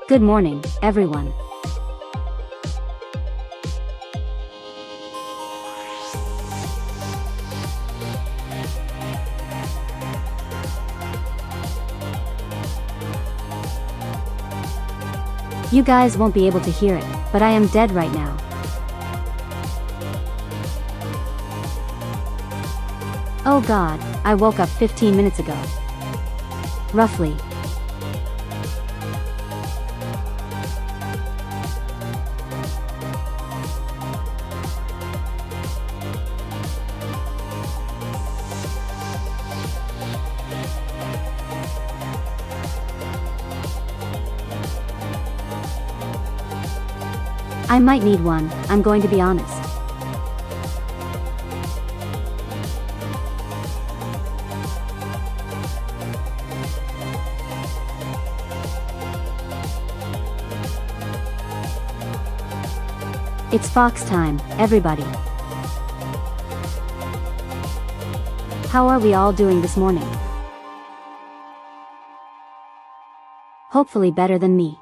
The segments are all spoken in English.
Good morning, everyone. You guys won't be able to hear it, but I am dead right now. Oh God, I woke up 15 minutes ago. Roughly. I might need one, I'm going to be honest. It's Fox time, everybody. How are we all doing this morning? Hopefully better than me.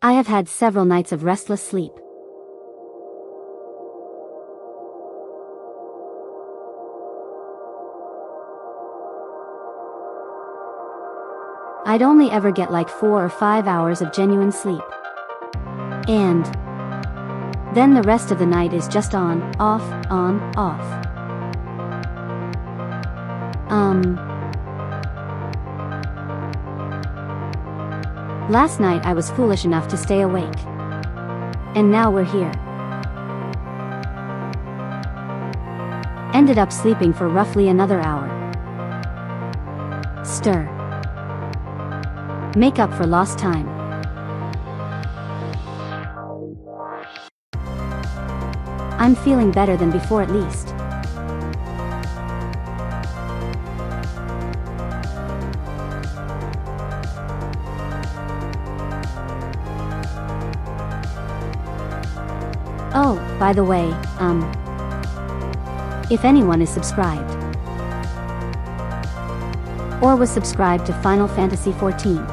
I have had several nights of restless sleep. I'd only ever get like 4 or 5 hours of genuine sleep. And then the rest of the night is just on, off, on, off. Last night I was foolish enough to stay awake. And now we're here. Ended up sleeping for roughly another hour. Stir. Make up for lost time. I'm feeling better than before at least. Oh, by the way, if anyone is subscribed or was subscribed to Final Fantasy XIV,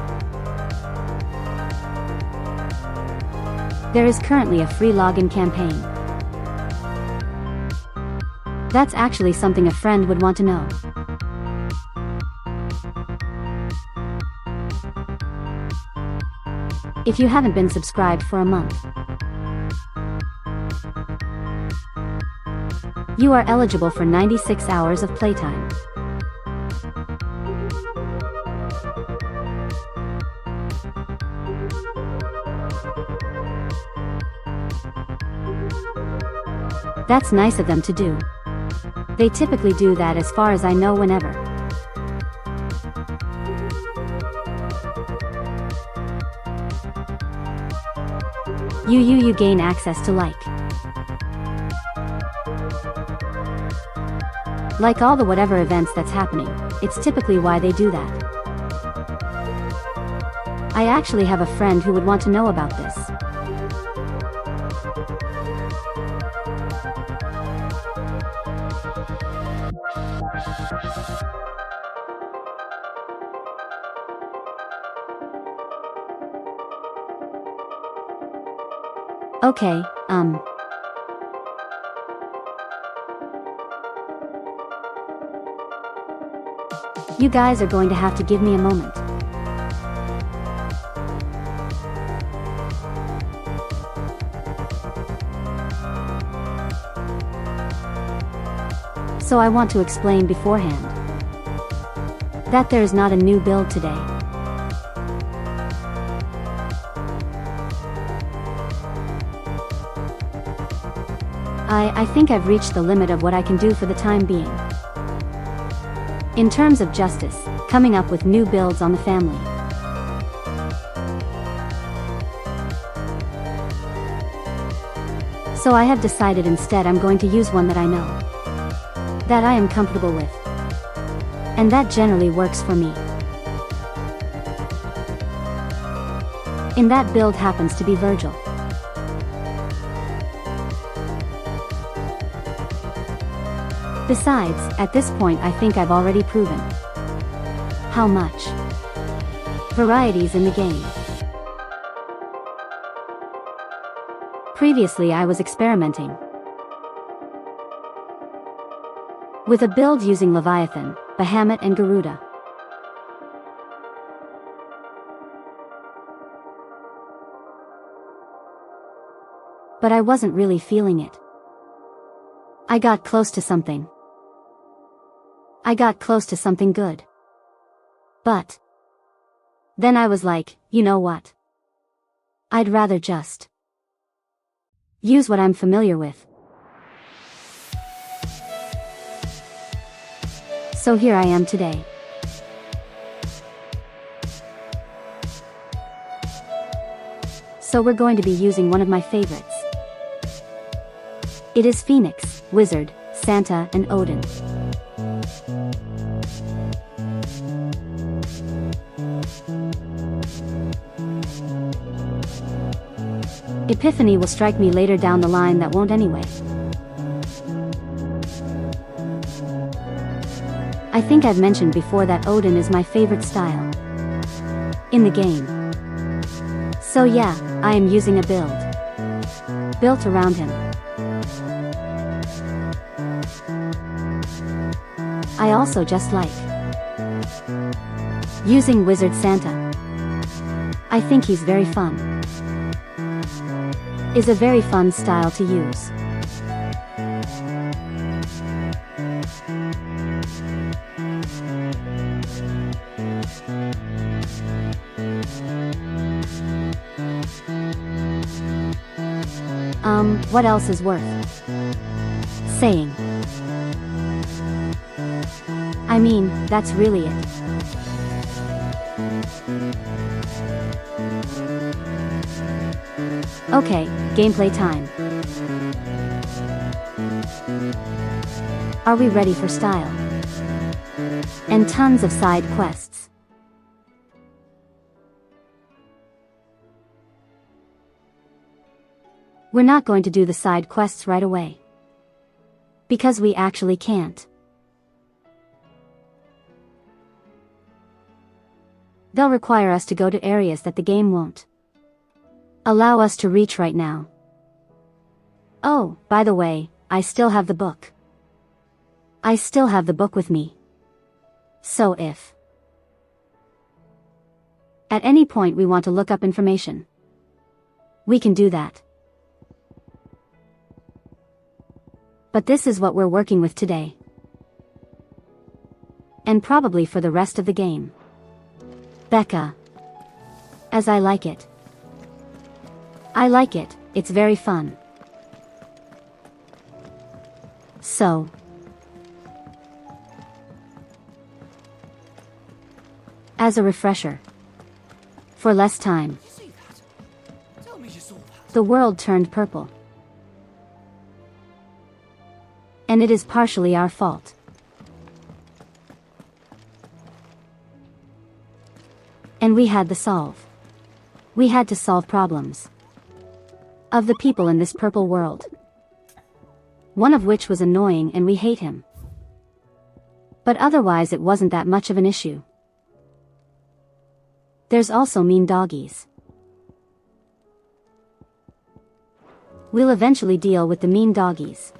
there is currently a free login campaign. That's actually something a friend would want to know. If you haven't been subscribed for a month, you are eligible for 96 hours of playtime. That's nice of them to do. They typically do that as far as I know whenever. You gain access to like all the whatever events that's happening. It's typically why they do that. I actually have a friend who would want to know about this. Okay, you guys are going to have to give me a moment. So I want to explain beforehand that there is not a new build today. I think I've reached the limit of what I can do for the time being. In terms of justice, coming up with new builds on the family. So I have decided instead I'm going to use one that I know, that I am comfortable with, and that generally works for me. And that build happens to be Virgil. Besides, at this point I think I've already proven how much varieties in the game. Previously I was experimenting with a build using Leviathan, Bahamut and Garuda. But I wasn't really feeling it. I got close to something. I got close to something good. But then I was like, you know what? I'd rather just use what I'm familiar with. So here I am today. So we're going to be using one of my favorites. It is Phoenix, Wizard, Santa and Odin. Epiphany will strike me later down the line that won't anyway. I think I've mentioned before that Odin is my favorite style in the game. So yeah, I am using a build built around him. I also just like using Wizard Santa. I think he's very fun. Is a very fun style to use. What else is worth saying? I mean, that's really it. Okay, gameplay time. Are we ready for style? And tons of side quests. We're not going to do the side quests right away. Because we actually can't. They'll require us to go to areas that the game won't allow us to reach right now. Oh, by the way, I still have the book. I still have the book with me. So if at any point we want to look up information, we can do that. But this is what we're working with today. And probably for the rest of the game. Becca. As I like it. I like it, it's very fun. So. As a refresher. For less time. The world turned purple. And it is partially our fault. And we had to solve. We had to solve problems of the people in this purple world. One of which was annoying and we hate him. But otherwise it wasn't that much of an issue. There's also mean doggies. We'll eventually deal with the mean doggies.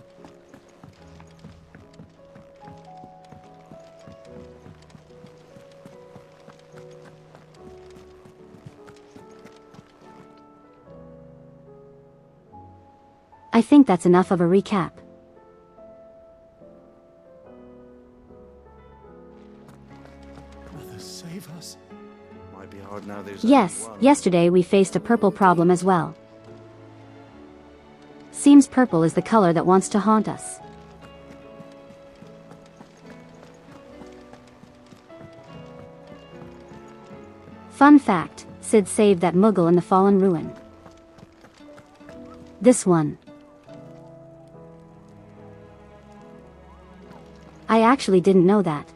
I think that's enough of a recap. Mother, save us. Might be hard now there's Yes, only one. yesterday we faced a purple problem as well. Seems purple is the color that wants to haunt us. Fun fact, Sid saved that Moogle in the fallen ruin. This one. I actually didn't know that.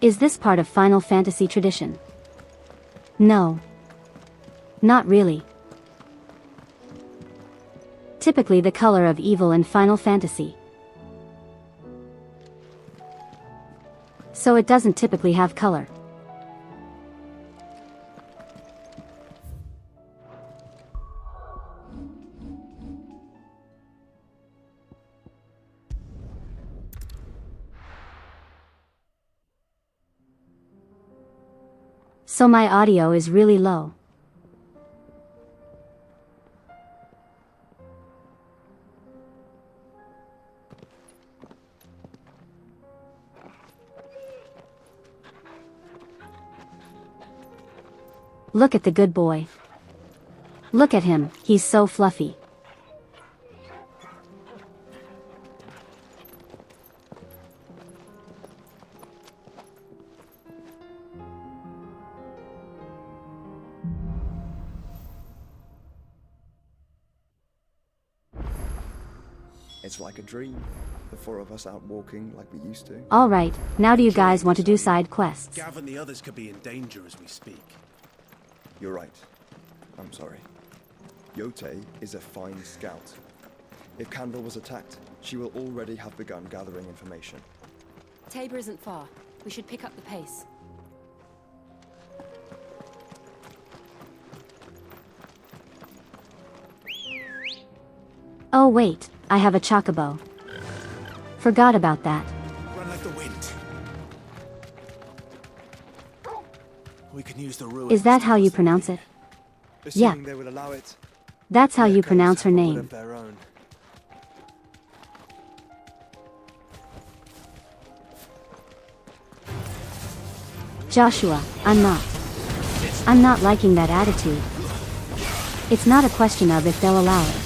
Is this part of Final Fantasy tradition? No. Not really. Typically the color of evil in Final Fantasy. So it doesn't typically have color. So my audio is really low. Look at the good boy. Look at him, he's so fluffy. It's like a dream. The four of us out walking like we used to. Alright, now do you guys want to do side quests? Gav and the others could be in danger as we speak. You're right. I'm sorry. Yote is a fine scout. If Candle was attacked, she will already have begun gathering information. Tabor isn't far. We should pick up the pace. Oh wait, I have a chocobo. Forgot about that. Run like the wind. We can use the ruins. Is that how you pronounce it? Yeah. Assuming they will allow it. That's how you Echoes pronounce her have a will name. of their own. Joshua, I'm not liking that attitude. It's not a question of if they'll allow it.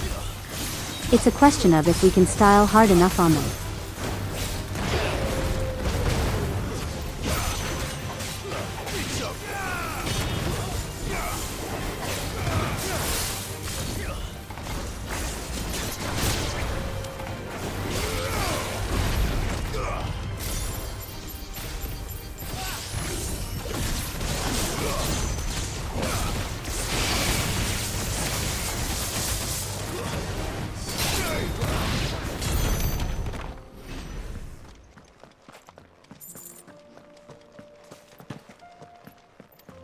It's a question of if we can style hard enough on them.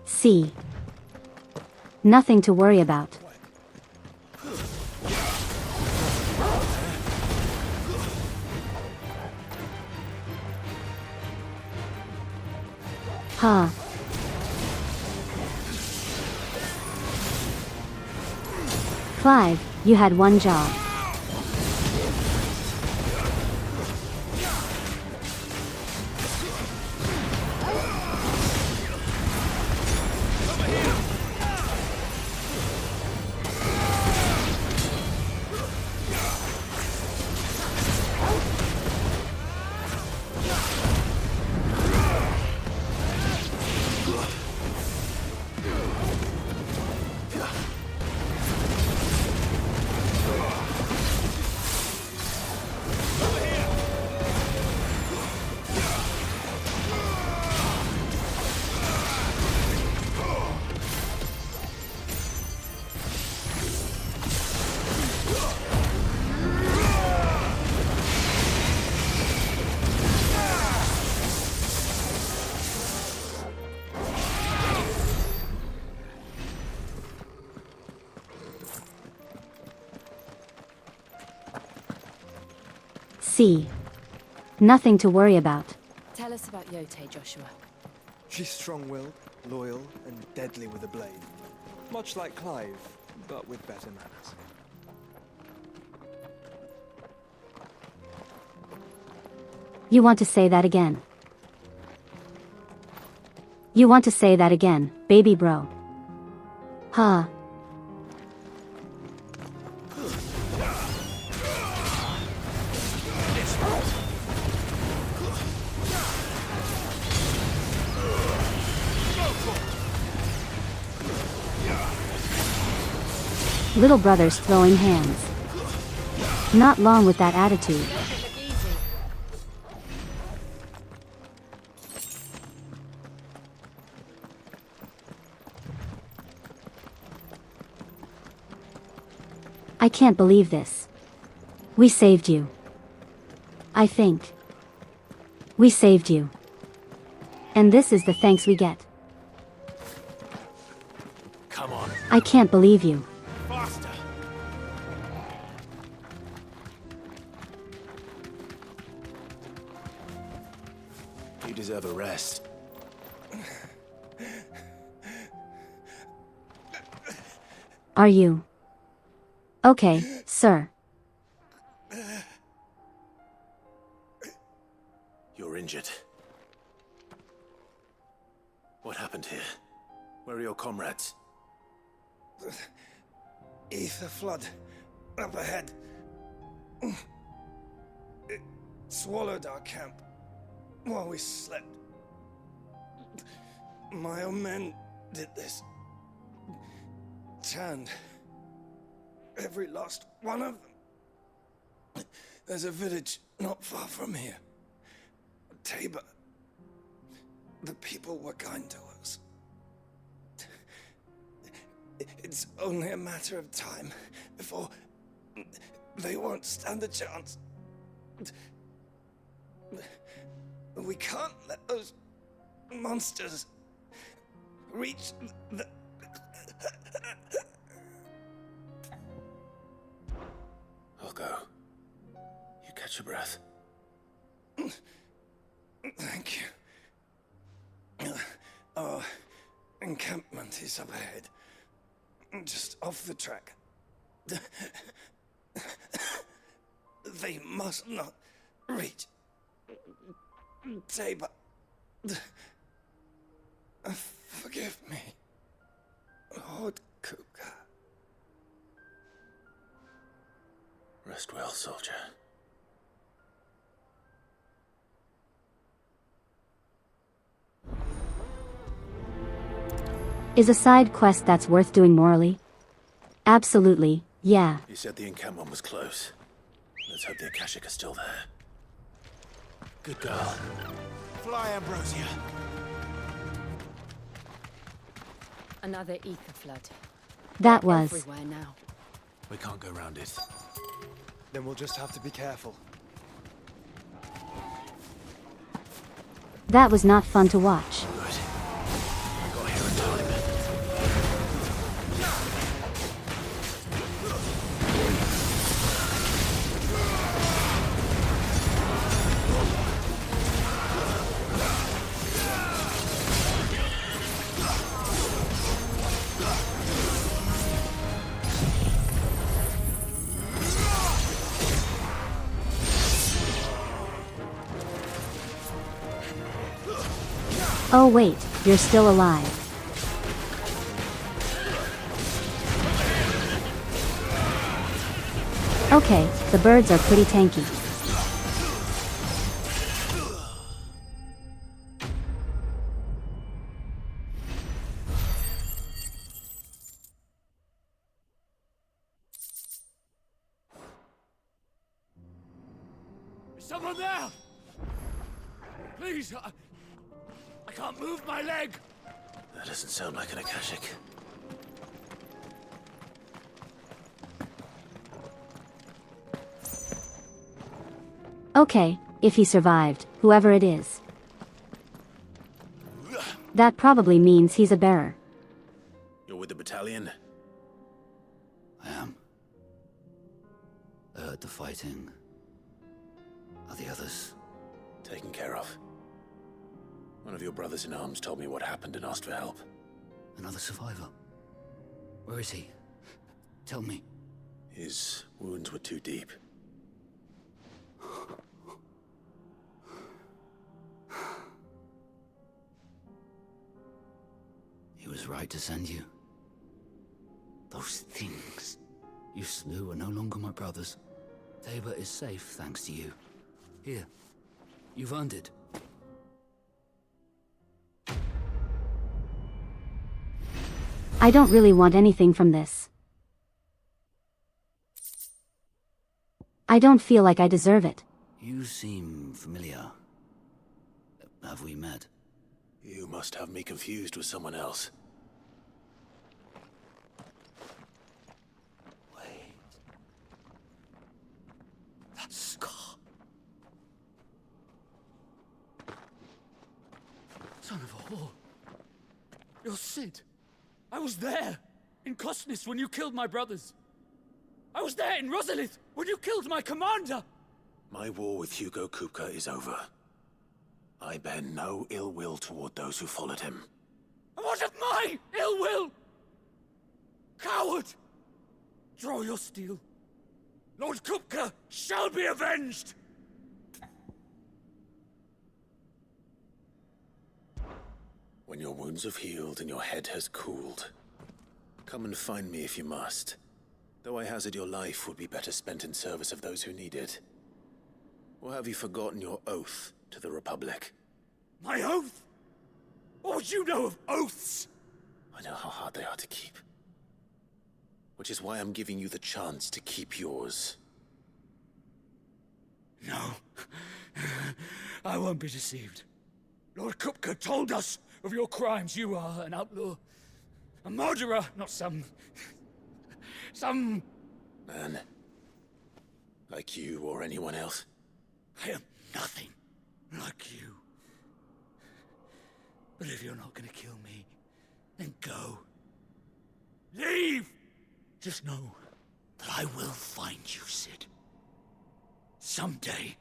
C. Nothing to worry about. Huh. Clive, you had one job. C. Nothing to worry about. Tell us about Yote, Joshua. She's strong-willed, loyal, and deadly with a blade. Much like Clive, but with better manners. You want to say that again? You want to say that again, baby bro? Huh. Little brother's throwing hands. Not long with that attitude. I can't believe this. We saved you. I think. We saved you. And this is the thanks we get. Come on, I can't believe you. faster! You deserve a rest. Are you? Okay, sir. You're injured. What happened here? Where are your comrades? Ether flood. Up ahead. It swallowed our camp while we slept. My own men did this. Tanned. Every last one of them. There's a village not far from here. Tabor. The people were kind to us. It's only a matter of time before they won't stand a chance. We can't let those monsters reach the... I'll go. You catch your breath. Thank you. Our encampment is up ahead. Just off the track. They must not reach Tabor. Forgive me, Lord Cougar. Rest well, soldier. Is a side quest that's worth doing morally? Absolutely, yeah. You said the encampment was close. Let's hope the Akashic are still there. Good girl. Fly, Ambrosia. Another ether flood. That They're was. everywhere now. We can't go round it. Then we'll just have to be careful. That was not fun to watch. Good. I got here in time. Oh wait, you're still alive. Okay, the birds are pretty tanky. Is someone there? Please, I can't move my leg! That doesn't sound like an Akashic. Okay, if he survived, whoever it is. That probably means he's a bearer. You're with the battalion? I am. I heard the fighting. Are the others? Taken care of. One of your brothers in arms told me what happened and asked for help. Another survivor? Where is he? Tell me. His wounds were too deep. He was right to send you. Those things you slew are no longer my brothers. Tabor is safe thanks to you. Here, you've earned it. I don't really want anything from this. I don't feel like I deserve it. You seem familiar. Have we met? You must have me confused with someone else. Wait. Son of a whore. You're Sid. I was there, in Kosnis, when you killed my brothers. I was there in Rosalith, when you killed my commander! My war with Hugo Kupka is over. I bear no ill will toward those who followed him. And what of my ill will? Coward! Draw your steel. Lord Kupka shall be avenged! When your wounds have healed and your head has cooled, come and find me if you must. Though I hazard your life would be better spent in service of those who need it. Or have you forgotten your oath to the Republic? My oath? What would you know of oaths? I know how hard they are to keep. Which is why I'm giving you the chance to keep yours. No. I won't be deceived. Lord Kupka told us of your crimes. You are an outlaw. A murderer, not some Man. Like you or anyone else. I am nothing like you. But if you're not gonna kill me, then go. Leave! Just know that I will find you, Sid. Someday.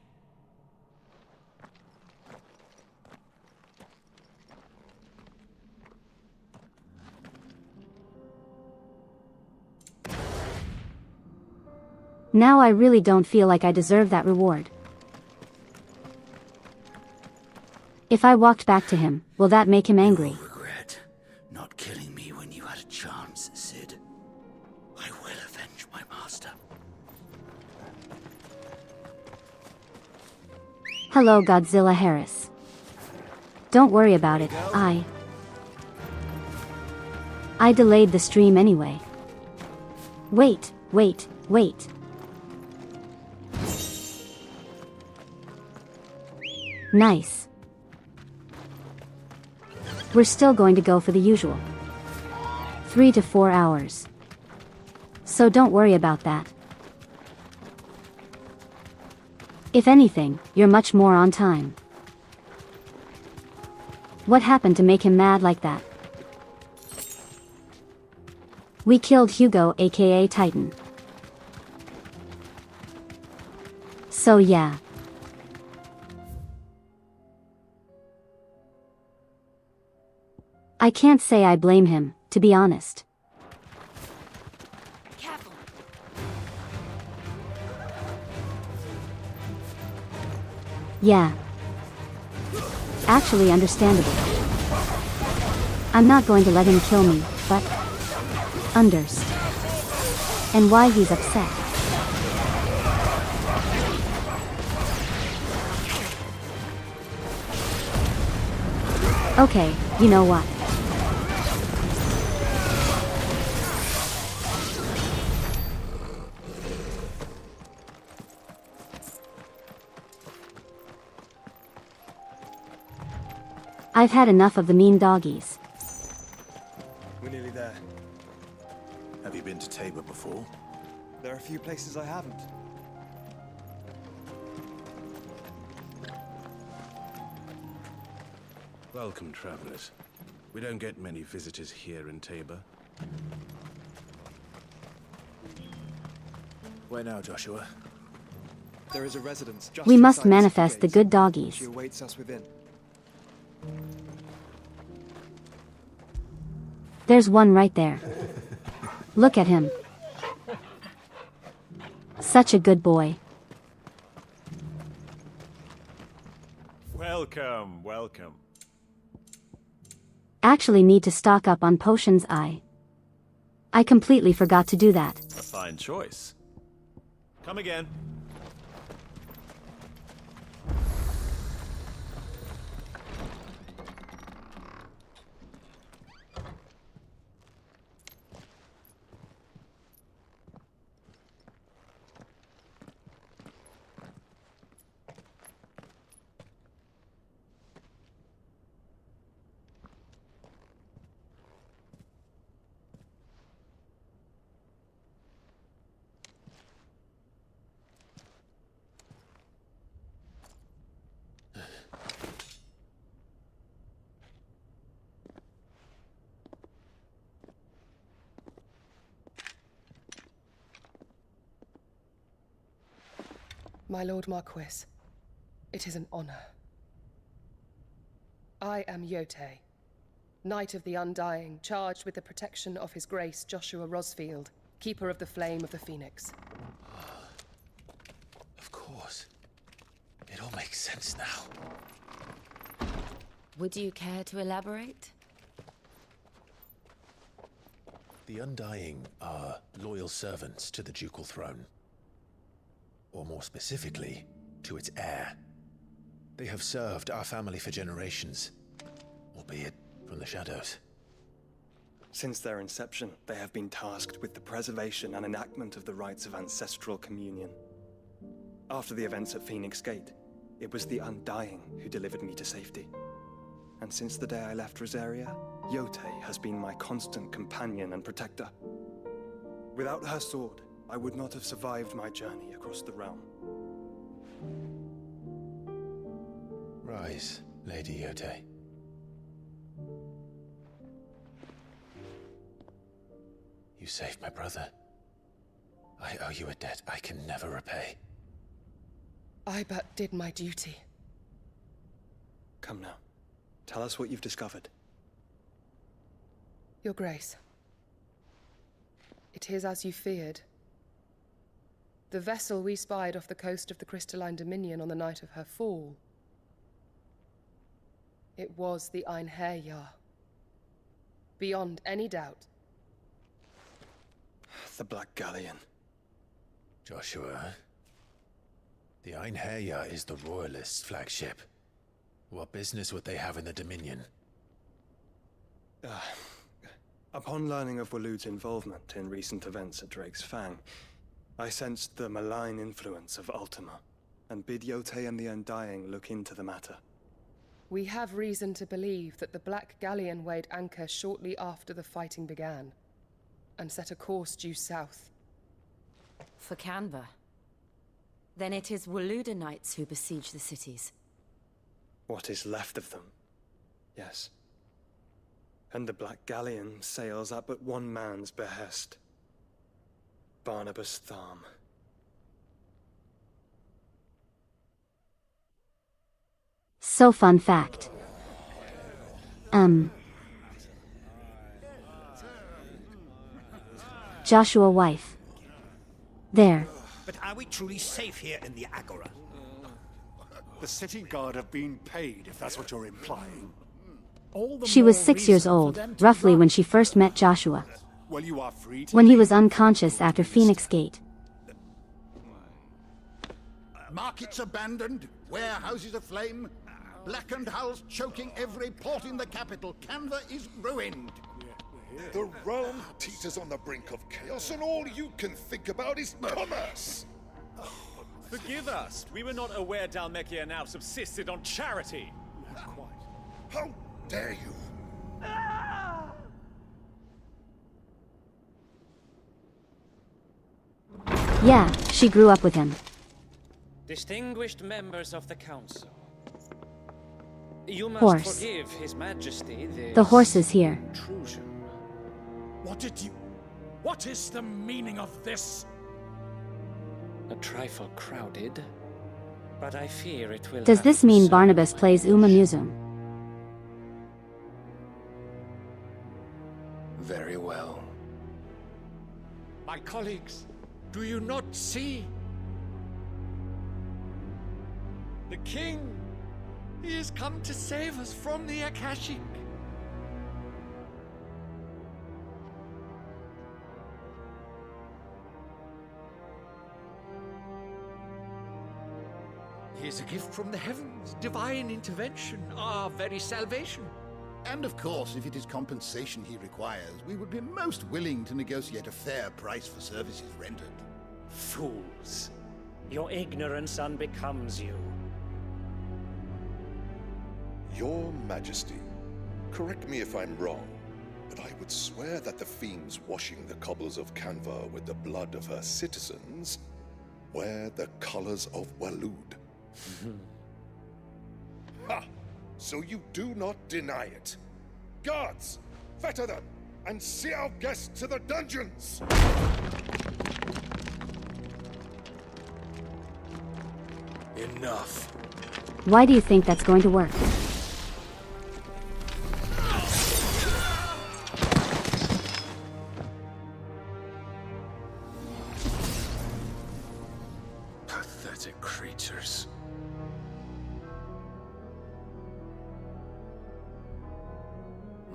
Now I really don't feel like I deserve that reward. If I walked back to him, will that make him angry? You will regret not killing me when you had a chance, Sid. I will avenge my master. Hello, Godzilla Harris. Don't worry about it, I delayed the stream anyway. Wait. Nice. We're still going to go for the usual 3 to 4 hours. So don't worry about that. If anything, you're much more on time. What happened to make him mad like that? We killed Hugo, aka Titan. So yeah. I can't say I blame him, to be honest. Careful. Yeah. Actually understandable. I'm not going to let him kill me, but underst. And why he's upset. Okay, you know what? I've had enough of the mean doggies. We're nearly there. Have you been to Tabor before? There are a few places I haven't. Welcome, travelers. We don't get many visitors here in Tabor. Where now, Joshua? There is a residence just We must inside manifest the gates. good doggies. She awaits us within. There's one right there. Look at him. Such a good boy. Welcome, welcome. Actually need to stock up on potions. I completely forgot to do that. A fine choice. Come again. My Lord Marquis, it is an honor. I am Yotei, Knight of the Undying, charged with the protection of His Grace Joshua Rosfield, Keeper of the Flame of the Phoenix. Of course. It all makes sense now. Would you care to elaborate? The Undying are loyal servants to the ducal throne. Or more specifically, to its heir. They have served our family for generations, albeit from the shadows. Since their inception, they have been tasked with the preservation and enactment of the rites of ancestral communion. After the events at Phoenix Gate, it was the Undying who delivered me to safety. And since the day I left Rosaria, Yotei has been my constant companion and protector. Without her sword, I would not have survived my journey across the realm. Rise, Lady Yotei. You saved my brother. I owe you a debt I can never repay. I but did my duty. Come now. Tell us what you've discovered. Your Grace. It is as you feared. The vessel we spied off the coast of the Crystalline Dominion on the night of her fall. It was the Einherjar. Beyond any doubt. The Black Galleon. Joshua, the Einherjar is the Royalists' flagship. What business would they have in the Dominion? Upon learning of Waloed's involvement in recent events at Drake's Fang, I sensed the malign influence of Ultima, and bid Yotei and the Undying look into the matter. We have reason to believe that the Black Galleon weighed anchor shortly after the fighting began, and set a course due south. For Canva. Then it is Waloedanites who besiege the cities. What is left of them? Yes. And the Black Galleon sails at but one man's behest. Barnabas Tharm. So fun fact. Joshua wife. There. But are we truly safe here in the Agora? The city guard have been paid, if that's what you're implying. She was 6 years old, roughly when she first met Joshua. Well, you are free to When he was unconscious after Phoenix Gate. Markets abandoned, warehouses aflame, blackened hulls choking every port in the capital. Canva is ruined. The realm teeters on the brink of chaos, and all you can think about is commerce. Forgive us. We were not aware Dhalmekia now subsisted on charity. How dare you? Yeah, she grew up with him. Distinguished members of the council. You must Horse. forgive His Majesty this The horse is here. intrusion. What is the meaning of this? A trifle crowded, but I fear it will Does have this mean some- Barnabas plays Uma Museum? Very well. My colleagues, do you not see? The king! He has come to save us from the Akashic. He is a gift from the heavens, divine intervention, our very salvation. And of course, if it is compensation he requires, we would be most willing to negotiate a fair price for services rendered. Fools. Your ignorance unbecomes you. Your Majesty, correct me if I'm wrong, but I would swear that the fiends washing the cobbles of Canva with the blood of her citizens wear the colors of Waloed. Ha! So you do not deny it. Guards, fetter them, and see our guests to the dungeons! Enough. Why do you think that's going to work? Pathetic creatures.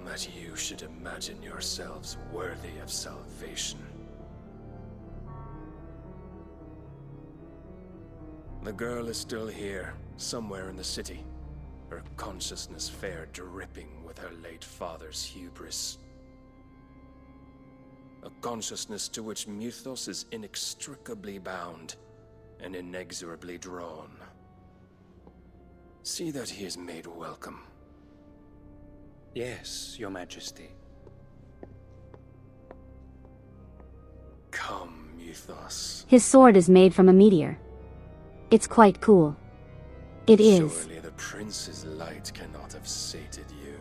That you should imagine yourselves worthy of salvation. The girl is still here, somewhere in the city. Her consciousness fair dripping with her late father's hubris. A consciousness to which Mythos is inextricably bound and inexorably drawn. See that he is made welcome. Yes, Your Majesty. Come, Mythos. His sword is made from a meteor. It's quite cool. It is. Surely the prince's light cannot have sated you.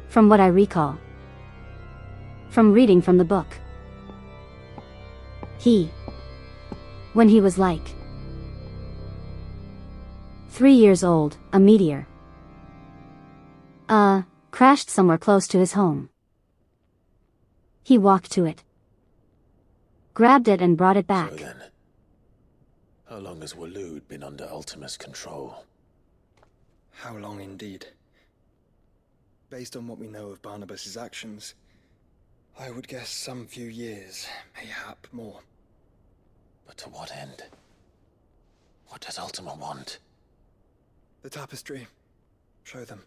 From what I recall. From reading from the book. When he was like 3 years old, a meteor crashed somewhere close to his home. He walked to it, grabbed it and brought it back. So then, how long has Waloed been under Ultima's control? How long indeed? Based on what we know of Barnabas's actions, I would guess some few years, mayhap more. But to what end? What does Ultima want? The tapestry. Show them.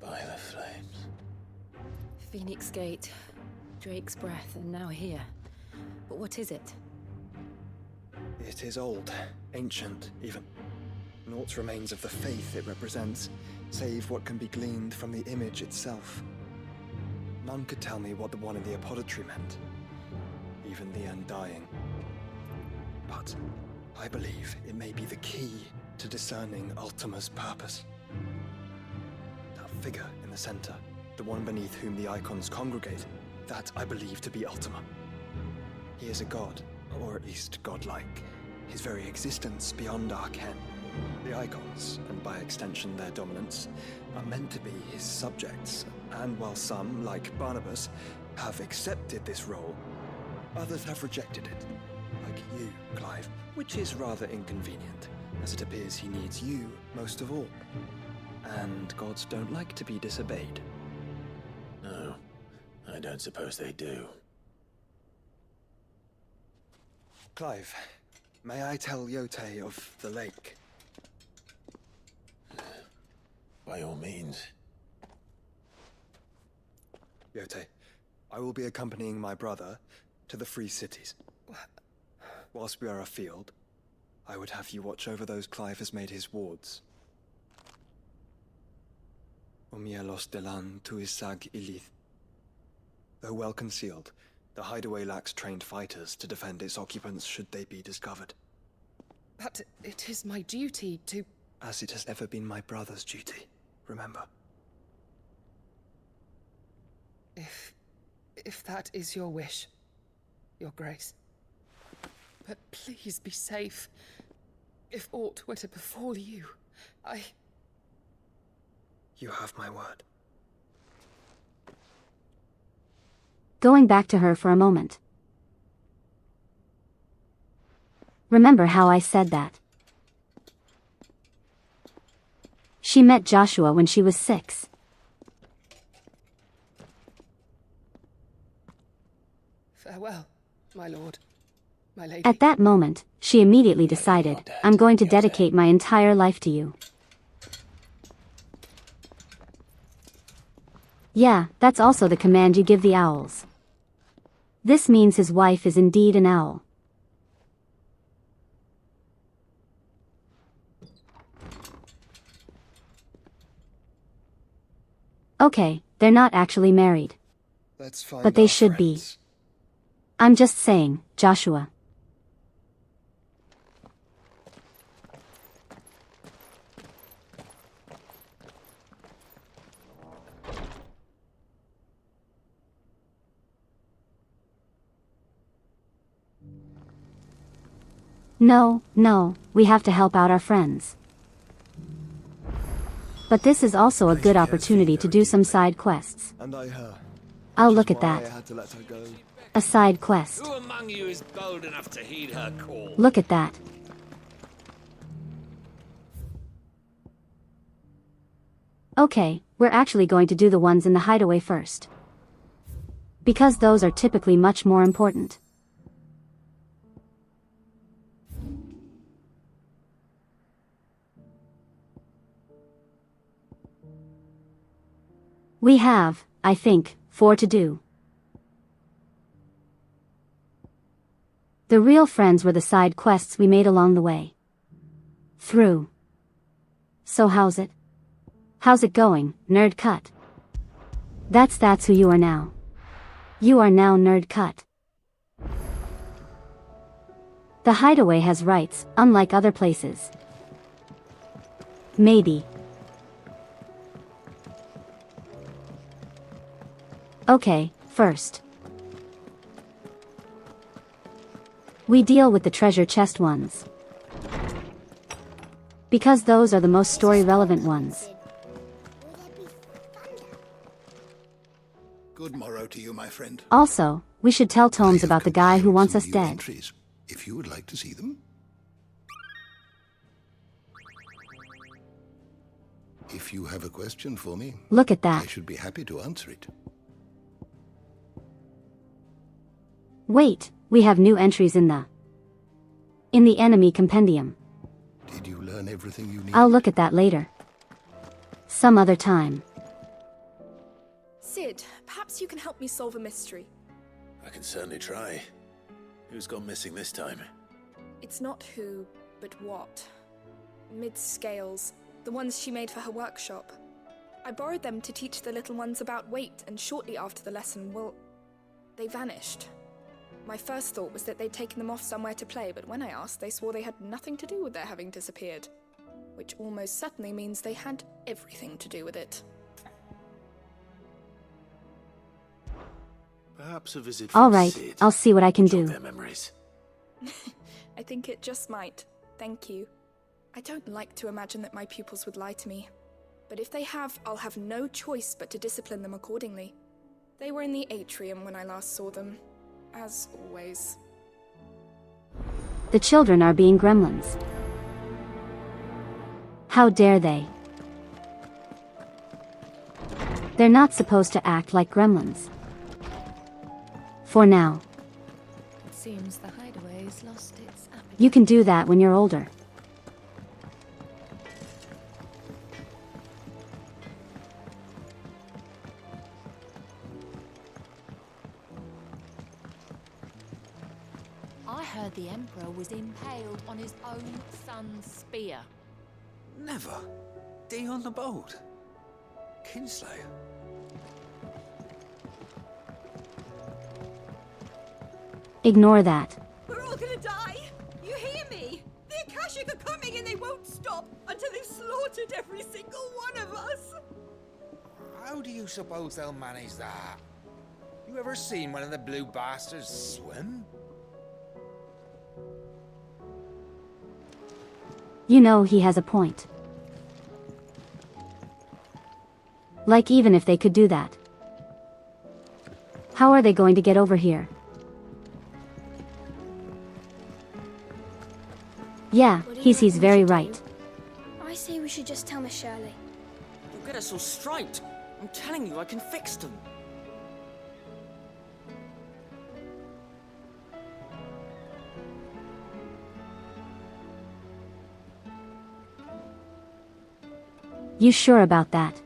By the flames. Phoenix Gate, Drake's Breath, and now here. But what is it? It is old, ancient, even. Naught remains of the faith it represents, save what can be gleaned from the image itself. None could tell me what the one in the apothecary meant, even the Undying. But I believe it may be the key to discerning Ultima's purpose. That figure in the center, the one beneath whom the icons congregate, that I believe to be Ultima. He is a god, or at least godlike, his very existence beyond our ken. The icons, and by extension their dominance, are meant to be his subjects, and while some, like Barnabas, have accepted this role, others have rejected it, like you, Clive, which is rather inconvenient, as it appears he needs you most of all. And gods don't like to be disobeyed. No, I don't suppose they do. Clive, may I tell Yote of the lake? By all means. Yote, I will be accompanying my brother to the Free Cities. Whilst we are afield, I would have you watch over those Clive has made his wards. Omielos delan tuisag ilith. Though well concealed, the hideaway lacks trained fighters to defend its occupants should they be discovered. But it is my duty to... As it has ever been my brother's duty, remember. If that is your wish, Your Grace. But please be safe. If aught were to befall you, You have my word. Going back to her for a moment. Remember how I said that? She met Joshua when she was 6. Farewell, my lord, my lady. At that moment, she immediately decided, I'm going to dedicate my entire life to you. Yeah, that's also the command you give the owls. This means his wife is indeed an owl. Okay, they're not actually married. Let's find but they our should friends. be. I'm just saying, Joshua. No, we have to help out our friends. But this is also a good opportunity to do some side quests. And her. I'll look at that. I had to let her go. A side quest. Who among you is bold enough to heed her call? Look at that. Okay, we're actually going to do the ones in the hideaway first. Because those are typically much more important. We have, I think, 4 to do. The real friends were the side quests we made along the way. Through. So how's it? How's it going, Nerd Cut? That's who you are now. You are now Nerd Cut. The hideaway has rights, unlike other places. Maybe. Okay, first. We deal with the treasure chest ones. Because those are the most story-relevant ones. Good morrow to you, my friend. Also, we should tell Tomes about the guy who wants us dead. Entries, if you would like to see them. If you have a question for me, look at that. I should be happy to answer it. Wait, we have new entries in the enemy compendium. Did you learn everything you need? I'll look at that later. Some other time. Sid, perhaps you can help me solve a mystery. I can certainly try. Who's gone missing this time? It's not who, but what. Mid-scales, the ones she made for her workshop. I borrowed them to teach the little ones about weight, and shortly after the lesson, well, they vanished. My first thought was that they'd taken them off somewhere to play, but when I asked, they swore they had nothing to do with their having disappeared. Which almost certainly means they had everything to do with it. Perhaps a visit from all right, Sid. I'll see what I can do. Their memories. I think it just might. Thank you. I don't like to imagine that my pupils would lie to me. But if they have, I'll have no choice but to discipline them accordingly. They were in the atrium when I last saw them. As always. The children are being gremlins. How dare they? They're not supposed to act like gremlins. For now. It seems the hideaway's lost its appetite. You can do that when you're older. I heard the Emperor was impaled on his own son's spear. Never. Dion the Bold. Kinslayer. Ignore that. We're all gonna die! You hear me? The Akashic are coming and they won't stop until they've slaughtered every single one of us! How do you suppose they'll manage that? You ever seen one of the blue bastards swim? You know he has a point. Like even if they could do that. How are they going to get over here? Yeah, he's very right. I say we should just tell Miss Shirley. You'll get us all straight. I'm telling you, I can fix them. You sure about that?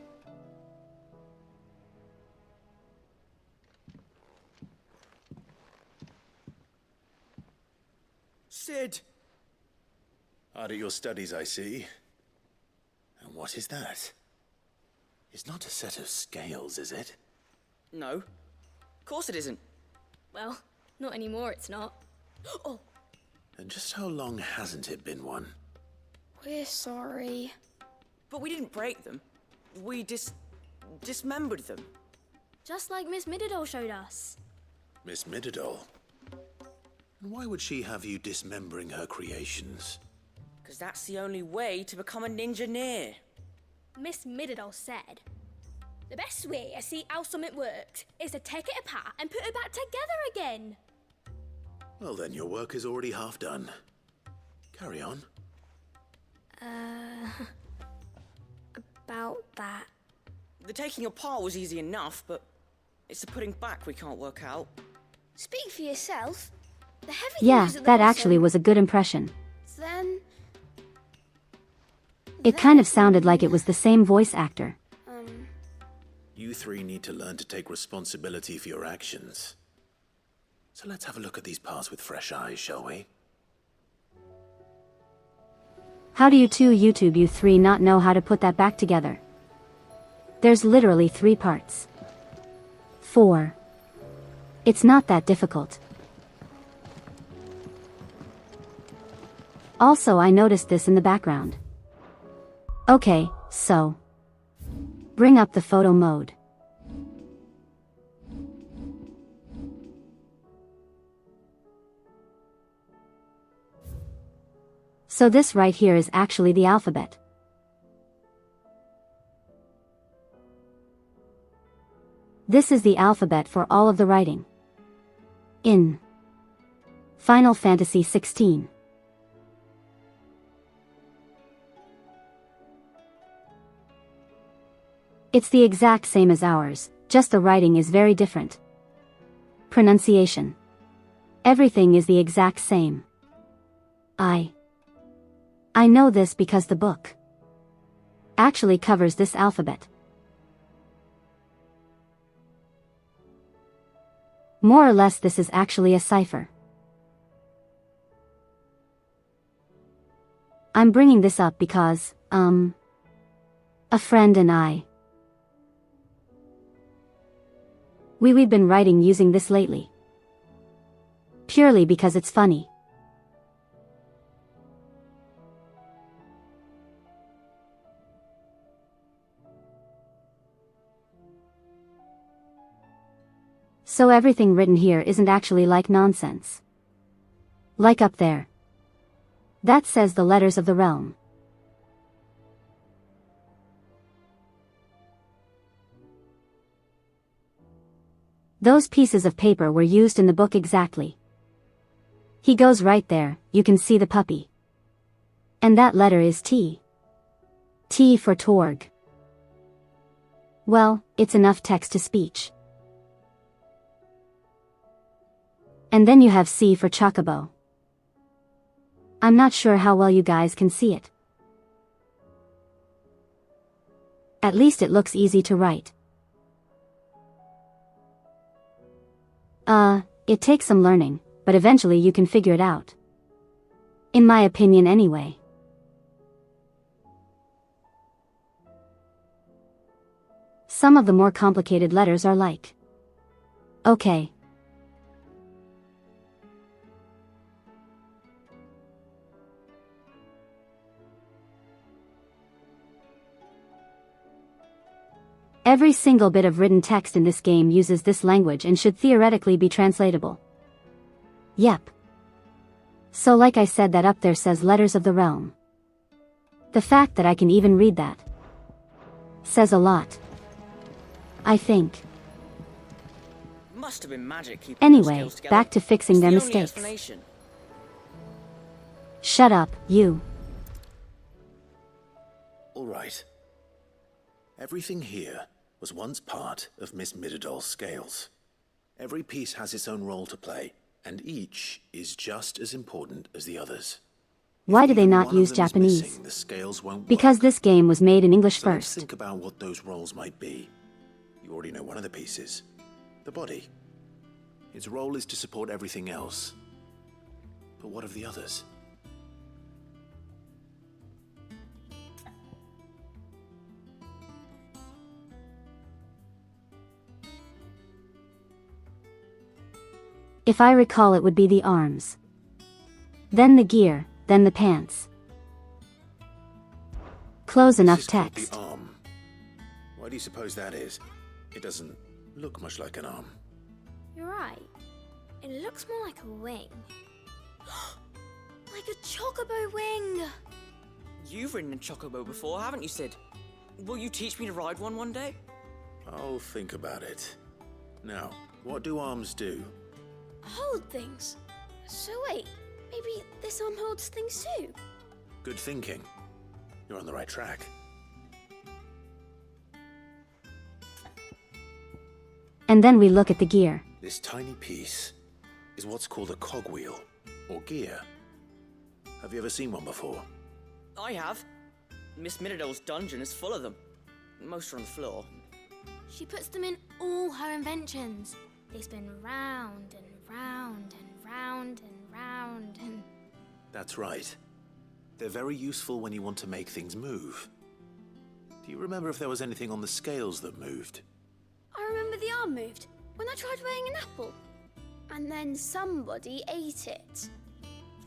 Sid! Hard at your studies, I see. And what is that? It's not a set of scales, is it? No. Of course it isn't. Well, not anymore, it's not. Oh, And just how long hasn't it been one? we're sorry. But we didn't break them. We dismembered them. Just like Miss Mididol showed us. Miss Mididol? And why would she have you dismembering her creations? Because that's the only way to become a ninja-neer. Miss Mididol said, the best way to see how something works is to take it apart and put it back together again. Well then, your work is already half done. Carry on. About that. The taking apart was easy enough, but it's the putting back we can't work out. Speak for yourself. The heavy Yeah, things at the that bottom, actually was a good impression. Then, It kind of sounded like it was the same voice actor. You three need to learn to take responsibility for your actions. So let's have a look at these parts with fresh eyes, shall we? How do you you three not know how to put that back together? There's literally 3 parts. 4. It's not that difficult. Also, I noticed this in the background. Okay, so. Bring up the photo mode. So this right here is actually the alphabet. This is the alphabet for all of the writing. In Final Fantasy XVI. It's the exact same as ours, just the writing is very different. Pronunciation. Everything is the exact same. I know this because the book actually covers this alphabet. More or less, this is actually a cipher. I'm bringing this up because, a friend and we've been writing using this lately. Purely because it's funny. So everything written here isn't actually like nonsense. Like up there. That says the letters of the realm. Those pieces of paper were used in the book exactly. He goes right there, you can see the puppy. And that letter is T. T for Torg. Well, it's enough text-to-speech. And then you have C for Chocobo. I'm not sure how well you guys can see it. At least it looks easy to write. It takes some learning, but eventually you can figure it out. In my opinion anyway. Some of the more complicated letters are like. Okay. Every single bit of written text in this game uses this language and should theoretically be translatable. Yep. So like I said, that up there says letters of the realm. The fact that I can even read that says a lot. I think. Must have been magic keeping those Anyway, scales together. back to fixing It's their the only mistakes. explanation. Shut up, you. All right. Everything here was once part of Miss Mididol's scales. Every piece has its own role to play, and each is just as important as the others. Why do they not One of use them is Japanese? missing, the scales won't Because work. this game was made in English So let's first. think about what those roles might be. You already know one of the pieces. The body. Its role is to support everything else. But what of the others? If I recall, it would be the arms. Then the gear, then the pants. Close enough text. The arm. Why do you suppose that is? It doesn't look much like an arm. You're right. It looks more like a wing. Like a chocobo wing! You've ridden a chocobo before, haven't you, Sid? Will you teach me to ride one day? I'll think about it. Now, what do arms do? Hold things. So wait, maybe this arm holds things too? Good thinking. You're on the right track. And then we look at the gear. This tiny piece is what's called a cogwheel, or gear. Have you ever seen one before? I have. Miss Middledale's dungeon is full of them. Most are on the floor. She puts them in all her inventions. They spin round and round and round and round and... That's right. They're very useful when you want to make things move. Do you remember if there was anything on the scales that moved? I remember the arm moved when I tried weighing an apple. And then somebody ate it.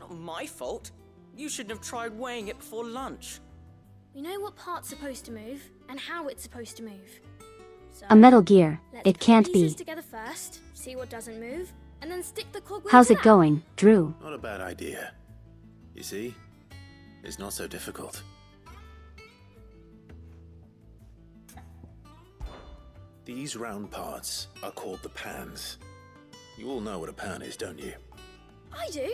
Not my fault. You shouldn't have tried weighing it before lunch. We know what part's supposed to move and how it's supposed to move. So, A metal gear. let's It can't put be. pieces together first, see what doesn't move, and then stick the cogwheel How's to it that. going, Drew? Not a bad idea. You see? It's not so difficult. These round parts are called the pans. You all know what a pan is, don't you? I do.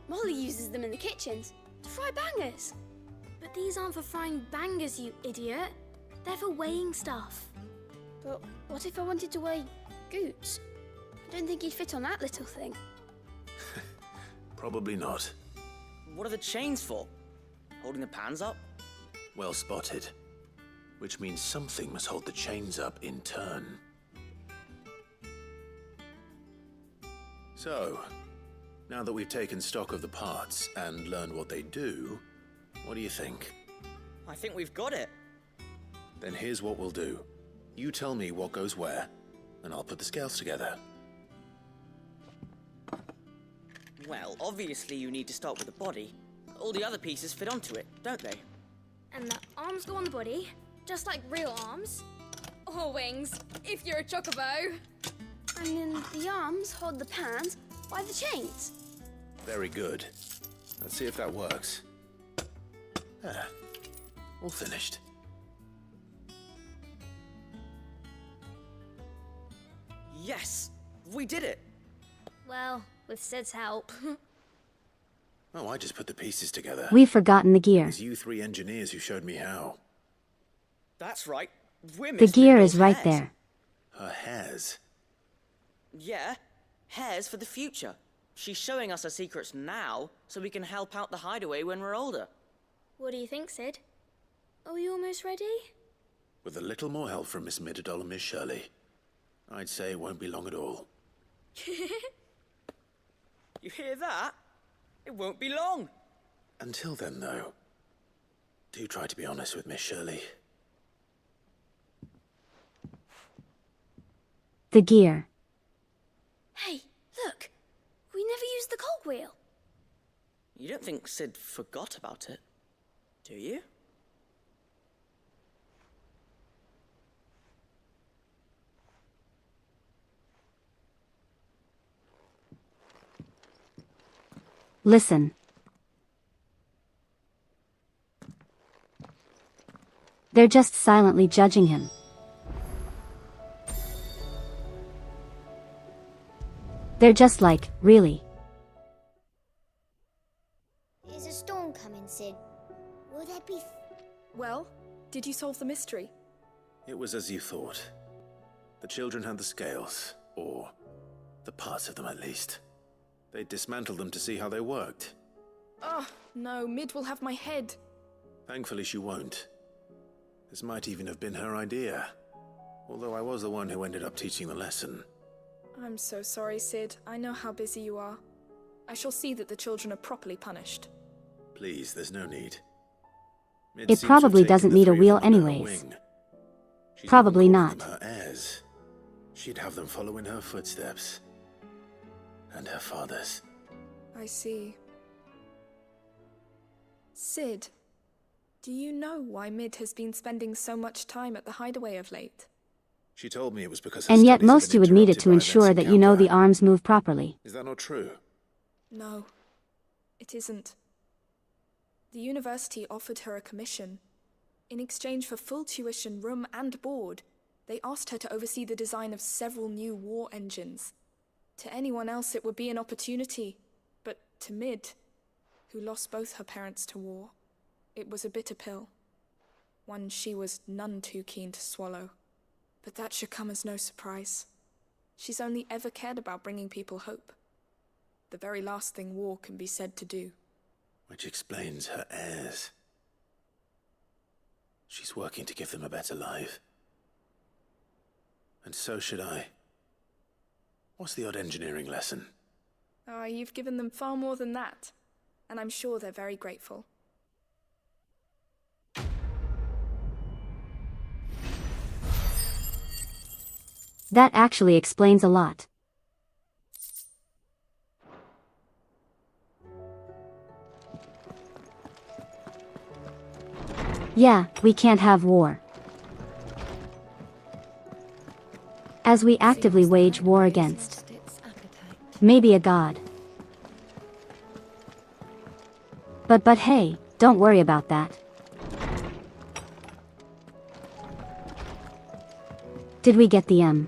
Molly uses them in the kitchens to fry bangers. But these aren't for frying bangers, you idiot. They're for weighing stuff. But what if I wanted to weigh Goots? I don't think he'd fit on that little thing. Probably not. What are the chains for? Holding the pans up? Well spotted. Which means something must hold the chains up in turn. So, now that we've taken stock of the parts and learned what they do, what do you think? I think we've got it. Then here's what we'll do. You tell me what goes where, and I'll put the scales together. Well, obviously you need to start with the body. All the other pieces fit onto it, don't they? And the arms go on the body, just like real arms. Or wings, if you're a chocobo. And then the arms hold the pans by the chains. Very good. Let's see if that works. There. All finished. Yes! We did it! Well, with Sid's help. Oh, I just put the pieces together. We've forgotten the gear. It's you three engineers who showed me how. That's right. We're The Miss gear Middledale's is right hairs. there. Her hairs. Yeah, hairs for the future. She's showing us her secrets now, so we can help out the hideaway when we're older. What do you think, Sid? Are we almost ready? With a little more help from Miss Middledale and Miss Shirley, I'd say it won't be long at all. You hear that? It won't be long. Until then, though, do try to be honest with Miss Shirley. The gear. Hey, look! We never used the cogwheel. You don't think Sid forgot about it, do you? Listen. They're just silently judging him. They're just like, really? Is a storm coming, Sid? Will there be... Well, did you solve the mystery? It was as you thought. The children had the scales, or the parts of them at least. They dismantled them to see how they worked. Oh, no, Mid will have my head. Thankfully she won't. This might even have been her idea. Although I was the one who ended up teaching the lesson. I'm so sorry, Sid. I know how busy you are. I shall see that the children are properly punished. Please, there's no need. Mid It seems to have probably taken doesn't the need a three of wheel them under her anyways. wing. She'd Probably even not. called them her heirs. She'd have them follow in her footsteps. And her father's. I see. Sid, do you know why Mid has been spending so much time at the hideaway of late? She told me it was because her And yet studies had most been you would need it interrupted to by ensure events that in you know the Canberra. arms move properly. Is that not true? No, it isn't. The university offered her a commission. In exchange for full tuition, room and board, they asked her to oversee the design of several new war engines. To anyone else it would be an opportunity, but to Mid, who lost both her parents to war, it was a bitter pill. One she was none too keen to swallow. But that should come as no surprise. She's only ever cared about bringing people hope. The very last thing war can be said to do. Which explains her heirs. She's working to give them a better life. And so should I. What's the odd engineering lesson? Ah, you've given them far more than that. And I'm sure they're very grateful. That actually explains a lot. Yeah, we can't have war. As we actively wage war against maybe a god. But hey, don't worry about that. Did we get the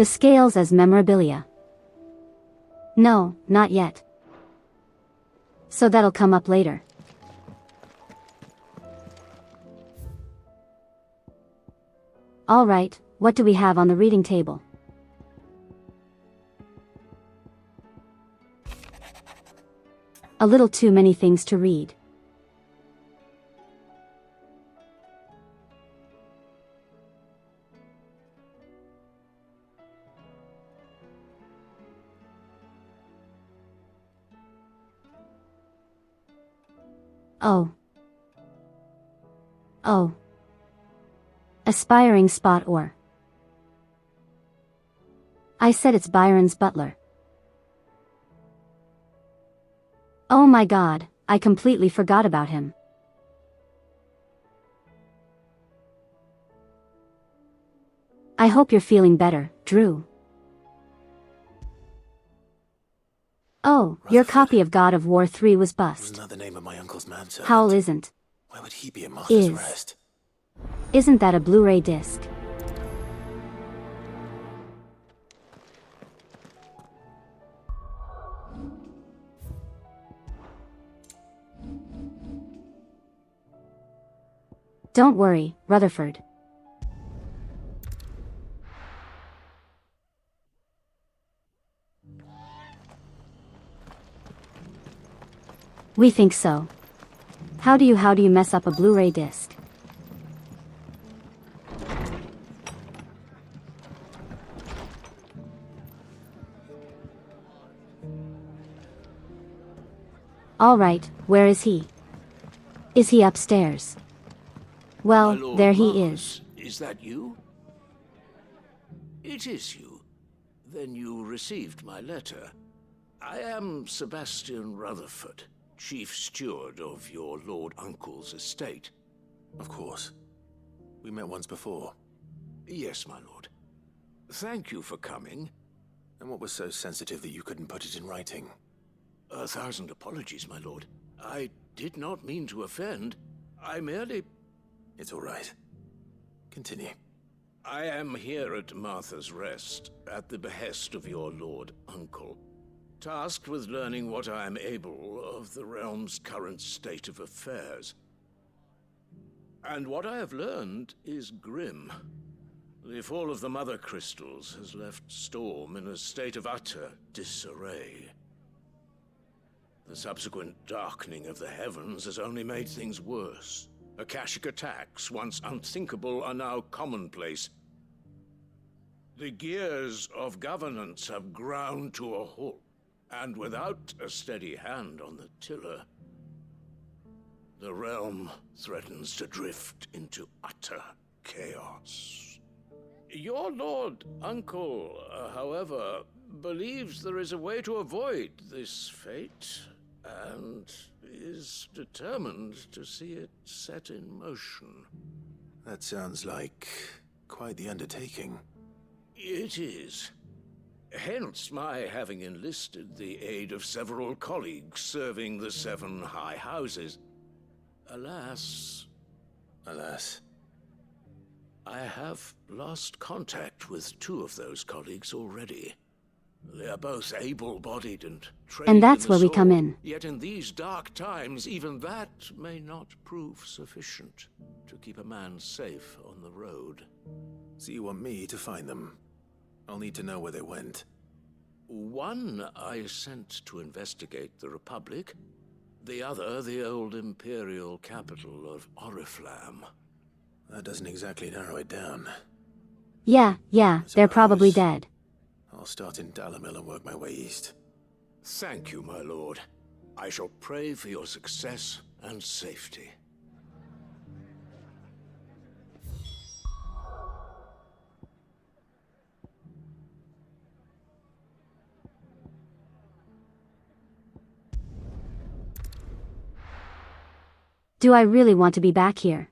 scales as memorabilia? No, not yet. So that'll come up later. Alright, what do we have on the reading table? A little too many things to read. Oh. Aspiring spot or. I said it's Byron's butler. Oh my god, I completely forgot about him. I hope you're feeling better, Drew. Oh, your copy of God of War 3 was bust. Was not the name of my uncle's manservant. Howl isn't. Why would he be in Martha's Is. Rest? Isn't that a Blu-ray disc? Don't worry, Rutherford. We think so. How do you mess up a Blu-ray disc? All right, where is he? Is he upstairs? Well, there he is. Is that you? It is you. Then you received my letter. I am Sebastian Rutherford, Chief Steward of your Lord Uncle's estate. Of course. We met once before. Yes, my lord. Thank you for coming. And what was so sensitive that you couldn't put it in writing? 1,000 apologies, my lord. I did not mean to offend. I merely... It's all right. Continue. I am here at Martha's Rest, at the behest of your Lord Uncle, tasked with learning what I am able of the realm's current state of affairs. And what I have learned is grim. The fall of the Mother Crystals has left Storm in a state of utter disarray. The subsequent darkening of the heavens has only made things worse. Akashic attacks, once unthinkable, are now commonplace. The gears of governance have ground to a halt, and without a steady hand on the tiller, the realm threatens to drift into utter chaos. Your Lord Uncle, however, believes there is a way to avoid this fate, and is determined to see it set in motion. That sounds like quite the undertaking. It is. Hence my having enlisted the aid of several colleagues serving the 7 high houses. Alas, I have lost contact with 2 of those colleagues already. They are both able-bodied and trained And that's in the where we come sword. in. Yet in these dark times, even that may not prove sufficient to keep a man safe on the road. So you want me to find them? I'll need to know where they went. One I sent to investigate the Republic, the other the old Imperial capital of Oriflamme. That doesn't exactly narrow it down. Yeah, they're probably dead. I'll start in Dalamil and work my way east. Thank you, my lord. I shall pray for your success and safety. Do I really want to be back here?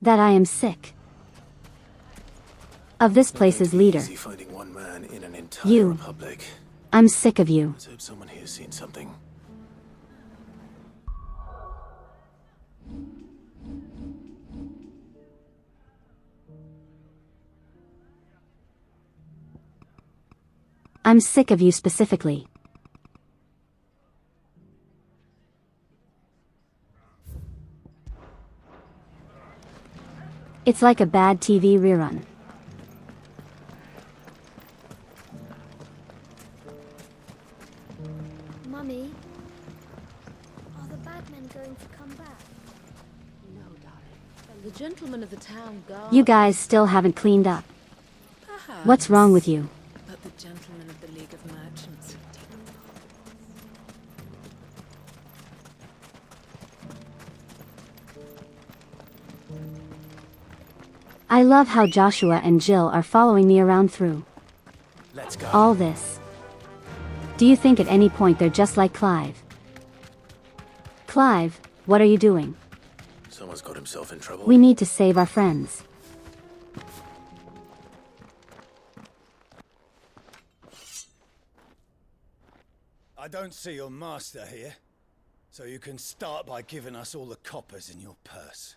That I am sick of this place's leader. Easy finding one man in an entire You. republic. I'm sick of you. Let's hope someone here's seen something. I'm sick of you specifically. It's like a bad TV rerun. Mummy, are the bad men going to come back? No, darling. The gentlemen of the town guard... You guys still haven't cleaned up. Perhaps. What's wrong with you? But the gentlemen of the League of Merchants... I love how Joshua and Jill are following me around through Let's go. all this. Do you think at any point they're just like Clive? Clive, what are you doing? Someone's got himself in trouble. We need to save our friends. I don't see your master here, so you can start by giving us all the coppers in your purse.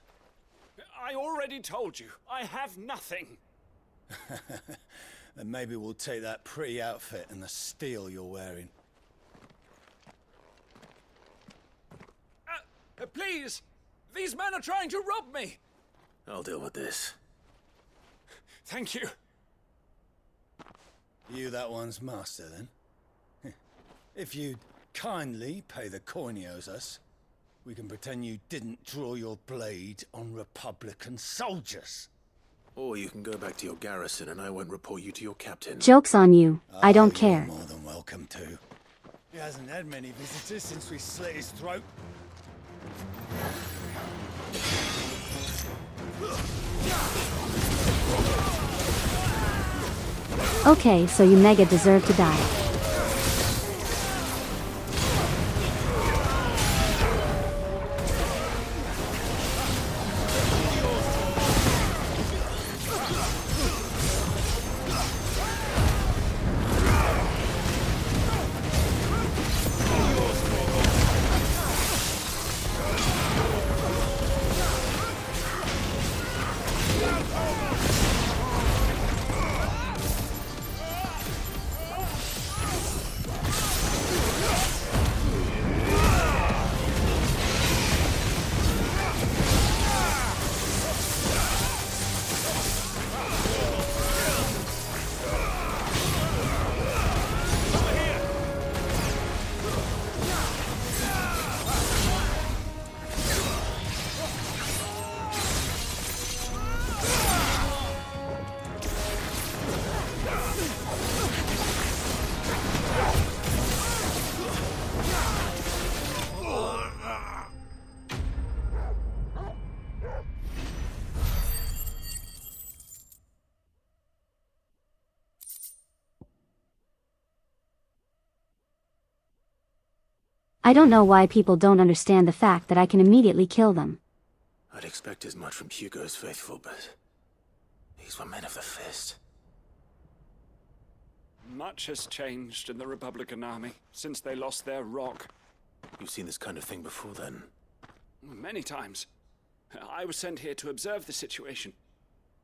I already told you, I have nothing. Then maybe we'll take that pretty outfit and the steel you're wearing. Please! These men are trying to rob me! I'll deal with this. Thank you. You that one's master, then? If you'd kindly pay the coin he owes us, we can pretend you didn't draw your blade on Republican soldiers. Or you can go back to your garrison and I won't report you to your captain. Joke's on you. I don't care. You're more than welcome to. He hasn't had many visitors since we slit his throat. Okay, so you mega deserve to die. I don't know why people don't understand the fact that I can immediately kill them. I'd expect as much from Hugo's faithful, but these were men of the fist. Much has changed in the Republican Army since they lost their rock. You've seen this kind of thing before, then? Many times. I was sent here to observe the situation.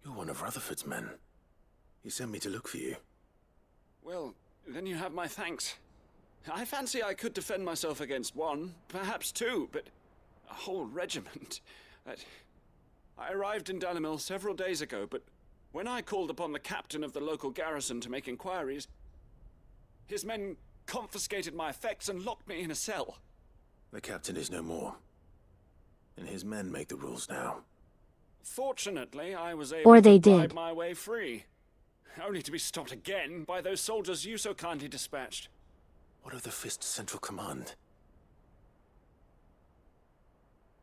You're one of Rutherford's men. He sent me to look for you. Well, then you have my thanks. I fancy I could defend myself against one, perhaps two, but a whole regiment. I arrived in Dunamil several days ago, but when I called upon the captain of the local garrison to make inquiries, his men confiscated my effects and locked me in a cell. The captain is no more, and his men make the rules now. Fortunately, I was able to bribe my way free, only to be stopped again by those soldiers you so kindly dispatched. What of the Fist's Central Command?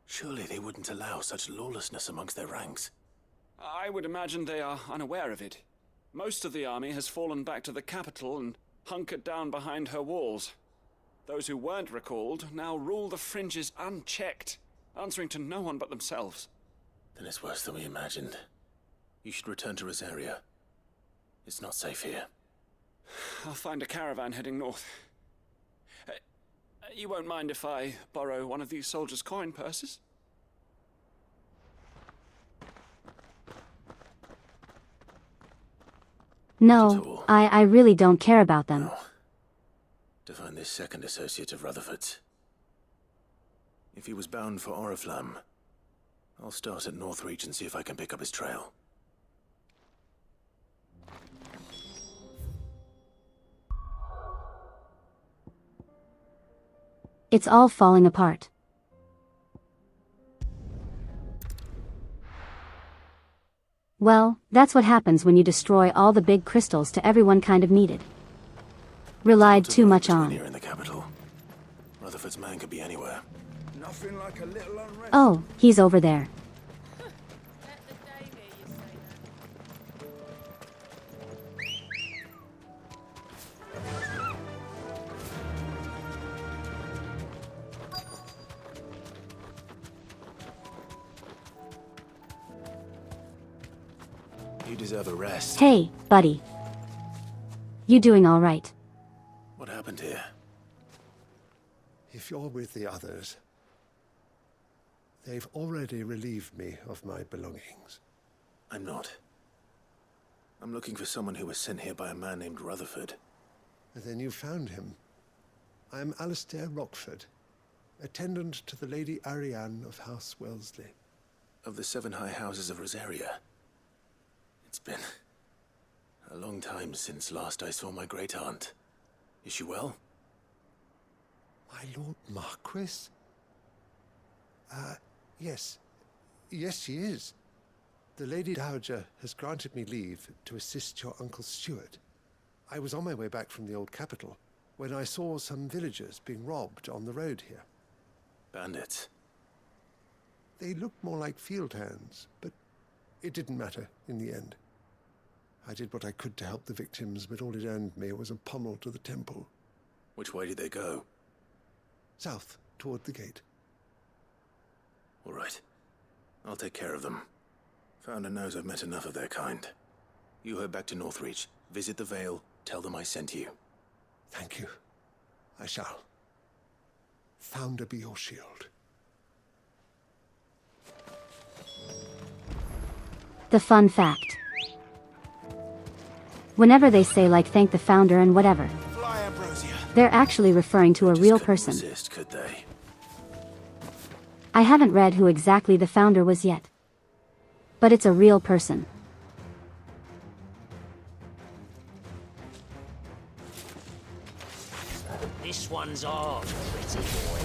Surely they wouldn't allow such lawlessness amongst their ranks. I would imagine they are unaware of it. Most of the army has fallen back to the capital and hunkered down behind her walls. Those who weren't recalled now rule the fringes unchecked, answering to no one but themselves. Then it's worse than we imagined. You should return to Rosaria. It's not safe here. I'll find a caravan heading north. You won't mind if I borrow one of these soldiers' coin purses? No, I really don't care about them. No. To find this second associate of Rutherford's. If he was bound for Oriflamme, I'll start at Northreach and see if I can pick up his trail. It's all falling apart. Well, that's what happens when you destroy all the big crystals to everyone kind of needed. Relied too much on. Here in the capital. Rutherford's man could be anywhere. Nothing like a little unrest. Oh, he's over there. You deserve a rest. Hey, buddy. You doing all right? What happened here? If you're with the others, they've already relieved me of my belongings. I'm not. I'm looking for someone who was sent here by a man named Rutherford. Then you found him. I'm Alistair Rockford, attendant to the Lady Ariane of House Wellesley. Of the 7 high houses of Rosaria. It's been a long time since last I saw my great-aunt. Is she well? My Lord Marquis? Yes. Yes, she is. The Lady Dowager has granted me leave to assist your Uncle Stuart. I was on my way back from the old capital when I saw some villagers being robbed on the road here. Bandits? They looked more like field hands, but it didn't matter in the end. I did what I could to help the victims, but all it earned me was a pommel to the temple. Which way did they go? South, toward the gate. All right. I'll take care of them. Founder knows I've met enough of their kind. You head back to Northreach, visit the Vale, tell them I sent you. Thank you. I shall. Founder be your shield. The fun fact. Whenever they say like thank the founder and whatever, they're actually referring to a real person. Resist, could they? I haven't read who exactly the founder was yet. But it's a real person. This one's ours, pretty boy.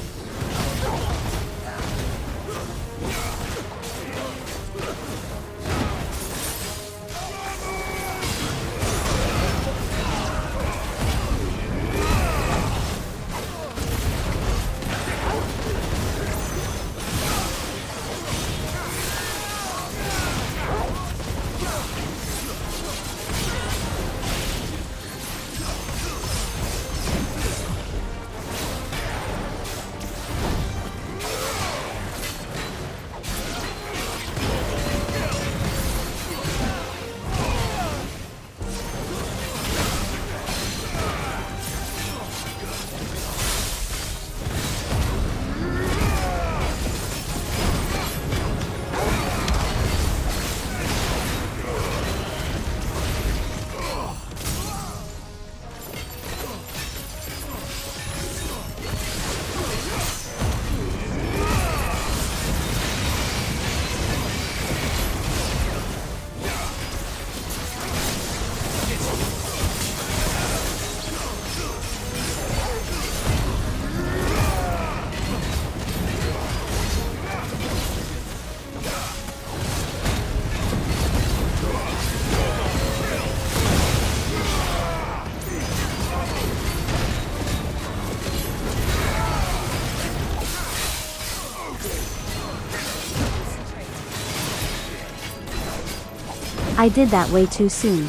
I did that way too soon.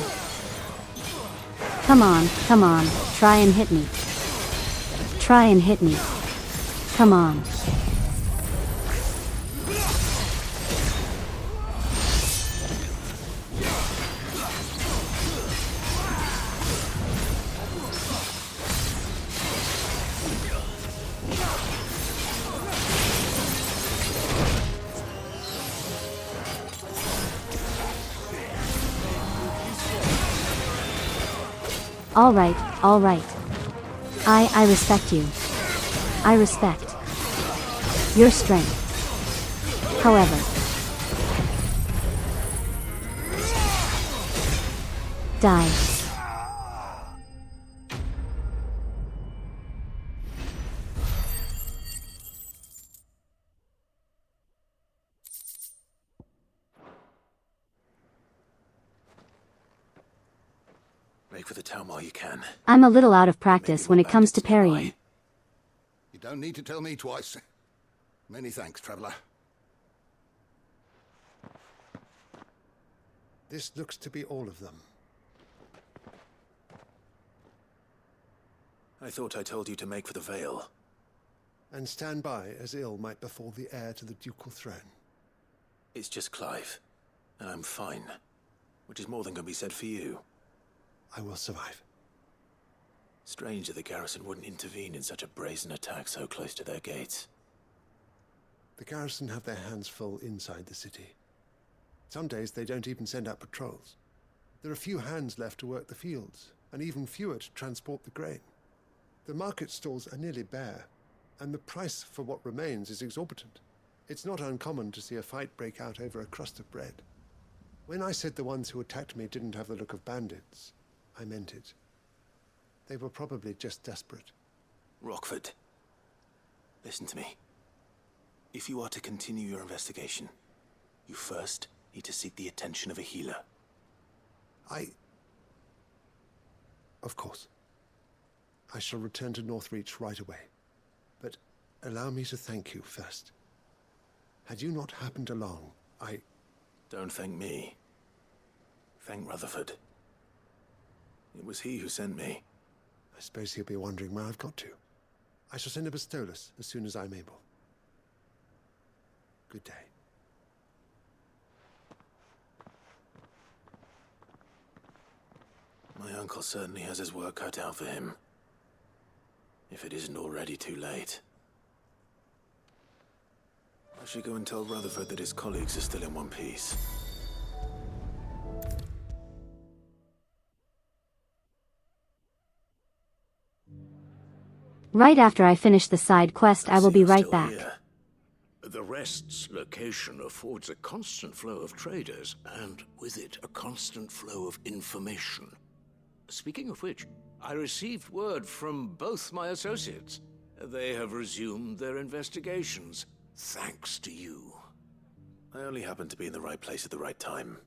Come on, try and hit me. Try and hit me. Come on. All right. I respect you. I respect your strength. However, die. Make for the town while you can. I'm a little out of practice when it comes to parrying. You don't need to tell me twice. Many thanks, traveler. This looks to be all of them. I thought I told you to make for the Vale. And stand by as ill might befall the heir to the ducal throne. It's just Clive, and I'm fine. Which is more than can be said for you. I will survive. Strange that the garrison wouldn't intervene in such a brazen attack so close to their gates. The garrison have their hands full inside the city. Some days they don't even send out patrols. There are few hands left to work the fields, and even fewer to transport the grain. The market stalls are nearly bare, and the price for what remains is exorbitant. It's not uncommon to see a fight break out over a crust of bread. When I said the ones who attacked me didn't have the look of bandits, I meant it. They were probably just desperate. Rockford, listen to me. If you are to continue your investigation, you first need to seek the attention of a healer. Of course. I shall return to Northreach right away. But allow me to thank you first. Had you not happened along, Don't thank me. Thank Rutherford. It was he who sent me. I suppose he'll be wondering where I've got to. I shall send a Bastolus as soon as I'm able. Good day. My uncle certainly has his work cut out for him. If it isn't already too late. I should go and tell Rutherford that his colleagues are still in one piece. Right after I finish the side quest, I will be right back. The Rest's location affords a constant flow of traders, and with it, a constant flow of information. Speaking of which, I received word from both my associates. They have resumed their investigations, thanks to you. I only happened to be in the right place at the right time.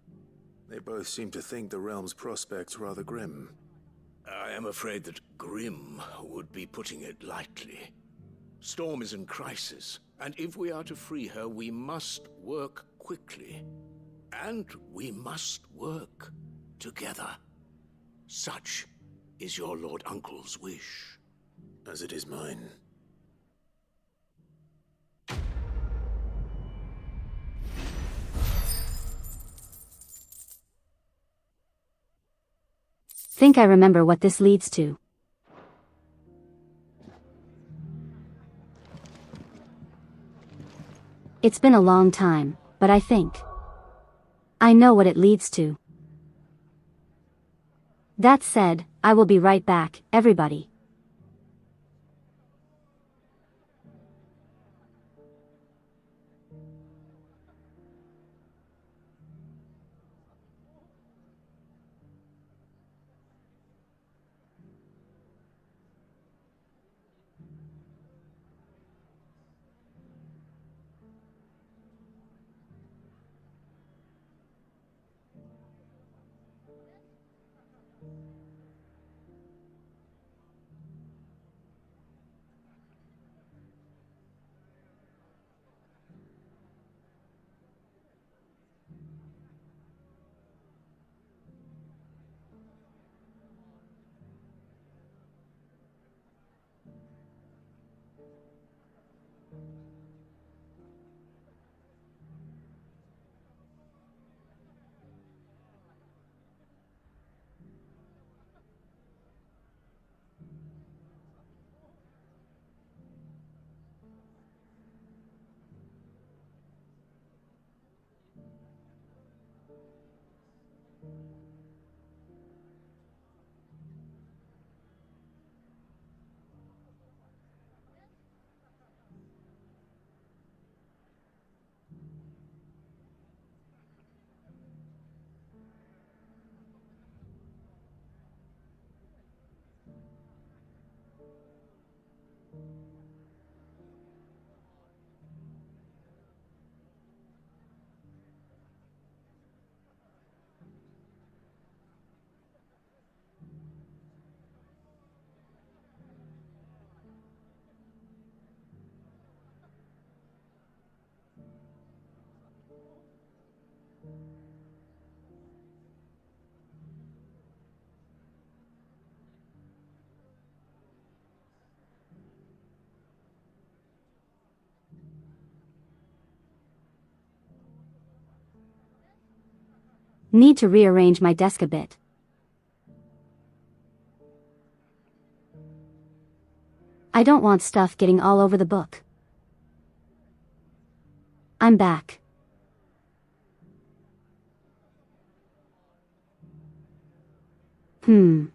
They both seem to think the realm's prospects rather grim. I am afraid that grim would be putting it lightly. Storm is in crisis, and if we are to free her, we must work quickly. And we must work together. Such is your Lord Uncle's wish. As it is mine. Think I remember what this leads to. It's been a long time, but I think I know what it leads to. That said, I will be right back, everybody. Need to rearrange my desk a bit. I don't want stuff getting all over the book. I'm back. I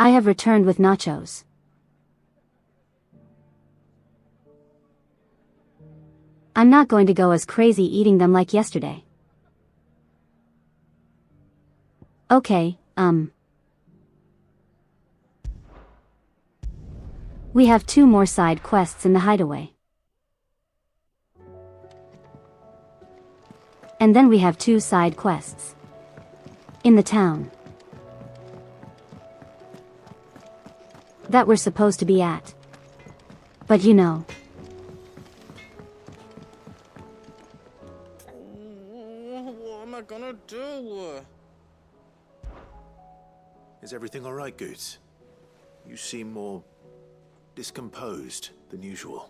have returned with nachos. I'm not going to go as crazy eating them like yesterday. Okay, we have 2 more side quests in the hideaway. And then we have 2 side quests in the town that we're supposed to be at. But you know. What am I gonna do? Is everything all right, Goose? You seem more discomposed than usual.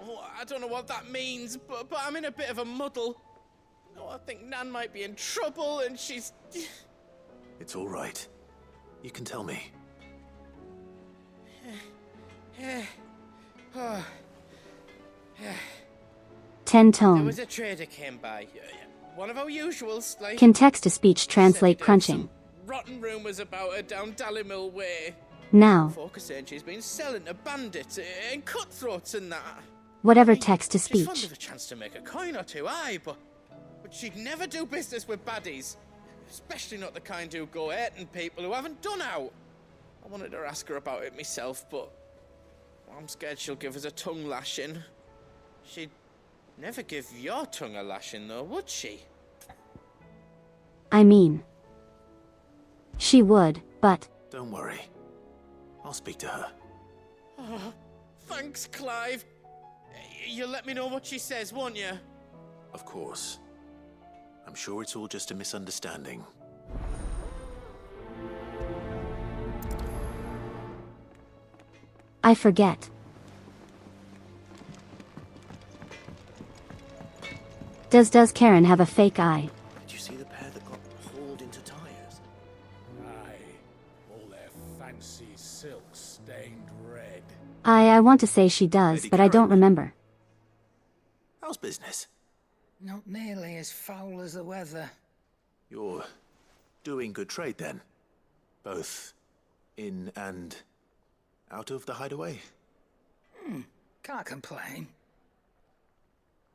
Oh, I don't know what that means, but I'm in a bit of a muddle. Oh, I think Nan might be in trouble, and she's... It's all right. You can tell me. 10 tone. There was a trader came by. One of our usuals, like... Can text-to-speech translate crunching. Rotten rumours about her down Dallymill Way. Now. Folk are saying she's been selling to bandits and cutthroats and that. Whatever text-to-speech. She's fond of a chance to make a coin or two, aye, but she'd never do business with baddies. Especially not the kind who go hurting people who haven't done out. I wanted to ask her about it myself, but I'm scared she'll give us a tongue lashing. She'd never give your tongue a lashing, though, would she? I mean, she would, but... Don't worry. I'll speak to her. Oh, thanks, Clive. You'll let me know what she says, won't you? Of course. I'm sure it's all just a misunderstanding. I forget. Does Karen have a fake eye? Did you see the pair that got hauled into tires? Aye. All their fancy silks stained red. I want to say she does, Lady but I don't Karen. remember. How's business? Not nearly as foul as the weather. You're doing good trade then? Both in and out of the hideaway? Can't complain.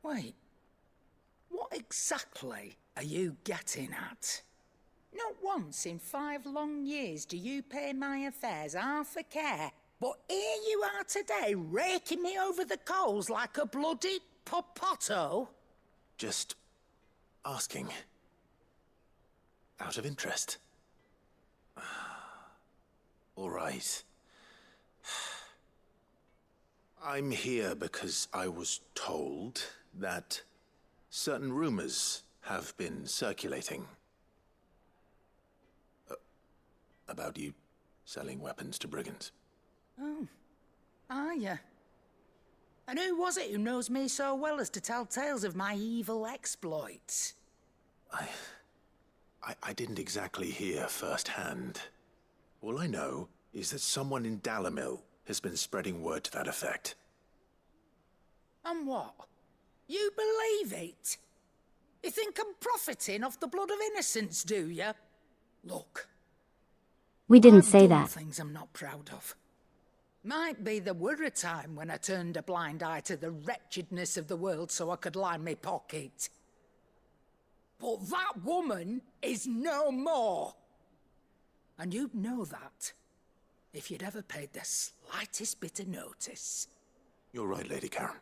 Wait. What exactly are you getting at? Not once in 5 long years do you pay my affairs half a care. But here you are today, raking me over the coals like a bloody popoto. Just asking. Out of interest. All right. I'm here because I was told that certain rumors have been circulating. About you selling weapons to brigands. Oh, are you? And who was it who knows me so well as to tell tales of my evil exploits? I didn't exactly hear firsthand. All I know is that someone in Dallymill has been spreading word to that effect. And what? You believe it? You think I'm profiting off the blood of innocents, do you? Look. We didn't I've say done that. Things I'm not proud of. Might be there were a time when I turned a blind eye to the wretchedness of the world so I could line my pocket. But that woman is no more. And you'd know that if you'd ever paid the slightest bit of notice. You're right, Lady Karen.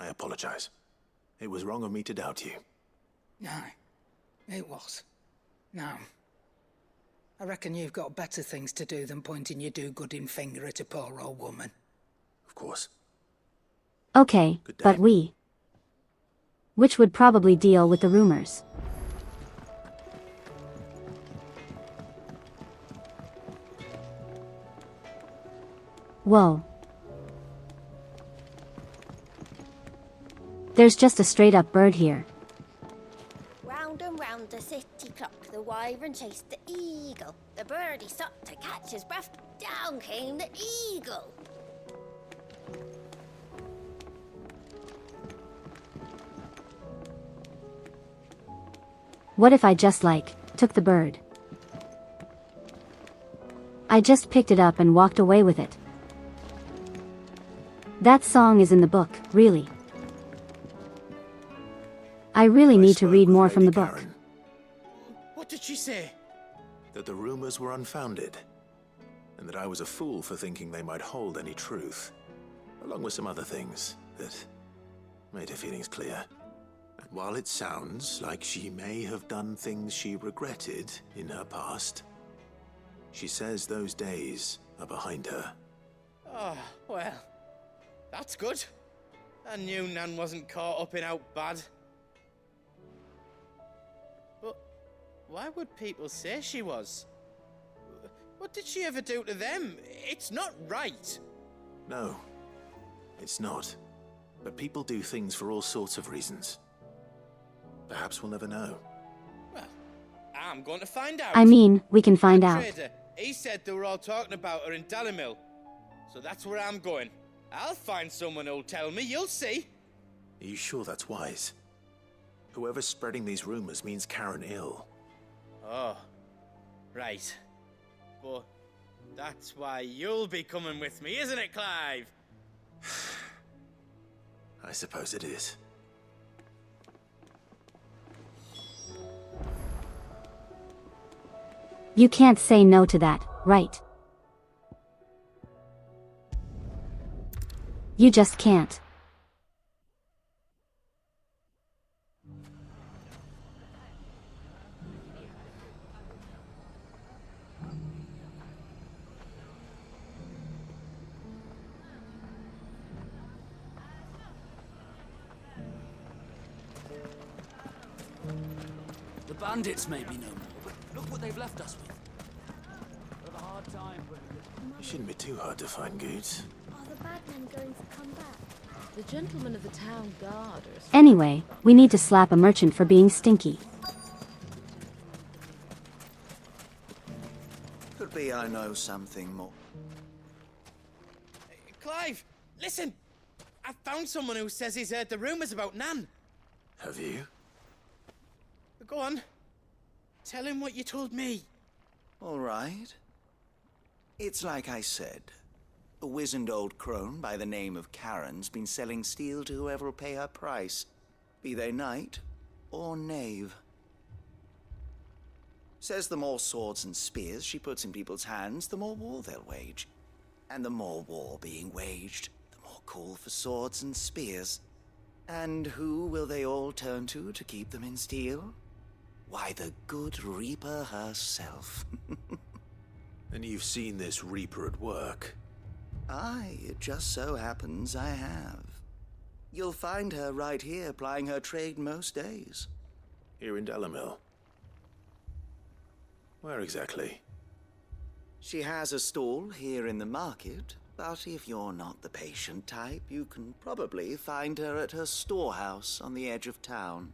I apologize. It was wrong of me to doubt you. No, it was. Now, I reckon you've got better things to do than pointing your do-gooding finger at a poor old woman. Of course. Okay, but which would probably deal with the rumors. Whoa. There's just a straight-up bird here. Round and round the city clock, the wyvern chased the eagle. The birdie stopped to catch his breath, down came the eagle. What if I just took the bird? I just picked it up and walked away with it. That song is in the book, really. I really need to read more from the book. Karen, What did she say? that the rumors were unfounded, and that I was a fool for thinking they might hold any truth, along with some other things that made her feelings clear. And while it sounds like she may have done things she regretted in her past, she says those days are behind her. Oh, well, that's good. I knew Nan wasn't caught up in out bad. But why would people say she was? What did she ever do to them? It's not right. No, it's not. But people do things for all sorts of reasons. Perhaps we'll never know. Well, I'm going to find out. I mean, we can find out. Trader, he said they were all talking about her in Dalimil. So that's where I'm going. I'll find someone who'll tell me, you'll see. Are you sure that's wise? Whoever's spreading these rumors means Karen ill. Oh, right. But that's why you'll be coming with me, isn't it, Clive? I suppose it is. You can't say no to that, right? You just can't. The bandits may be no more, but look what they've left us with. We'll have a hard time putting it. It shouldn't be too hard to find goods. Are the bad men going to come back? The gentlemen of the town guard are... Anyway, we need to slap a merchant for being stinky. Could be I know something more. Clive, listen! I found someone who says he's heard the rumors about Nan. Have you? Go on. Tell him what you told me. All right. It's like I said. A wizened old crone by the name of Karen's been selling steel to whoever will pay her price, be they knight or knave. Says the more swords and spears she puts in people's hands, the more war they'll wage. And the more war being waged, the more call for swords and spears. And who will they all turn to keep them in steel? Why, the good Reaper herself. And you've seen this Reaper at work? Aye, it just so happens I have. You'll find her right here plying her trade most days. Here in Dalimil? Where exactly? She has a stall here in the market, but if you're not the patient type, you can probably find her at her storehouse on the edge of town.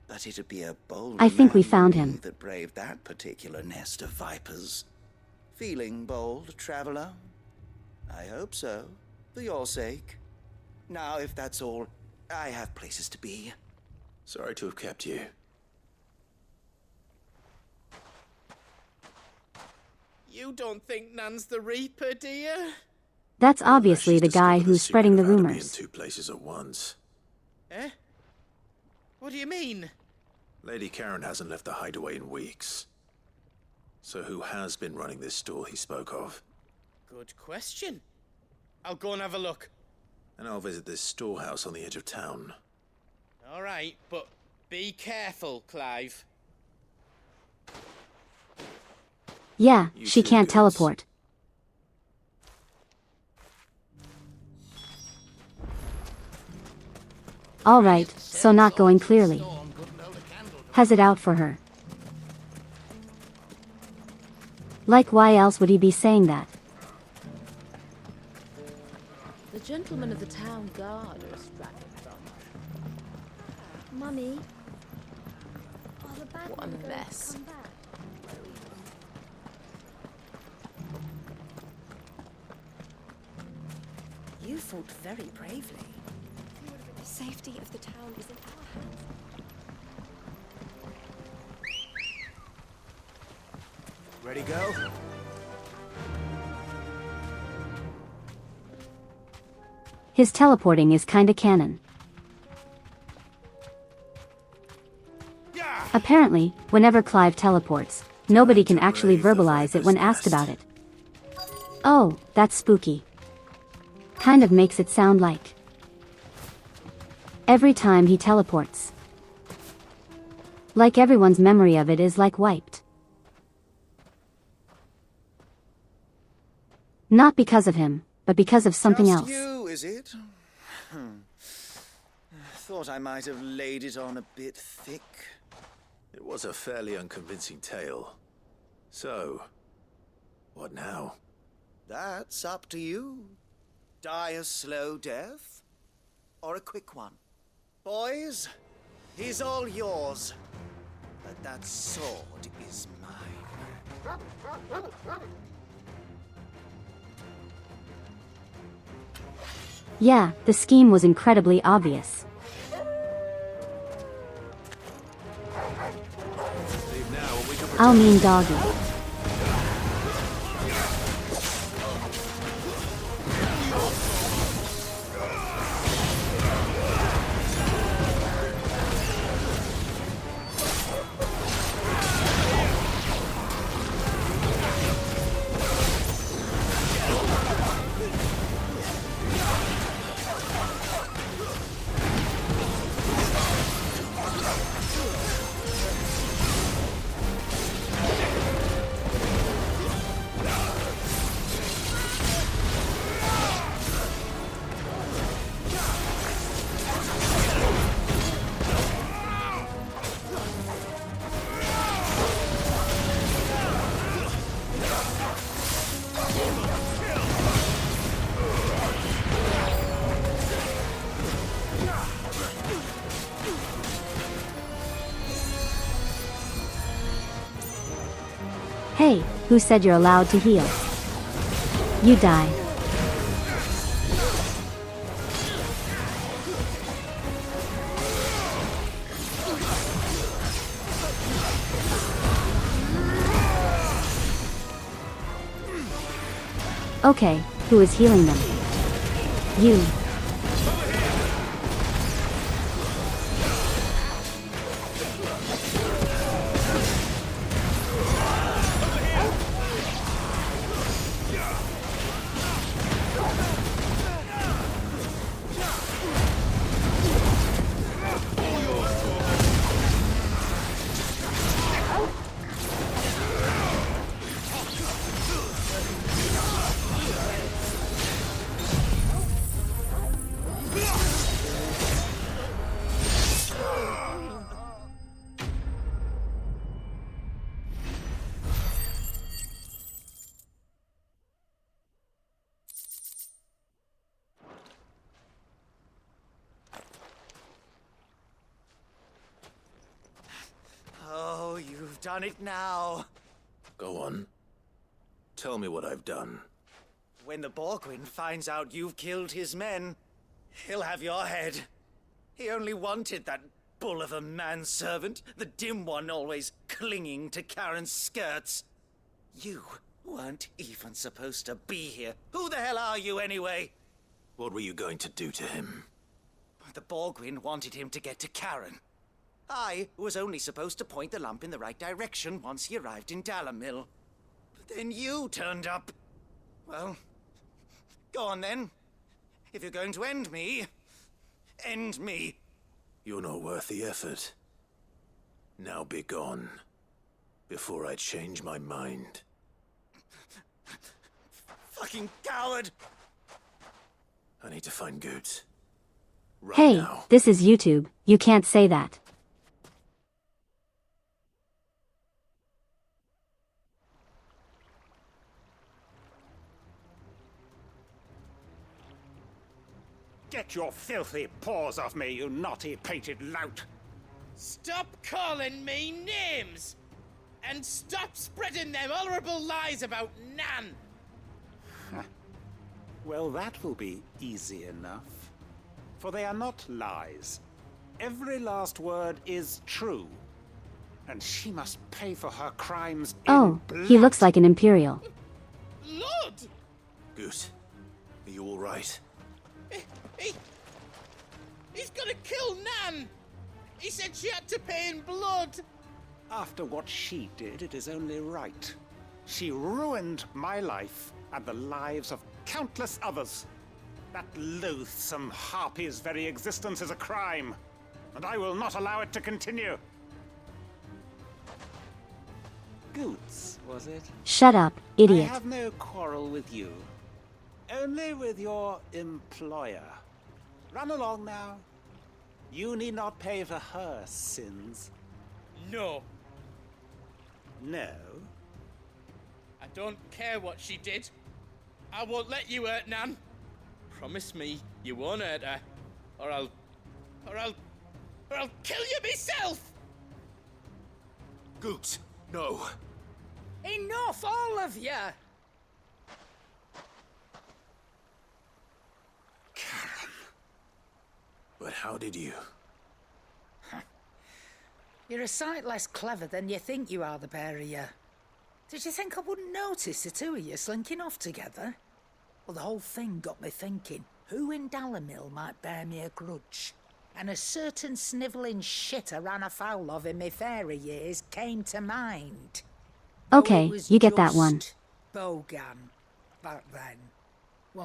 But it'd be a bold I think we man found like him. you that braved that particular nest of vipers. Feeling bold, traveler? I hope so, for your sake. Now, if that's all, I have places to be. Sorry to have kept you. You don't think Nan's the Reaper, do you? That's obviously the guy who's spreading the How to be in rumors. two places at once. Eh? What do you mean? Lady Karen hasn't left the hideaway in weeks. So who has been running this stall he spoke of? Good question. I'll go and have a look. And I'll visit this storehouse on the edge of town. All right, but be careful, Clive. Yeah, You she too, can't goods. teleport. Alright, so not going clearly. Has it out for her. Like, why else would he be saying that? The gentlemen of the town guard are extracted from. Mummy, are the bad What a men going to mess. come back? You fought very bravely. The safety of the town is in our hands. Ready, go? His teleporting is kinda canon. Apparently, whenever Clive teleports, nobody can actually verbalize it when asked about it. Oh, that's spooky. Kind of makes it sound like every time he teleports. Like everyone's memory of it is like wiped. Not because of him, but because of something Just else. you, is it? Thought I might have laid it on a bit thick. It was a fairly unconvincing tale. So, what now? That's up to you. Die a slow death, or a quick one. Boys, he's all yours. But that sword is mine. Yeah, the scheme was incredibly obvious. I'll mean doggy. Hey, who said you're allowed to heal? You die. Okay, who is healing them? You. Oh, you've done it now. Go on. Tell me what I've done. When the Borgwyn finds out you've killed his men, he'll have your head. He only wanted that bull of a manservant, the dim one always clinging to Karen's skirts. You weren't even supposed to be here. Who the hell are you anyway? What were you going to do to him? The Borgwyn wanted him to get to Karen. I was only supposed to point the lamp in the right direction once he arrived in Dalamil. But then you turned up. Well, go on then. If you're going to end me, end me. You're not worth the effort. Now be gone, before I change my mind. Fucking coward! I need to find Goots. Right Hey, now. this is YouTube, you can't say that. Get your filthy paws off me, you naughty painted lout! Stop calling me names! And stop spreading them horrible lies about Nan! Well, that will be easy enough. For they are not lies. Every last word is true. And she must pay for her crimes Oh, in blood. he looks like an Imperial. Lord! Goose, are you all right? He's gonna kill Nan! He said she had to pay in blood! After what she did, it is only right. She ruined my life and the lives of countless others. That loathsome harpy's very existence is a crime, and I will not allow it to continue. Goots, was it? Shut up, idiot. I have no quarrel with you. Only with your employer. Run along now. You need not pay for her sins. No. No? I don't care what she did. I won't let you hurt Nan. Promise me you won't hurt her, or I'll kill you myself! Goose, no. Enough, all of you! But how did you? You're a sight less clever than you think you are, the pair of you. Did you think I wouldn't notice the two of you slinking off together? Well, the whole thing got me thinking, who in Dalamil might bear me a grudge? And a certain snivelling shit I ran afoul of in my fairy years came to mind. Okay, you get that one. Bogan, back then.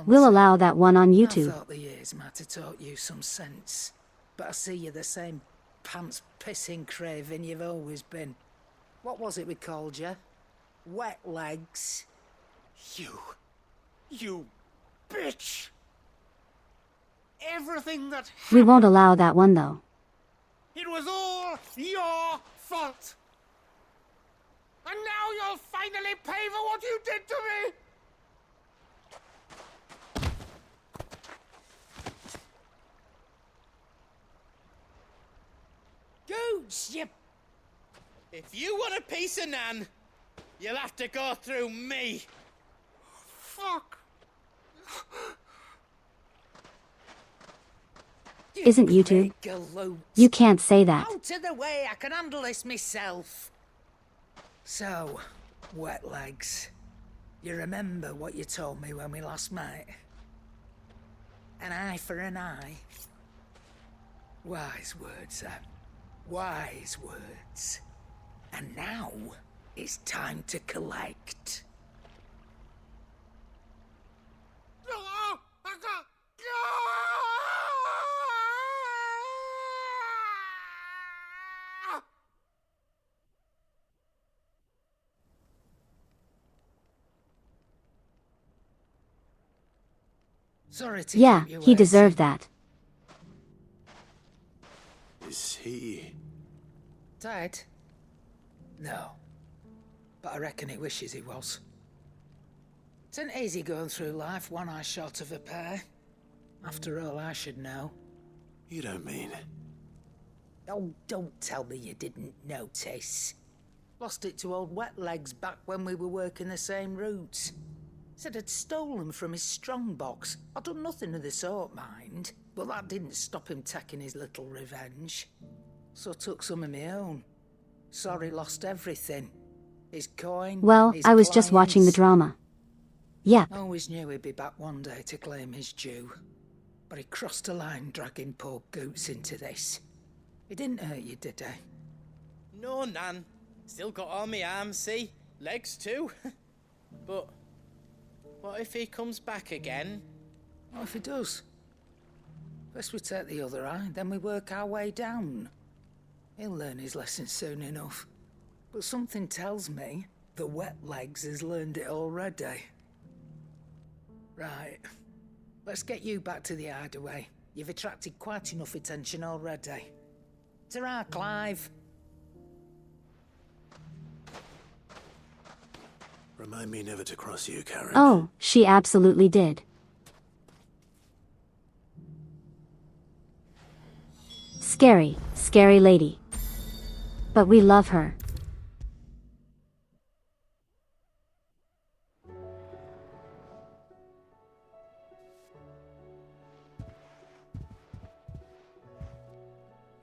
We'll allow that one on I YouTube. thought the years might have taught you some sense, but I see you're the same pants-pissing craven you've always been. What was it we called you? Wet legs. You bitch! Everything that We won't allow that one though. It was all your fault! And now you'll finally pay for what you did to me! Gooch, you... If you want a piece of Nan, you'll have to go through me. Fuck. Isn't YouTube? Galoot. You can't say that. Out of the way, I can handle this myself. So, wet legs. You remember what you told me when we last met? An eye for an eye. Wise words, wise words. And now, it's time to collect. Sorry to Yeah, keep you he deserved that. Is he? Dead? No. But I reckon he wishes he was. It ain't easy going through life one eye short of a pair. After all, I should know. You don't mean? Oh, don't tell me you didn't notice. Lost it to old Wet Legs back when we were working the same routes. Said I'd stolen from his strongbox. I'd done nothing of the sort, mind. But that didn't stop him taking his little revenge. So I took some of my own. Sorry, lost everything. His coin, Well, his I was just watching the clients. drama. Yep. Always knew he'd be back one day to claim his due. But he crossed a line dragging poor Goots into this. He didn't hurt you, did he? No, Nan. Still got all my arms, see? Legs too. But what if he comes back again? What if he does? First we take the other eye, then we work our way down. He'll learn his lesson soon enough. But something tells me the Wet Legs has learned it already. Right. Let's get you back to the hideaway. You've attracted quite enough attention already. Ta-ra, Clive. Remind me never to cross you, Karen. Oh, she absolutely did. Scary, scary lady. But we love her.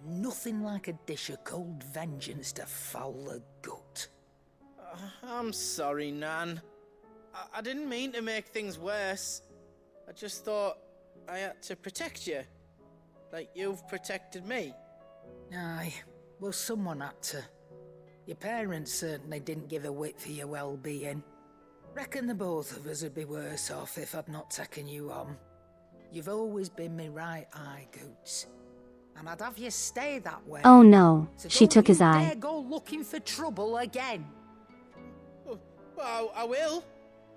Nothing like a dish of cold vengeance to foul the gut. I'm sorry, Nan. I didn't mean to make things worse. I just thought I had to protect you. Like you've protected me. Aye, well, someone had to. Your parents certainly didn't give a whit for your well-being. Reckon the both of us would be worse off if I'd not taken you on. You've always been me right eye, Goots. And I'd have you stay that way. Oh no, So she don't took his you eye. dare go looking for trouble again. Well, I will.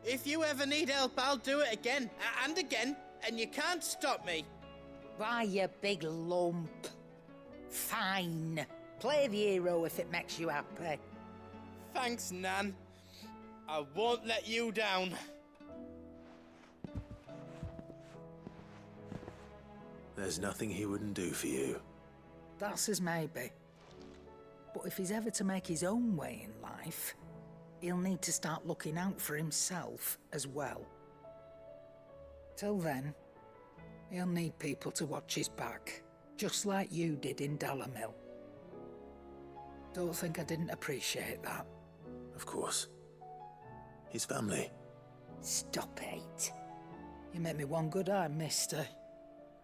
If you ever need help, I'll do it again and again, and you can't stop me. Why, you big lump. Fine. Play the hero if it makes you happy. Thanks, Nan. I won't let you down. There's nothing he wouldn't do for you. That's as maybe. But if he's ever to make his own way in life, he'll need to start looking out for himself as well. Till then, he'll need people to watch his back, just like you did in Dalamil. Don't think I didn't appreciate that. Of course. His family. Stop it. You made me one good eye, mister.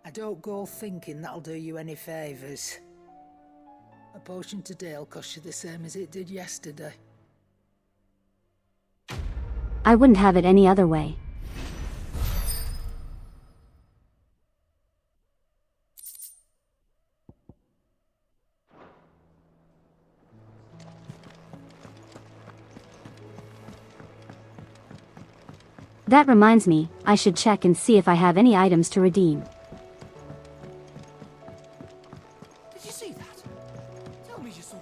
I don't go thinking that'll do you any favours. A potion today'll cost you the same as it did yesterday. I wouldn't have it any other way. That reminds me, I should check and see if I have any items to redeem. Did you see that? Tell me you saw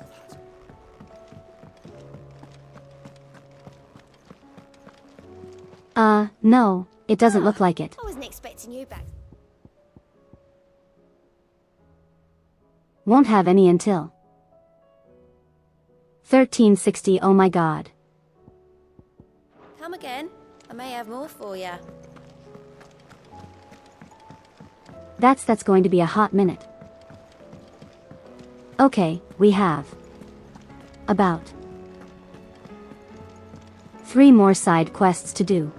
that. No, it doesn't look like it. I wasn't expecting you back. Won't have any until 1360. Oh my god. Come again. I may have more for you. That's going to be a hot minute. Okay, we have about 3 more side quests to do.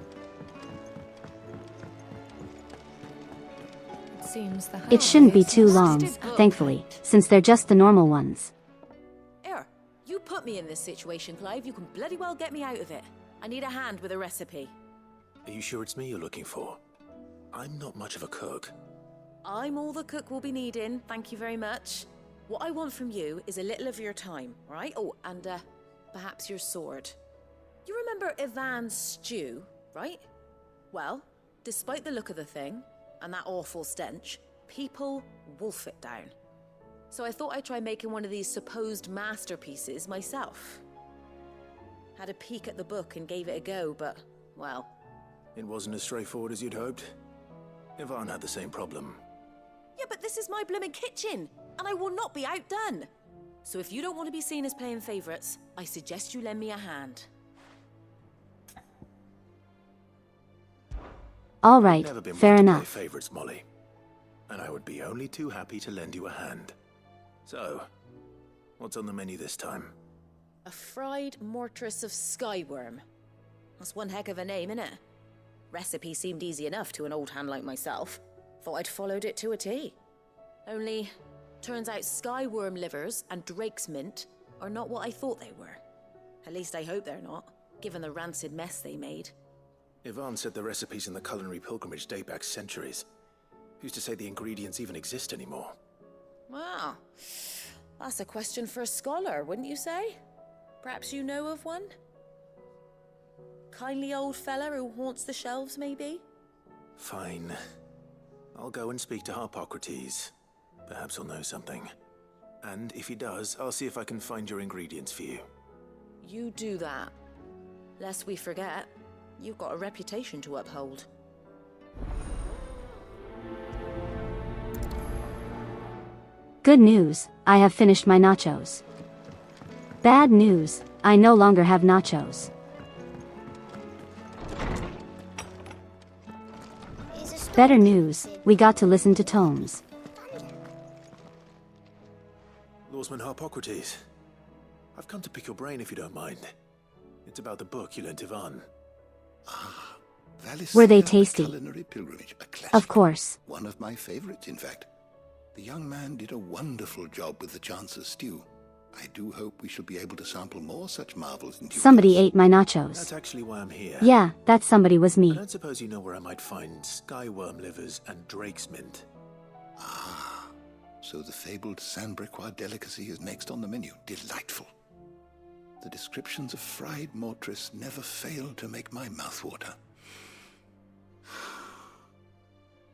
It shouldn't be too long, thankfully, since they're just the normal ones. Here, you put me in this situation, Clive. You can bloody well get me out of it. I need a hand with a recipe. Are you sure it's me you're looking for? I'm not much of a cook. I'm all the cook will be needing, thank you very much. What I want from you is a little of your time, right? Oh, and perhaps your sword. You remember Ivan's stew, right? Well, despite the look of the thing, and that awful stench, people wolf it down. So I thought I'd try making one of these supposed masterpieces myself. Had a peek at the book and gave it a go, but, well... It wasn't as straightforward as you'd hoped. Ivan had the same problem. Yeah, but this is my blooming kitchen, and I will not be outdone. So if you don't want to be seen as playing favourites, I suggest you lend me a hand. All right, Never been fair one to enough. play favorites, Molly. And I would be only too happy to lend you a hand. So, what's on the menu this time? A fried mortress of skyworm. That's one heck of a name, innit? Recipe seemed easy enough to an old hand like myself. Thought I'd followed it to a T. Only, turns out skyworm livers and drake's mint are not what I thought they were. At least I hope they're not, given the rancid mess they made. Ivan said the recipes in the culinary pilgrimage date back centuries. Who's to say the ingredients even exist anymore? Well, that's a question for a scholar, wouldn't you say? Perhaps you know of one? Kindly old fella who haunts the shelves, maybe? Fine. I'll go and speak to Harpocrates. Perhaps he'll know something. And if he does, I'll see if I can find your ingredients for you. You do that. Lest we forget, you've got a reputation to uphold. Good news, I have finished my nachos. Bad news, I no longer have nachos. Better news, we got to listen to tomes. Lawsman Harpocrates, I've come to pick your brain if you don't mind. It's about the book you lent Ivan. Were they tasty? Culinary pilgrimage, a classic. Of course. One of my favorites, in fact. The young man did a wonderful job with the Chance's stew. I do hope we shall be able to sample more such marvels in due Somebody course. ate my nachos. That's actually why I'm here. Yeah, that somebody was I me. don't suppose you know where I might find skyworm livers and drake's mint. So the fabled Sandbrequois delicacy is next on the menu. Delightful. The descriptions of fried mortress never fail to make my mouth water.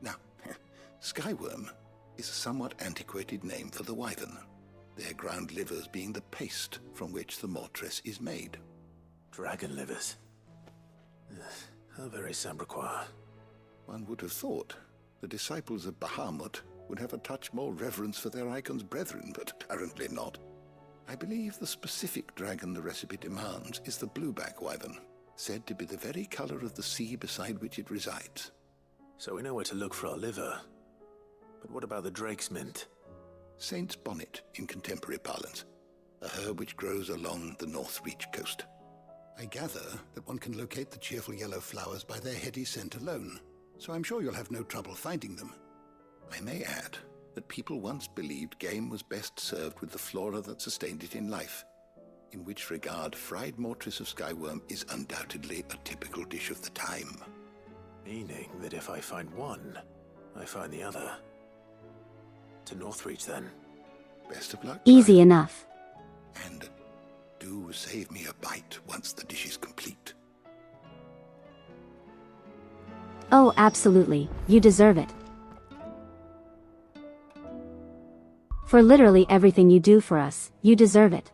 Now, skyworm is a somewhat antiquated name for the wyvern, their ground livers being the paste from which the mortress is made. Dragon livers. How very Sandbrequois. One would have thought the disciples of Bahamut would have a touch more reverence for their icon's brethren, but apparently not. I believe the specific dragon the recipe demands is the blueback wyvern, said to be the very color of the sea beside which it resides. So we know where to look for our liver. But what about the drake's mint? Saint's bonnet in contemporary parlance, a herb which grows along the North Reach coast. I gather that one can locate the cheerful yellow flowers by their heady scent alone, so I'm sure you'll have no trouble finding them. I may add that people once believed game was best served with the flora that sustained it in life, in which regard fried mortress of skyworm is undoubtedly a typical dish of the time. Meaning that if I find one, I find the other. To Northreach, then. Best of luck. Easy enough. And do save me a bite once the dish is complete. Oh, absolutely, you deserve it. For literally everything you do for us, you deserve it.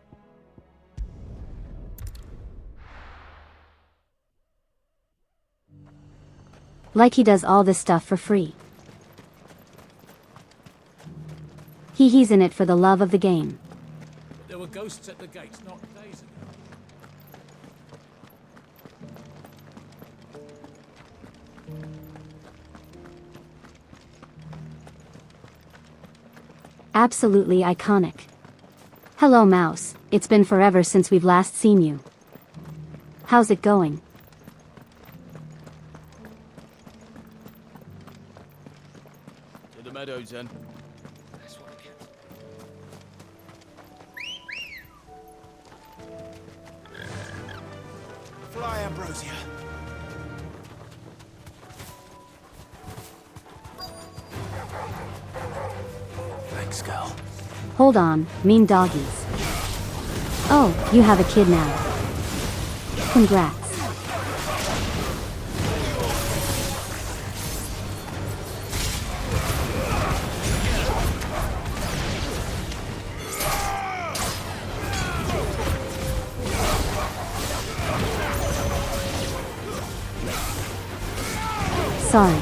Like he does all this stuff for free. He's in it for the love of the game. There were ghosts at the gates not days ago. Absolutely iconic. Hello, Mouse. It's been forever since we've last seen you. How's it going? To the meadows, then. Fly, Ambrosia. Thanks, girl. Hold on, mean doggies. Oh, you have a kid now. Congrats. Sorry.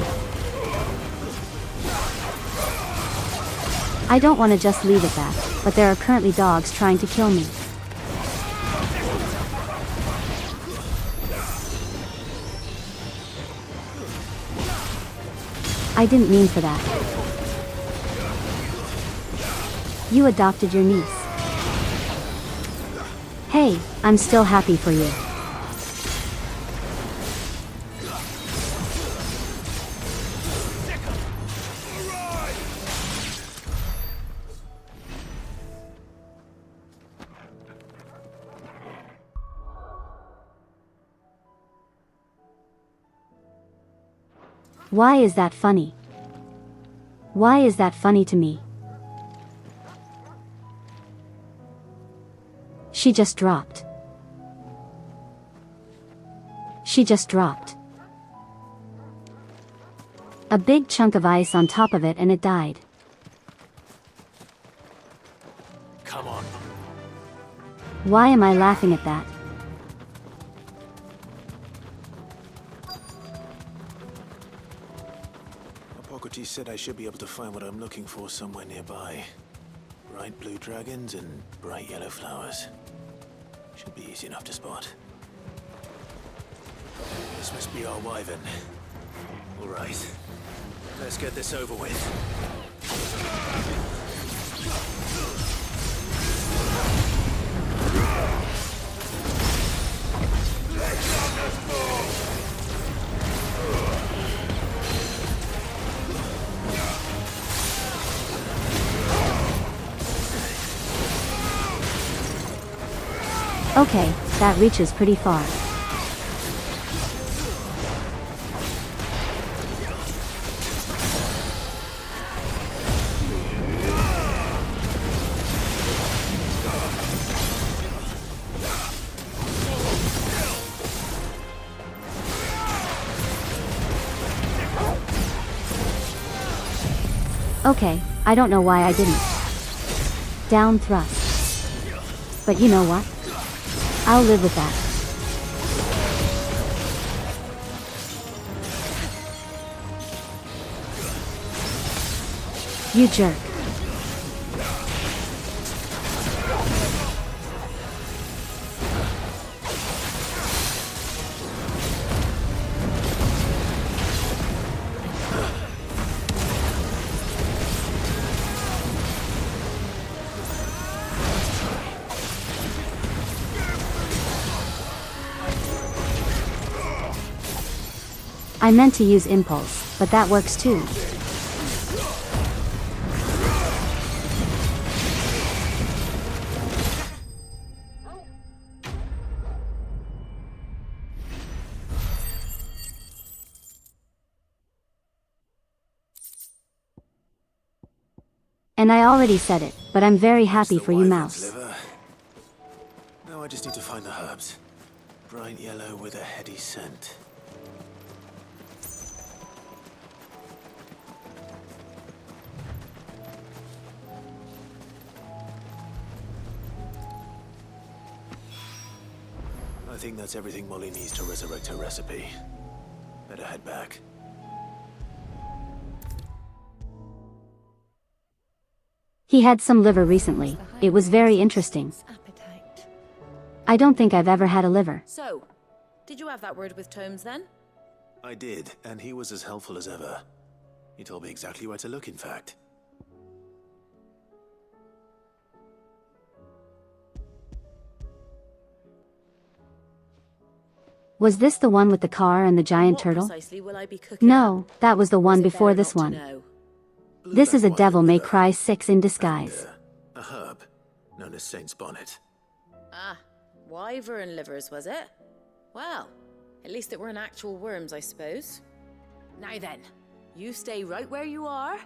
I don't want to just leave it that, but there are currently dogs trying to kill me. I didn't mean for that. You adopted your niece. Hey, I'm still happy for you. Why is that funny? Why is that funny to me? She just dropped. She just dropped. A big chunk of ice on top of it and it died. Come on. Why am I laughing at that? Hippocrates said I should be able to find what I'm looking for somewhere nearby. Bright blue dragons and bright yellow flowers. Should be easy enough to spot. This must be our wyvern. All right. Let's get this over with. Okay, that reaches pretty far. Okay, I don't know why I didn't. Down thrust. But you know what? I'll live with that. You jerk. I meant to use impulse, but that works too. And I already said it, but I'm very happy for you, Mouse. Liver. Now I just need to find the herbs. Bright yellow with a heady scent. I think that's everything Molly needs to resurrect her recipe. Better head back. He had some liver recently. It was very interesting. I don't think I've ever had a liver. So, did you have that word with Tomes then? I did, and he was as helpful as ever. He told me exactly where to look, in fact. Was this the one with the car and the giant turtle? Precisely will I be cooking No, that was the one before this one. This is a Devil May Cry 6 in disguise. A herb, known as Saint's Bonnet. Ah, wyvern livers, was it? Well, at least it weren't actual worms, I suppose. Now then, you stay right where you are.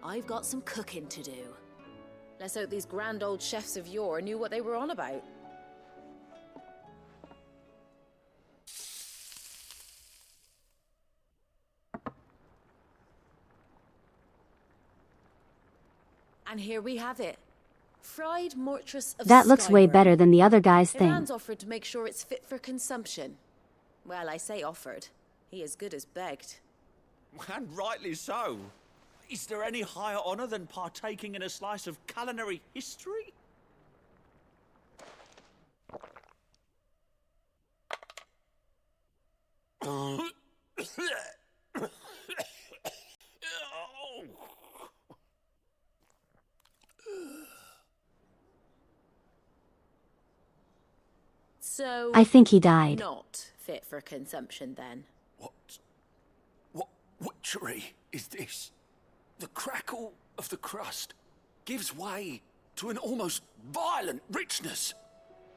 I've got some cooking to do. Let's hope these grand old chefs of yore knew what they were on about. And here we have it. Fried mortress of That looks way Skyrim. better than the other guy's thing. Ivan's offered to make sure it's fit for consumption. Well, I say offered. He as good as begged. And rightly so. Is there any higher honor than partaking in a slice of culinary history? So, I think he died. Not fit for consumption then. What witchery is this? The crackle of the crust gives way to an almost violent richness.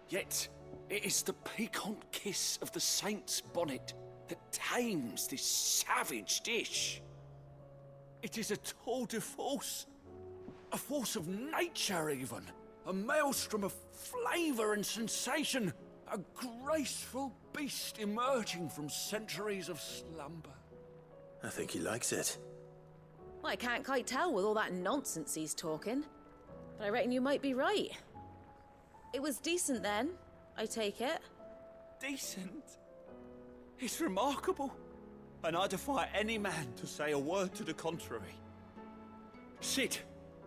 Yet, it is the piquant kiss of the saint's bonnet that tames this savage dish. It is a tour de force, a force of nature even, a maelstrom of flavor and sensation, a graceful beast emerging from centuries of slumber. I think he likes it. Well, I can't quite tell with all that nonsense he's talking. But I reckon you might be right. It was decent then, I take it. Decent? It's remarkable. And I defy any man to say a word to the contrary. Sid,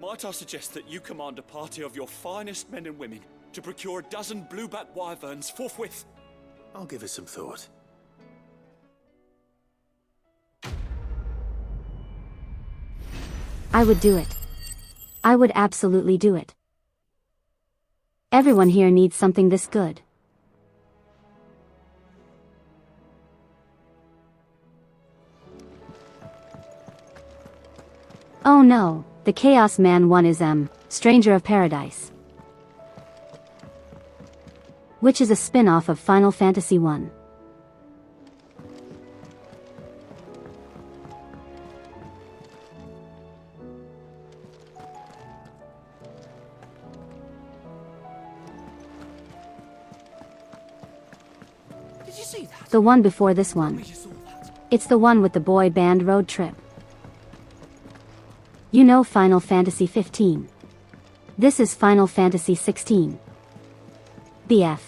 might I suggest that you command a party of your finest men and women to procure a dozen blueback wyverns forthwith. I'll give it some thought. I would do it. I would absolutely do it. Everyone here needs something this good. Oh no, the Chaos Man one is Stranger of Paradise, which is a spin-off of Final Fantasy I. Did you see that? The one before this one. It's the one with the boy band road trip. You know Final Fantasy 15. This is Final Fantasy 16. BF.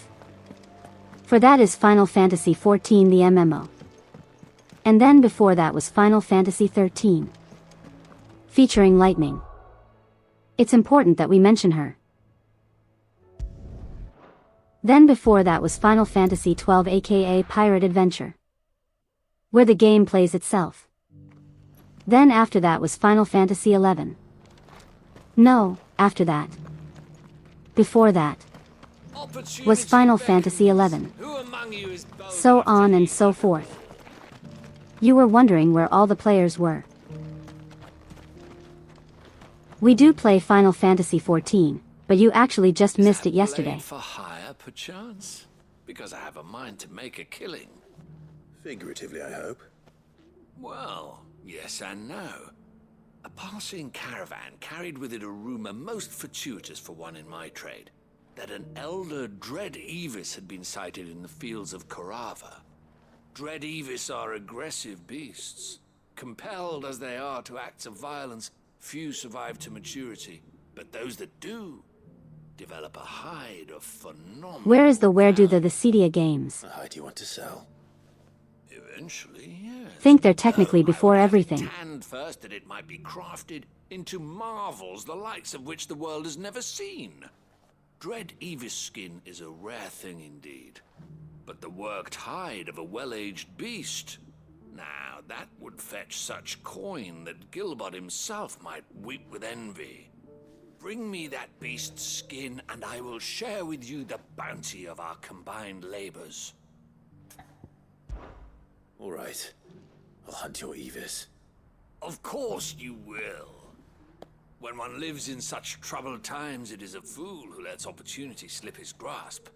For that is Final Fantasy 14 the MMO. And then before that was Final Fantasy 13. Featuring Lightning. It's important that we mention her. Then before that was Final Fantasy 12 aka Pirate Adventure, where the game plays itself. Then after that was Final Fantasy 11. No, after that. Before that was Final Fantasy 11. So on and so forth. You were wondering where all the players were. We do play Final Fantasy 14, but you actually just missed it yesterday. For hire, perchance? Because I have a mind to make a killing. Figuratively, I hope. Well, yes and no. A passing caravan carried with it a rumor most fortuitous for one in my trade, that an elder Dread Evis had been sighted in the fields of Korava. Dread Evis are aggressive beasts. Compelled as they are to acts of violence, few survive to maturity, but those that do develop a hide of phenomenal... Where is the Where Do the Cydia games? A hide you want to sell? Eventually, yes. Think they're technically before everything. And first that it might be crafted into marvels the likes of which the world has never seen. Dread Evis skin is a rare thing indeed. But the worked hide of a well-aged beast... Now, that would fetch such coin that Gilbert himself might weep with envy. Bring me that beast's skin, and I will share with you the bounty of our combined labors. All right. I'll hunt your Evis. Of course you will. When one lives in such troubled times, it is a fool who lets opportunity slip his grasp.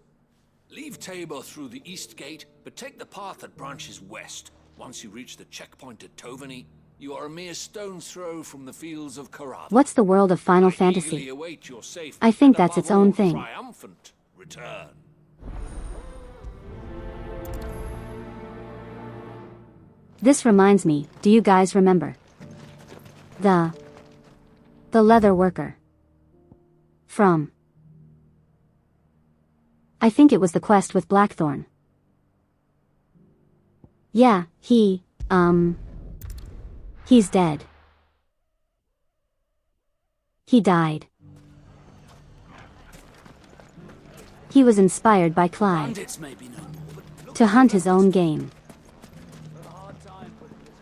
Leave Tabor through the east gate, but take the path that branches west. Once you reach the checkpoint at Tovani, you are a mere stone's throw from the fields of Korava. What's the world of Final Fantasy? I think that's its own thing. Triumphant return. This reminds me, do you guys remember? The leather worker. From... I think it was the quest with Blackthorn. Yeah, he's dead. He died. He was inspired by Clyde to hunt his own game.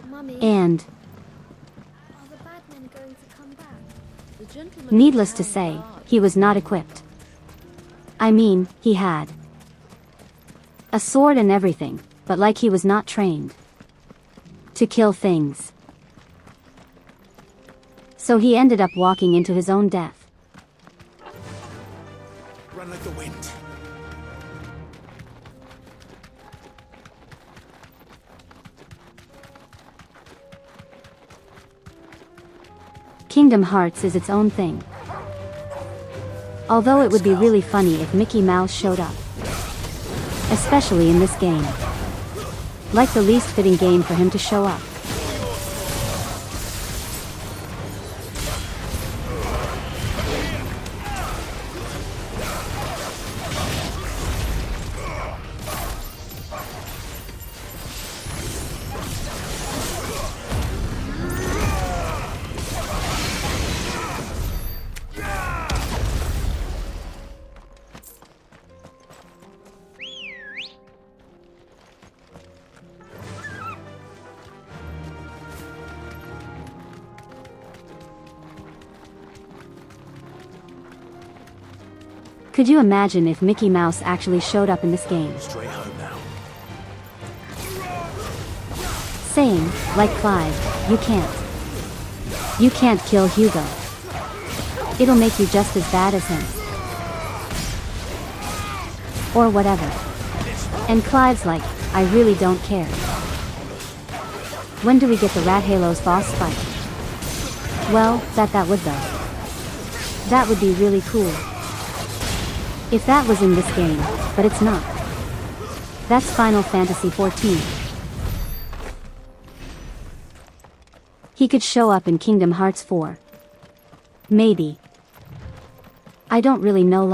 Mummy, And are the bad men going to come back? needless to say, he was not equipped. I mean, he had a sword and everything, but like he was not trained to kill things. So he ended up walking into his own death. Run like the wind. Kingdom Hearts is its own thing. Although it would be really funny if Mickey Mouse showed up. Especially in this game. Like the least fitting game for him to show up. Could you imagine if Mickey Mouse actually showed up in this game? Straight home now. Saying, like Clive, you can't. You can't kill Hugo. It'll make you just as bad as him. Or whatever. And Clive's like, I really don't care. When do we get the Rat Halo's boss fight? Well, that would though. That would be really cool. If that was in this game, but it's not. That's Final Fantasy XIV. He could show up in Kingdom Hearts 4. Maybe. I don't really know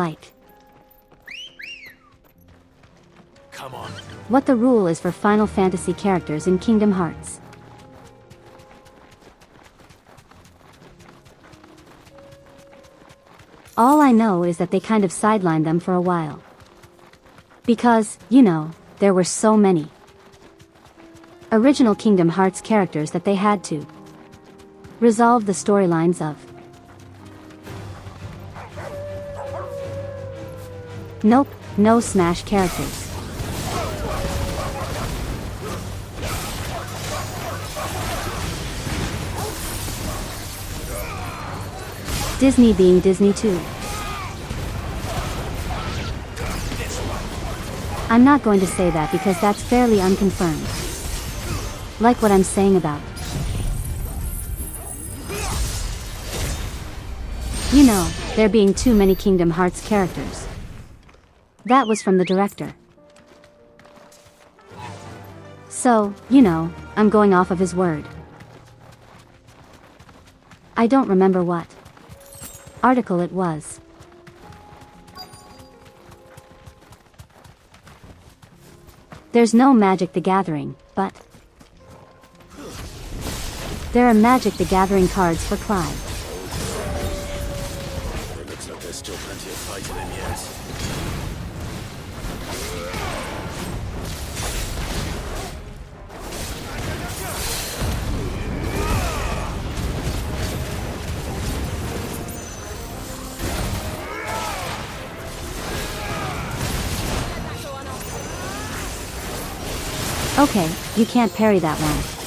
Come on. what the rule is for Final Fantasy characters in Kingdom Hearts. All I know is that they kind of sidelined them for a while. Because, you know, there were so many original Kingdom Hearts characters that they had to resolve the storylines of. Nope, no Smash characters. Disney being Disney too. I'm not going to say that because that's fairly unconfirmed. Like what I'm saying about. You know, there being too many Kingdom Hearts characters. That was from the director. So, you know, I'm going off of his word. I don't remember what article it was. There's no Magic the Gathering, but there are Magic the Gathering cards for Clive. It looks like there's still plenty of fighting in yet. Okay, you can't parry that one.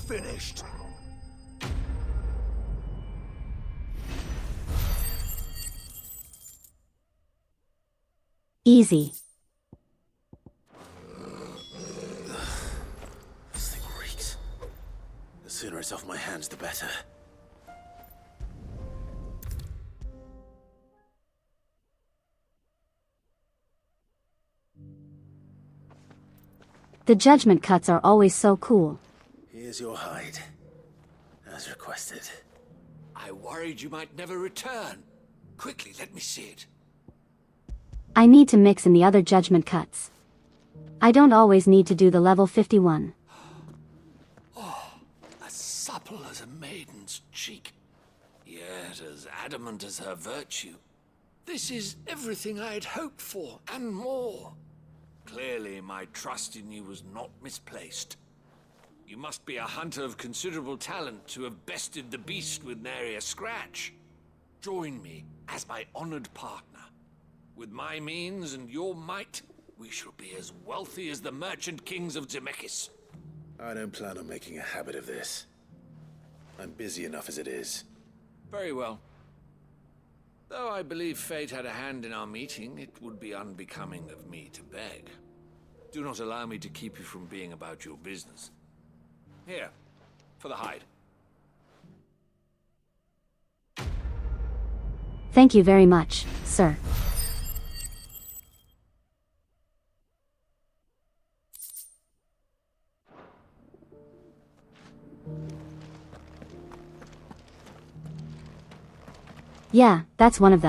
Finished. Easy. This thing reeks. The sooner it's off my hands, the better. The judgment cuts are always so cool. Here's your hide, as requested. I worried you might never return. Quickly, let me see it. I need to mix in the other judgment cuts. I don't always need to do the level 51. Oh, as supple as a maiden's cheek, yet as adamant as her virtue. This is everything I had hoped for, and more. Clearly, my trust in you was not misplaced. You must be a hunter of considerable talent to have bested the beast with nary a scratch. Join me as my honored partner. With my means and your might, we shall be as wealthy as the merchant kings of Zemeckis. I don't plan on making a habit of this. I'm busy enough as it is. Very well. Though I believe fate had a hand in our meeting, it would be unbecoming of me to beg. Do not allow me to keep you from being about your business. Here, for the hide. Thank you very much, sir. Yeah, that's one of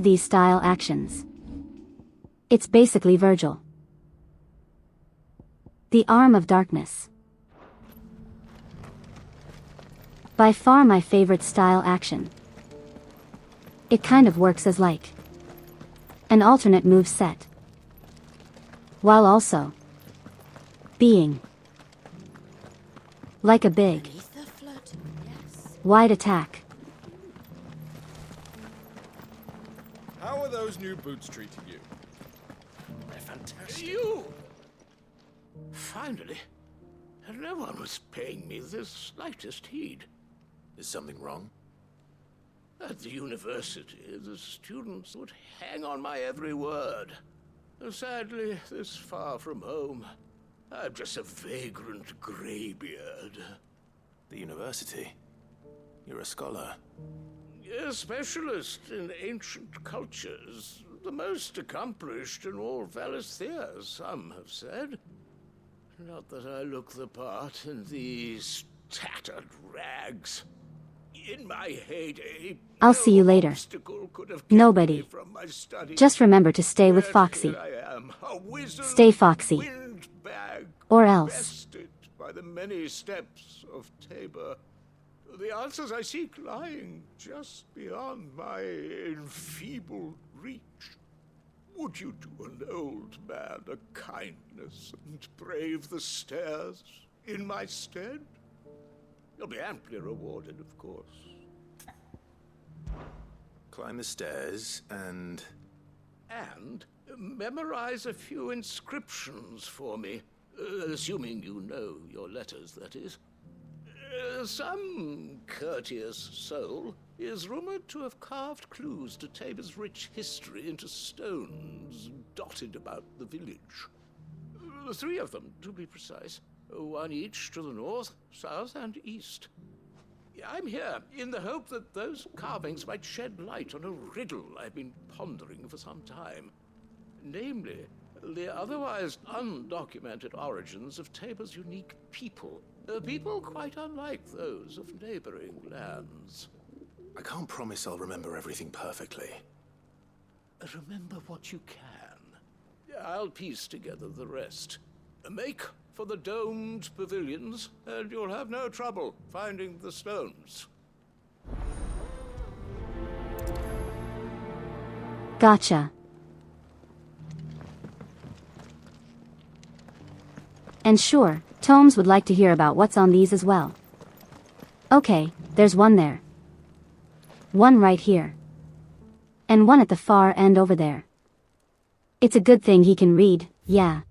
these style actions. It's basically Virgil. The Arm of Darkness. By far my favorite style action. It kind of works as like an alternate move set, while also being like a big, wide attack. How are those new boots treating you? They're fantastic. You! Finally. No one was paying me the slightest heed. Is something wrong? At the university, the students would hang on my every word. Sadly, this far from home, I'm just a vagrant graybeard. The university? You're a scholar. A specialist in ancient cultures. The most accomplished in all Valisthea, some have said. Not that I look the part in these tattered rags. In my heyday, I'll see you later. Nobody. Just remember to stay with Foxy. Stay Foxy. Or else. By the many steps of Tabor. The answers I seek lying just beyond my enfeebled reach. Would you do an old man a kindness and brave the stairs in my stead? You'll be amply rewarded, of course. Climb the stairs and memorize a few inscriptions for me. Assuming you know your letters, that is. Some courteous soul is rumored to have carved clues to Tabor's rich history into stones dotted about the village. 3 of them, to be precise. 1 each to the north, south, and east. I'm here in the hope that those carvings might shed light on a riddle I've been pondering for some time. Namely, the otherwise undocumented origins of Tabor's unique people. People quite unlike those of neighboring lands. I can't promise I'll remember everything perfectly. Remember what you can. I'll piece together the rest. Make for the domed pavilions, and you'll have no trouble finding the stones. Gotcha. And sure, Tomes would like to hear about what's on these as well. Okay, there's one there. One right here. And one at the far end over there. It's a good thing he can read, yeah.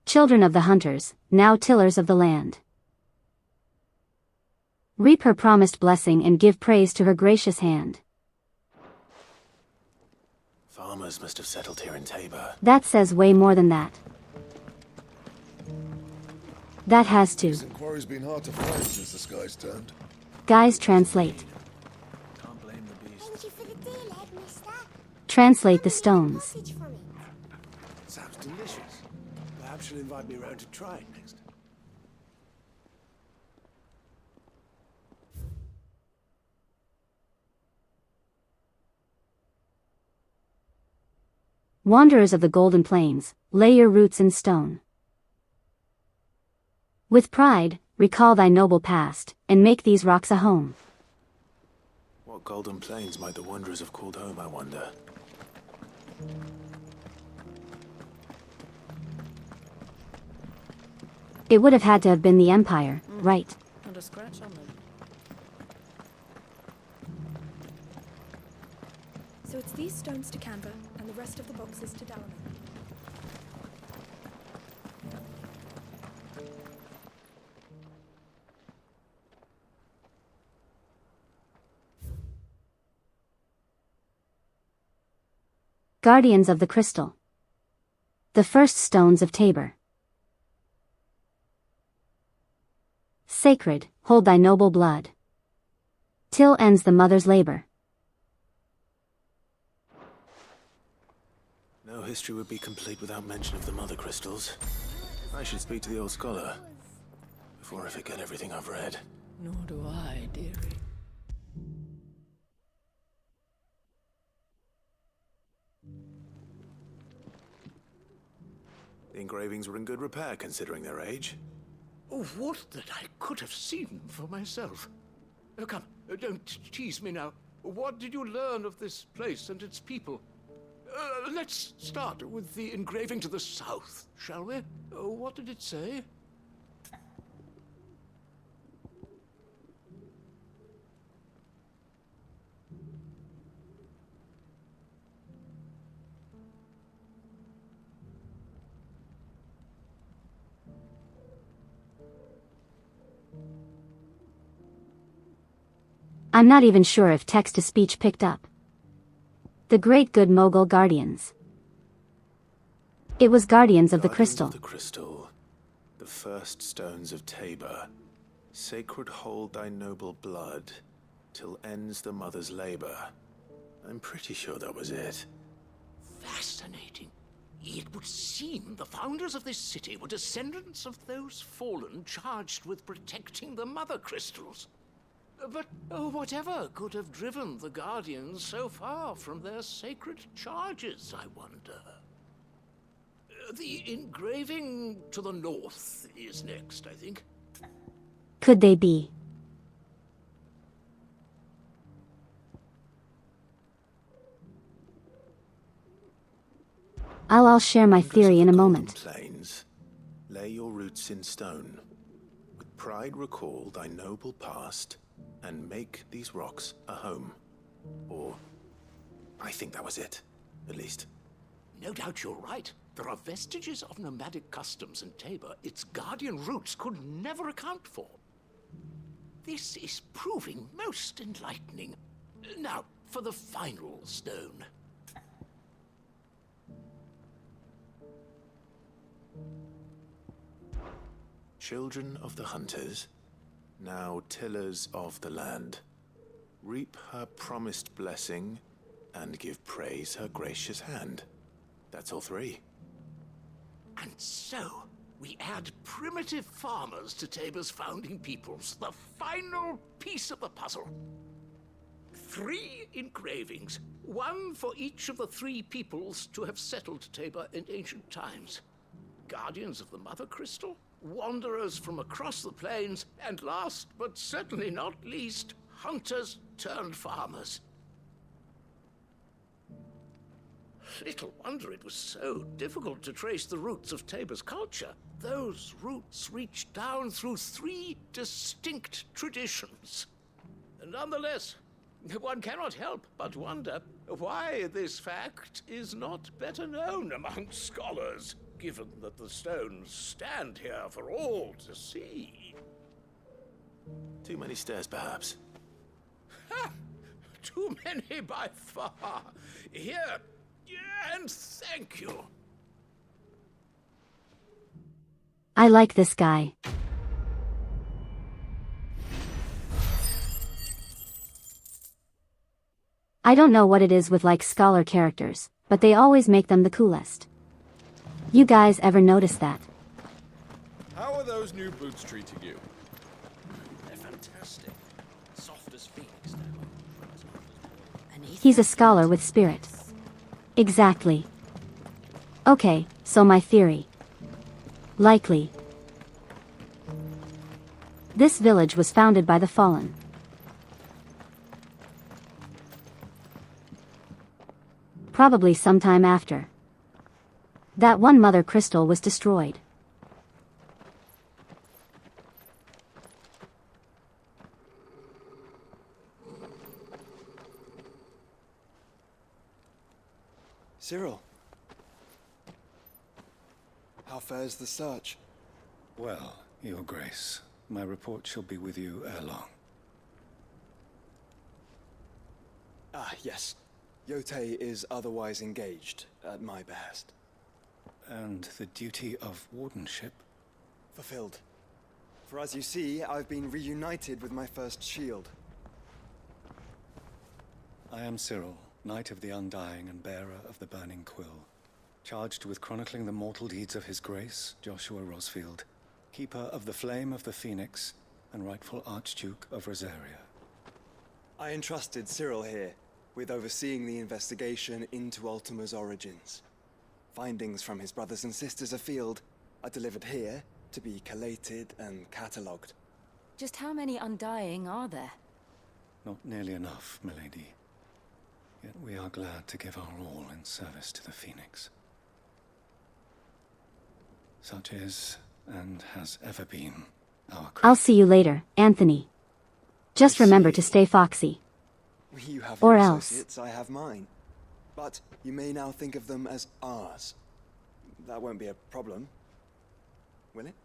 Children of the hunters, now tillers of the land. Reap her promised blessing and give praise to her gracious hand. Farmers must have settled here in Tabor. That says way more than that. That has to. This inquiry's been hard to find since the skies turned. Guys, translate. Can't blame the beast. Thank you for the deal, Ed, mister. Translate the stones. Sounds delicious. Perhaps you'll invite me around to try it next. Wanderers of the Golden Plains, lay your roots in stone. With pride, recall thy noble past, and make these rocks a home. What Golden Plains might the wanderers have called home, I wonder? It would have had to have been the Empire, right? Not a scratch on them. So it's these stones to Canva, and the rest of the boxes to Dallam. Guardians of the Crystal. The first stones of Tabor. Sacred, hold thy noble blood. Till ends the mother's labor. No history would be complete without mention of the mother crystals. I should speak to the old scholar before I forget everything I've read. Nor do I, dearie. The engravings were in good repair considering their age. Oh, what that I could have seen for myself. Oh, come, don't tease me now. What did you learn of this place and its people? Let's start with the engraving to the south, shall we? What did it say? I'm not even sure if text-to-speech picked up. The Great Good Mogul Guardians. It was Guardians of the Crystal. The crystal. The first stones of Tabor. Sacred hold thy noble blood, till ends the mother's labor. I'm pretty sure that was it. Fascinating. It would seem the founders of this city were descendants of those fallen charged with protecting the mother crystals. But whatever could have driven the Guardians so far from their sacred charges, I wonder? The engraving to the north is next, I think. Could they be? I'll share my theory in a moment. Plains, lay your roots in stone. With pride recall thy noble past, and make these rocks a home. Or, I think that was it, at least. No doubt you're right. There are vestiges of nomadic customs in Tabor its guardian roots could never account for. This is proving most enlightening. Now, for the final stone. Children of the hunters, now tillers of the land, reap her promised blessing and give praise her gracious hand. That's all three. And so, we add primitive farmers to Tabor's founding peoples, the final piece of the puzzle. 3 engravings, one for each of the 3 peoples to have settled Tabor in ancient times. Guardians of the Mother Crystal, wanderers from across the plains, and last but certainly not least, hunters turned farmers. Little wonder it was so difficult to trace the roots of Tabor's culture. Those roots reach down through 3 distinct traditions. Nonetheless, one cannot help but wonder why this fact is not better known among scholars, given that the stones stand here for all to see. Too many stairs, perhaps. Ha! Too many by far. Here, and thank you. I like this guy. I don't know what it is with like scholar characters, but they always make them the coolest. You guys ever notice that? How are those new boots treating you? They're fantastic. Soft as Phoenix now. He's a scholar with spirit. Exactly. Okay, so my theory. Likely. This village was founded by the Fallen. Probably sometime after that one mother crystal was destroyed. Cyril. How fares the search? Well, Your Grace, my report shall be with you ere long. Ah, yes. Yotei is otherwise engaged, at my behest. And the duty of wardenship? Fulfilled. For as you see, I've been reunited with my first shield. I am Cyril, Knight of the Undying and bearer of the Burning Quill, charged with chronicling the mortal deeds of His Grace, Joshua Rosfield, keeper of the Flame of the Phoenix and rightful Archduke of Rosaria. I entrusted Cyril here with overseeing the investigation into Ultima's origins. Findings from his brothers and sisters afield are delivered here to be collated and catalogued. Just how many Undying are there? Not nearly enough, milady. Yet we are glad to give our all in service to the Phoenix. Such is, and has ever been, our I'll see you later, Anthony. Just remember to stay foxy. You have Or your else. associates, I have mine. But you may now think of them as ours. That won't be a problem, will it?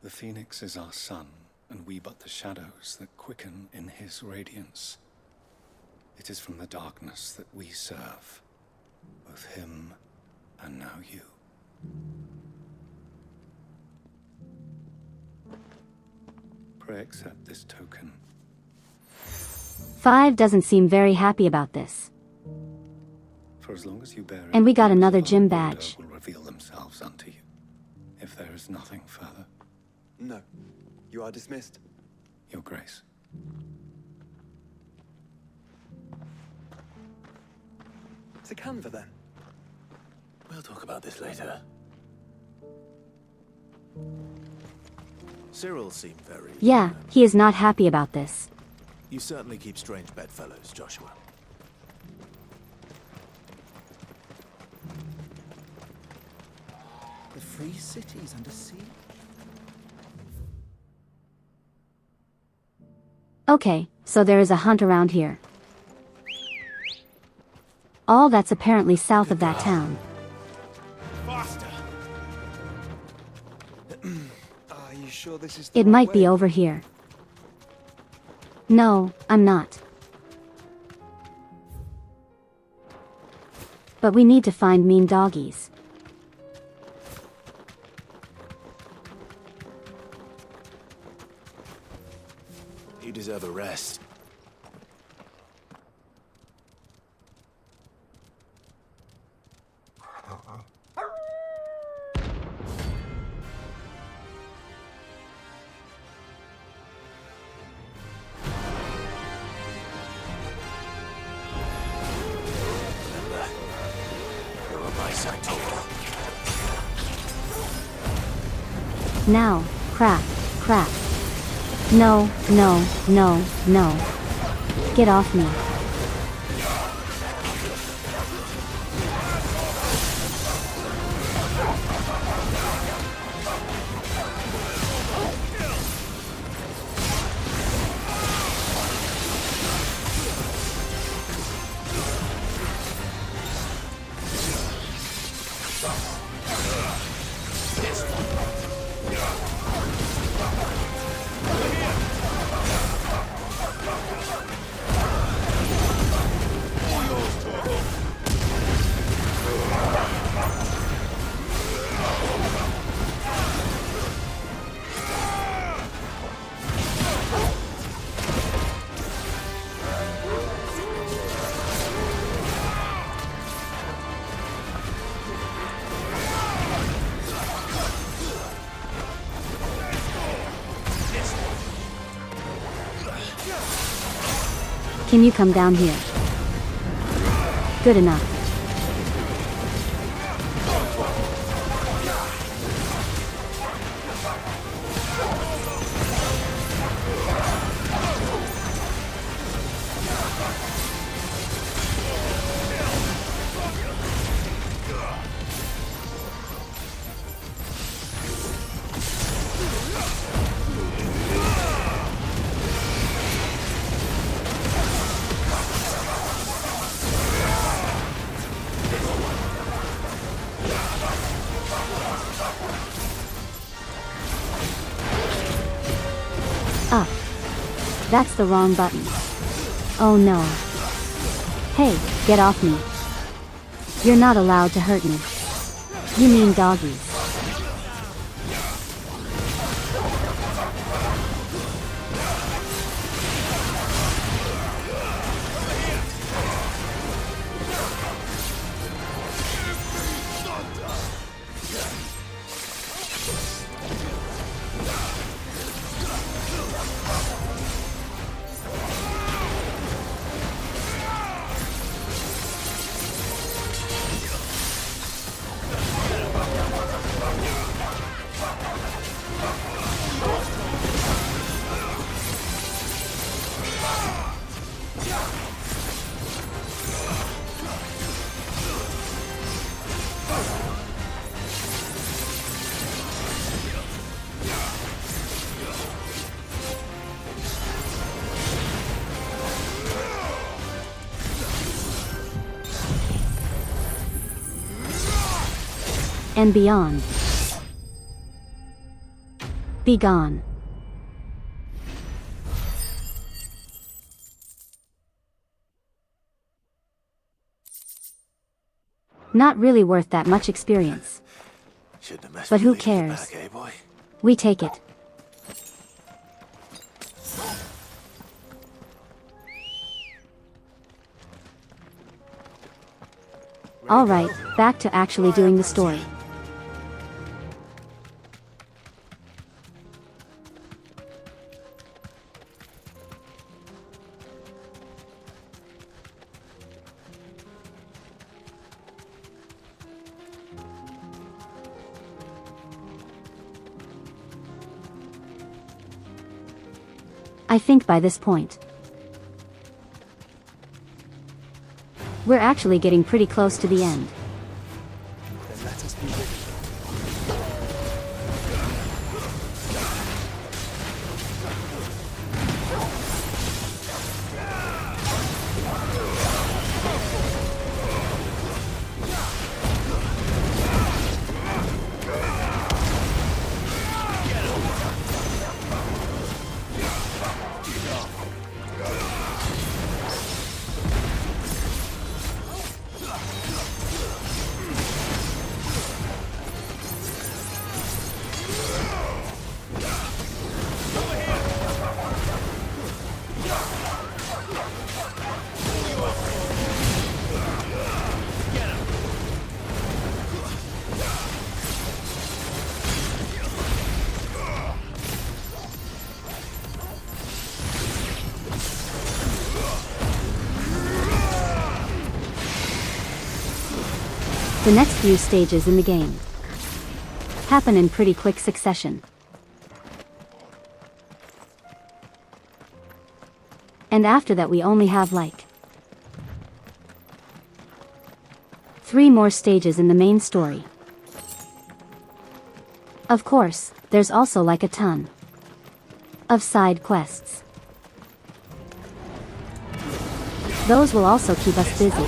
The Phoenix is our sun, and we but the shadows that quicken in his radiance. It is from the darkness that we serve, both him and now you. Pray accept this token. 5 doesn't seem very happy about this. For as long as you bear it, And we got the another marks of gym our badge. order will reveal themselves unto you, if there is nothing further. No. You are dismissed. Your Grace. To Canva, then. We'll talk about this later. Cyril seemed very... Yeah, he is not happy about this. You certainly keep strange bedfellows, Joshua. The free city's under siege. Okay, so there is a hunt around here. All that's apparently south of that town. Faster! Are you sure this is It might be over here. No, I'm not. But we need to find mean doggies. You deserve a rest. Now, crap, crap. No, no, no, no. Get off me. Can you come down here? Good enough. Up. That's the wrong button. Oh no. Hey, get off me. You're not allowed to hurt me. You mean doggies. And beyond. Be gone. Not really worth that much experience. But who cares? We take it. Alright, back to actually doing the story. I think by this point, we're actually getting pretty close to the end. Then let us be ready. The next few stages in the game happen in pretty quick succession. And after that we only have like 3 more stages in the main story. Of course, there's also like a ton of side quests. Those will also keep us busy.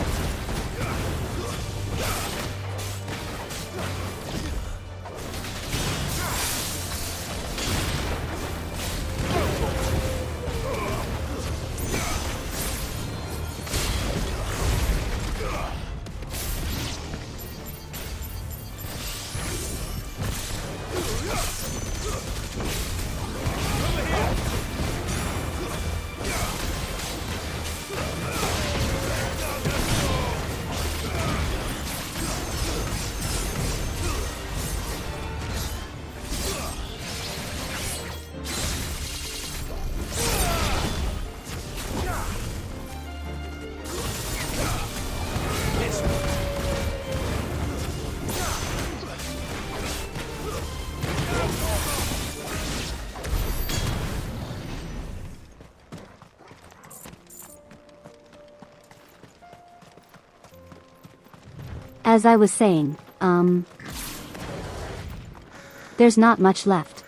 As I was saying, there's not much left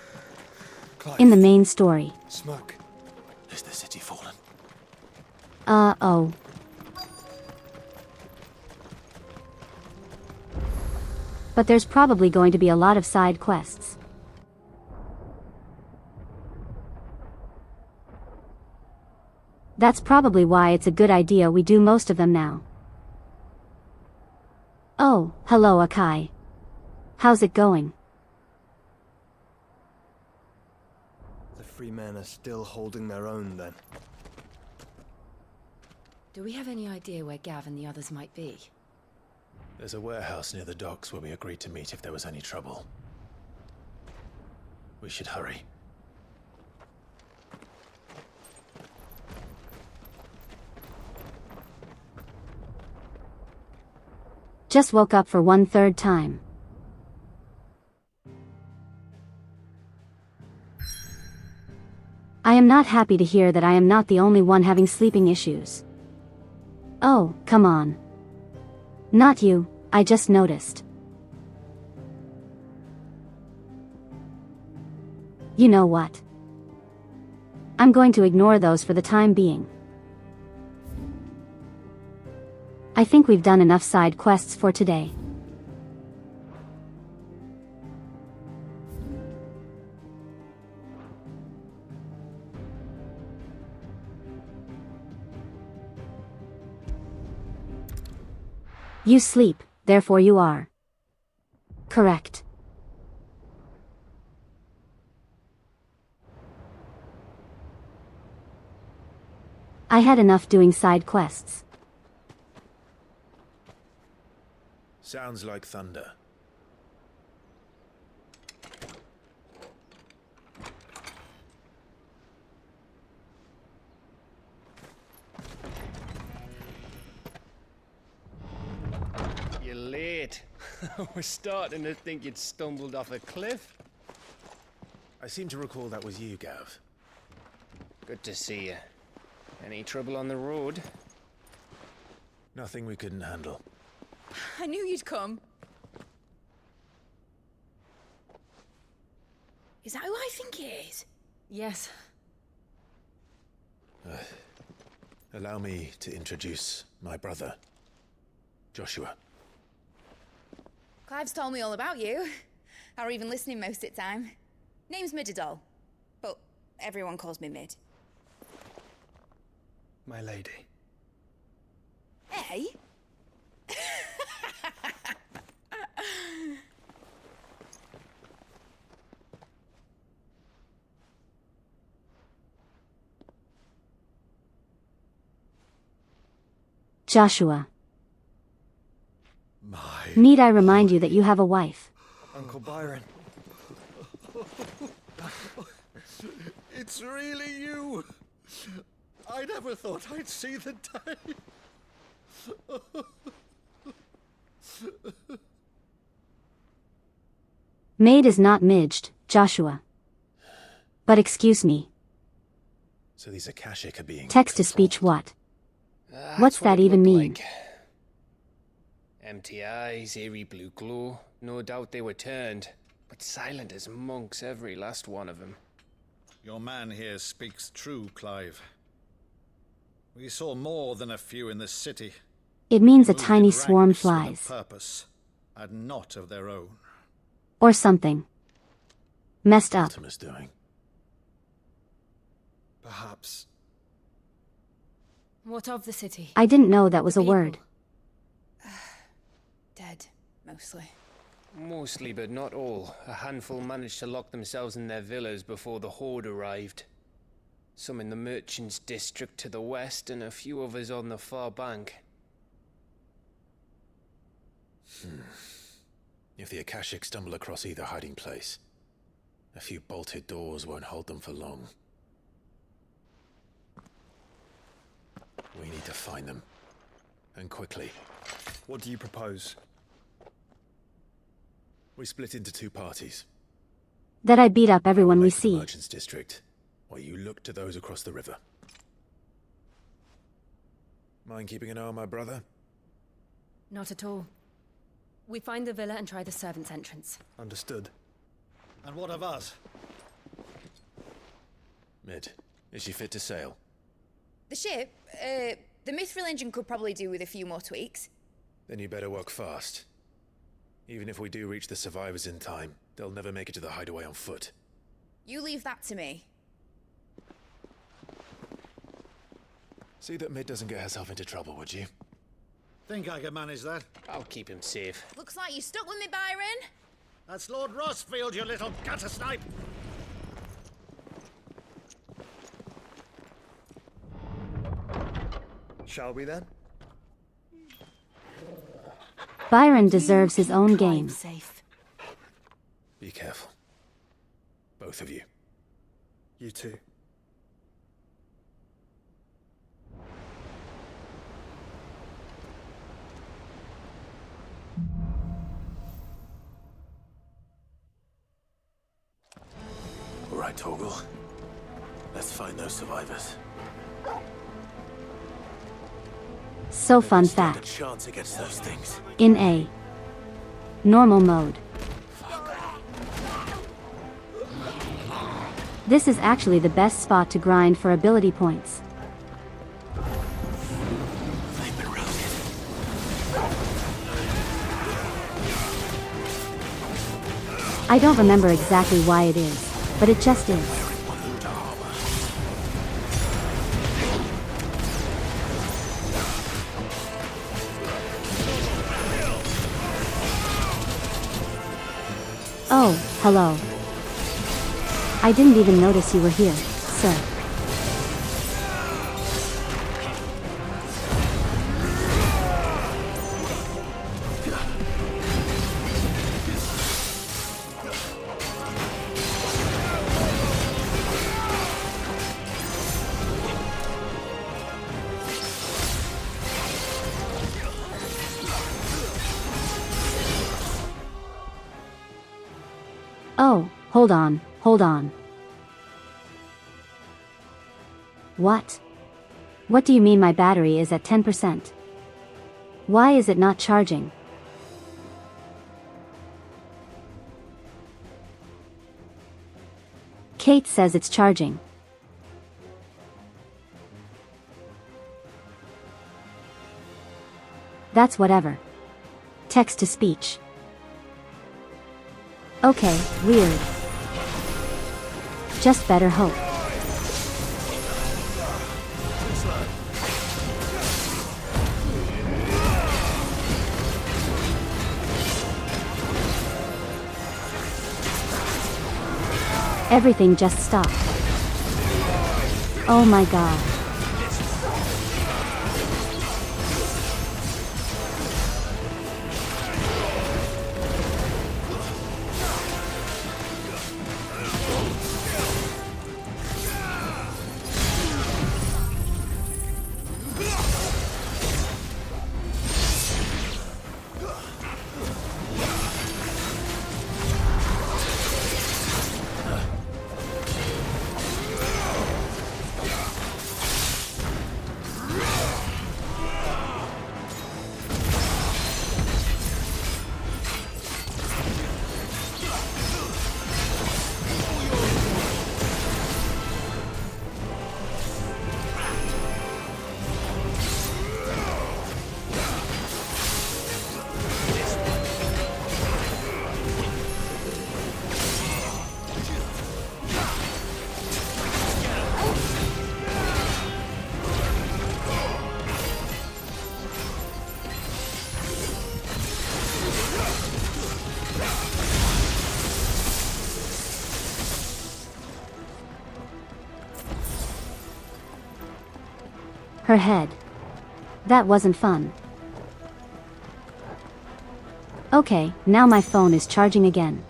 in the main story. Smoke. Is the city fallen? Oh. But there's probably going to be a lot of side quests. That's probably why it's a good idea we do most of them now. Oh, hello Akai. How's it going? The free men are still holding their own, then. Do we have any idea where Gav and the others might be? There's a warehouse near the docks where we agreed to meet if there was any trouble. We should hurry. Just woke up for 1/3 time. I am not happy to hear that I am not the only one having sleeping issues. Oh, come on. Not you, I just noticed. You know what? I'm going to ignore those for the time being. I think we've done enough side quests for today. You sleep, therefore you are. Correct. I had enough doing side quests. Sounds like thunder. You're late. We're starting to think you'd stumbled off a cliff. I seem to recall that was you, Gav. Good to see you. Any trouble on the road? Nothing we couldn't handle. I knew you'd come. Is that who I think it is? Yes. Allow me to introduce my brother, Joshua. Clive's told me all about you. Or even listening most of the time. Name's Midadol, but everyone calls me Mid. My lady. Hey? Joshua. Need I remind you that you have a wife? Uncle Byron. It's really you! I never thought I'd see the day. Maid is not midged, Joshua. But excuse me. So these Akashic are being... Text-to-speech what? What's that even mean? Like. Empty eyes, eerie blue glow. No doubt they were turned, but silent as monks, every last one of them. Your man here speaks true, Clive. We saw more than a few in the city. It means a Moved tiny in swarm ranks with a flies. purpose, and not of their own. Or something. Messed up. Ultima's doing. Perhaps. What of the city? I didn't know that was a word. Dead, mostly. Mostly, but not all. A handful managed to lock themselves in their villas before the horde arrived. Some in the merchants' district to the west, and a few others on the far bank. If the Akashic stumble across either hiding place, a few bolted doors won't hold them for long. We need to find them. And quickly. What do you propose? We split into two parties. That I beat up everyone we The see. merchants' district, while you look to those across the river. Mind keeping an eye on my brother? Not at all. We find the villa and try the servants' entrance. Understood. And what of us? Mid, is she fit to sail? The ship, the mithril engine could probably do with a few more tweaks. Then you better work fast. Even if we do reach the survivors in time, they'll never make it to the hideaway on foot. You leave that to me. See that Mid doesn't get herself into trouble, would you? Think I can manage that? I'll keep him safe. Looks like you stuck with me, Byron. That's Lord Rossfield, you little gutter snipe! Shall we then? Byron deserves his own game. Safe. Be careful. Both of you. You too. All right, Torgal. Let's find those survivors. So fun Stand a fact. chance against those things. In a normal mode, this is actually the best spot to grind for ability points. They've been routed. I don't remember exactly why it is, but it just is. Oh, hello. I didn't even notice you were here, sir. Oh, hold on, hold on. What? What do you mean my battery is at 10%? Why is it not charging? Kate says it's charging. That's whatever. Text to speech. Okay, weird. Just better hope. Everything just stopped. Oh my god. Her head. That wasn't fun. Okay, now my phone is charging again.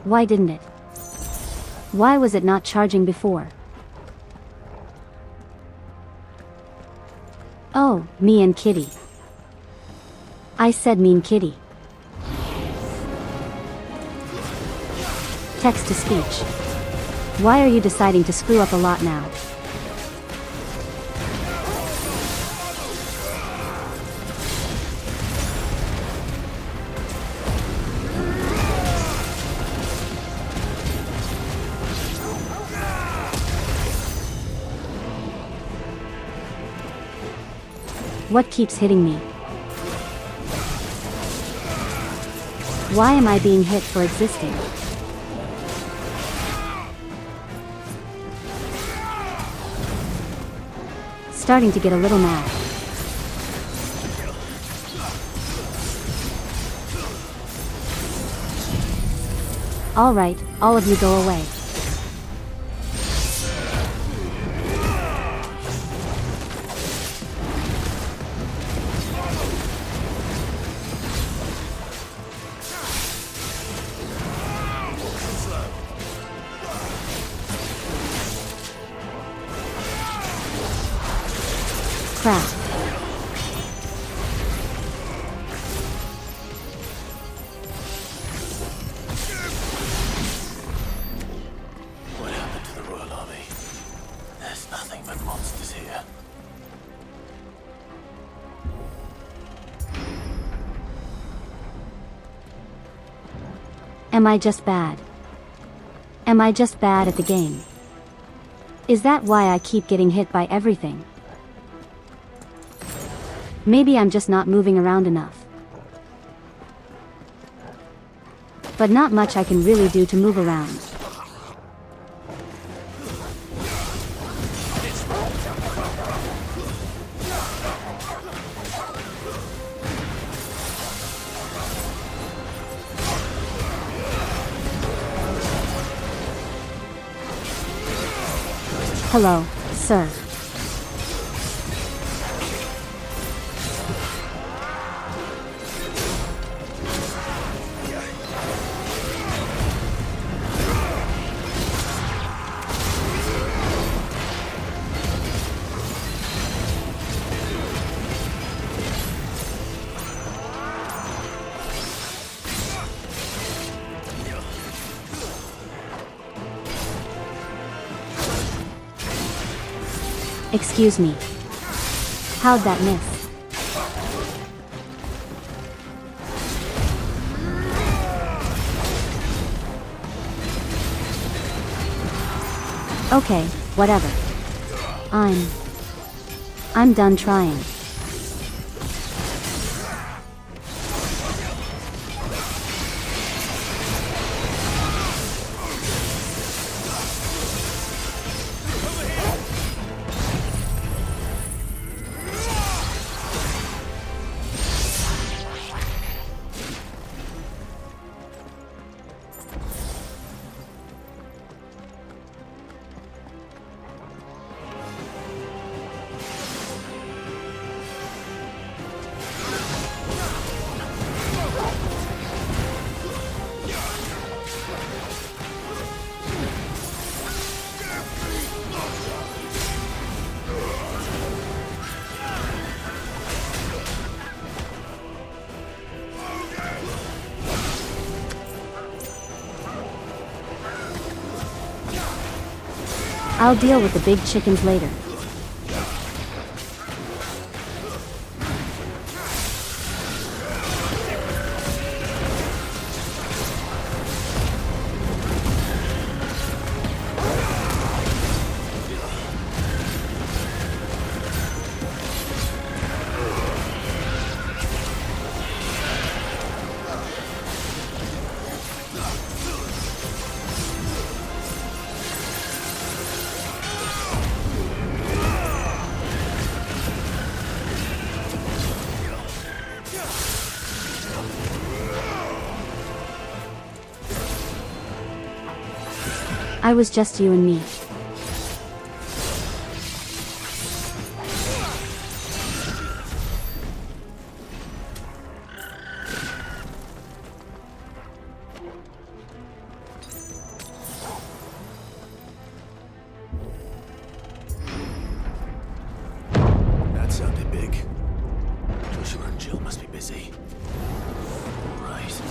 Why didn't it? Why was it not charging before? Oh, me and Kitty. I said mean Kitty. Text to speech. Why are you deciding to screw up a lot now? What keeps hitting me? Why am I being hit for existing? starting to get a little mad. All right, all of you go away. Crap. What happened to the Royal Army? There's nothing but monsters here. Am I just bad? Am I just bad at the game? Is that why I keep getting hit by everything? Maybe I'm just not moving around enough. But not much I can really do to move around. Hello, sir. Excuse me. How'd that miss? Okay, whatever. I'm done trying. I'll deal with the big chickens later. I was just you and me. That sounded big. Joshua and Jill must be busy. Right.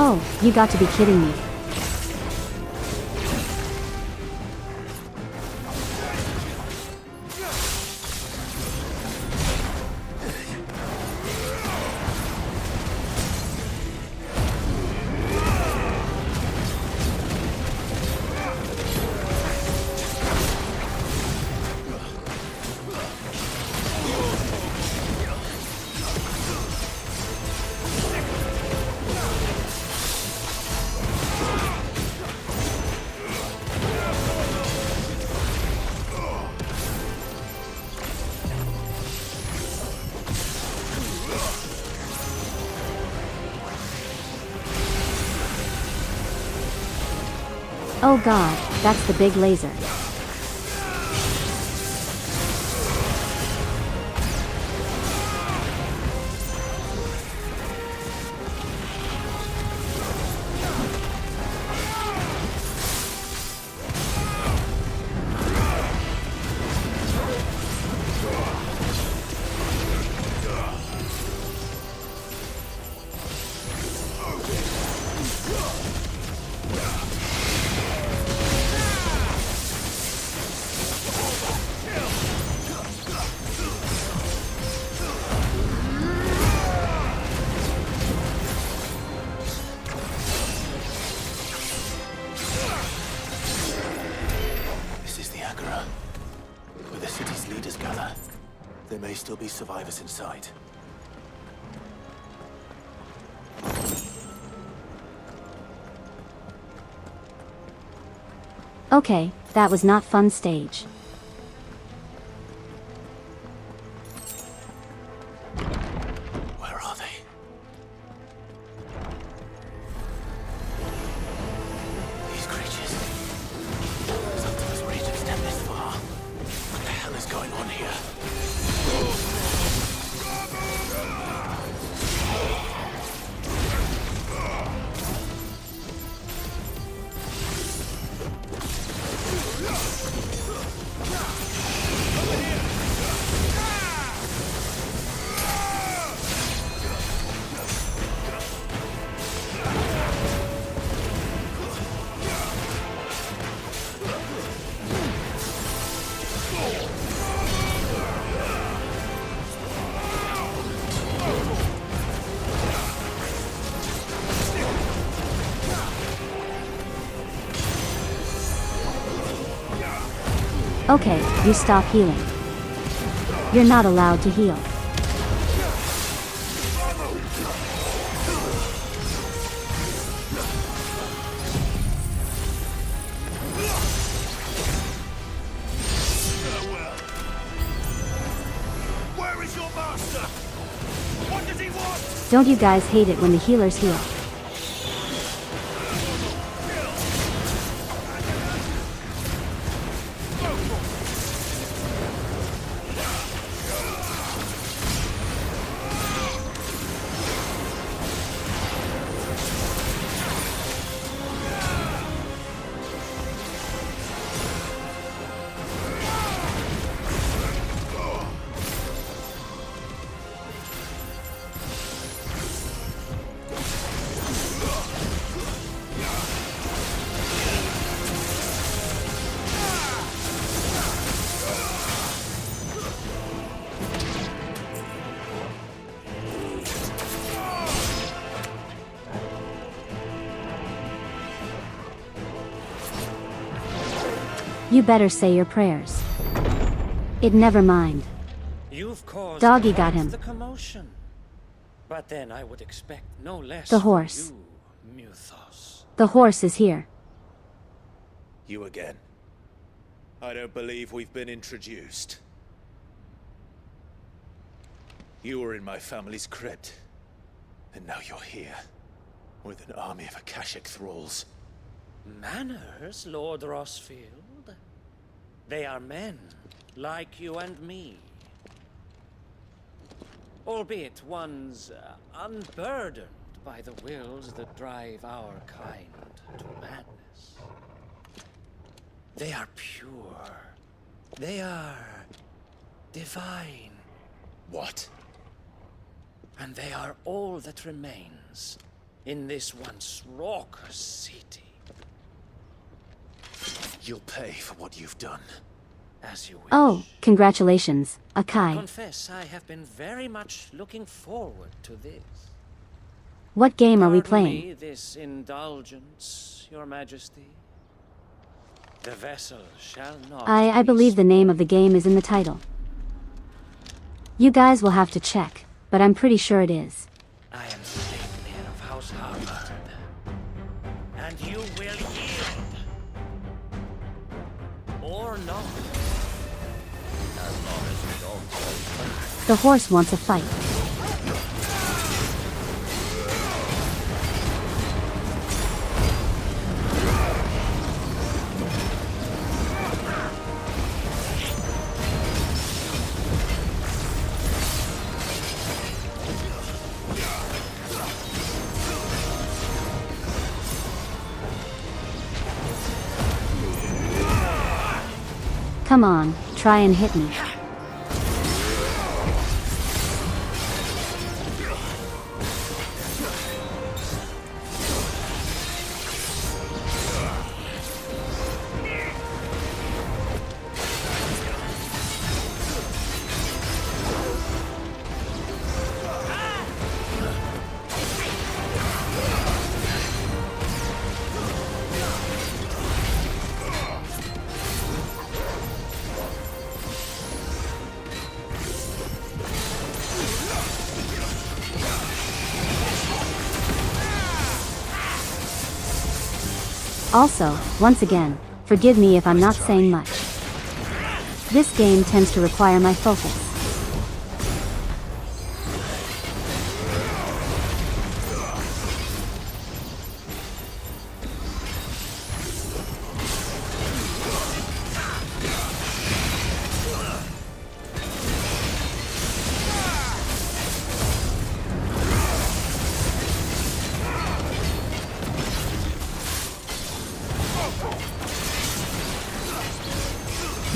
Oh, you got to be kidding me. Oh god, that's the big laser. Where the city's leaders gather. There may still be survivors inside. Okay, that was not fun stage. Where are they? These creatures. Sometimes reach extend this far. What the hell is going on here? Okay, you stop healing. You're not allowed to heal. Where is your master? What does he want? Don't you guys hate it when the healers heal? You better say your prayers. It never mind. You've caused Doggy got him. the commotion. But then I would expect no less The from horse. you, Muthos. The horse is here. You again. I don't believe we've been introduced. You were in my family's crypt. And now you're here. With an army of Akashic thralls. Manners, Lord Rossfield? They are men, like you and me. Albeit ones unburdened by the wills that drive our kind to madness. They are pure. They are divine. What? And they are all that remains in this once raucous city. You'll pay for what you've done. As you wish. Oh, congratulations, I Akai. confess I have been very much looking forward to this. What game are we Pardon playing? me this indulgence, Your Majesty. The vessel shall not I be believe the name of the game is in the title. You guys will have to check, but I'm pretty sure it is. I am Sleipnir of House Harvard, and you will yield. Or not. As long as you don't hold back. The horse wants a fight. Come on, try and hit me. Also, once again, forgive me if I'm not saying much. This game tends to require my focus.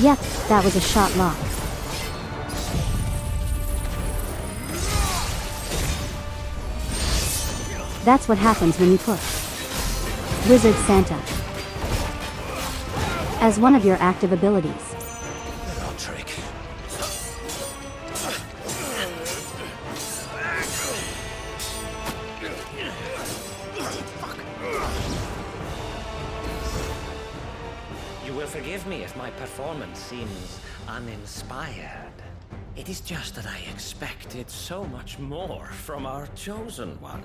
Yep, that was a shot lock. That's what happens when you push Wizard Santa as one of your active abilities. Little trick. You will forgive me if my performance seems uninspired. It is just that I expected so much more from our chosen one.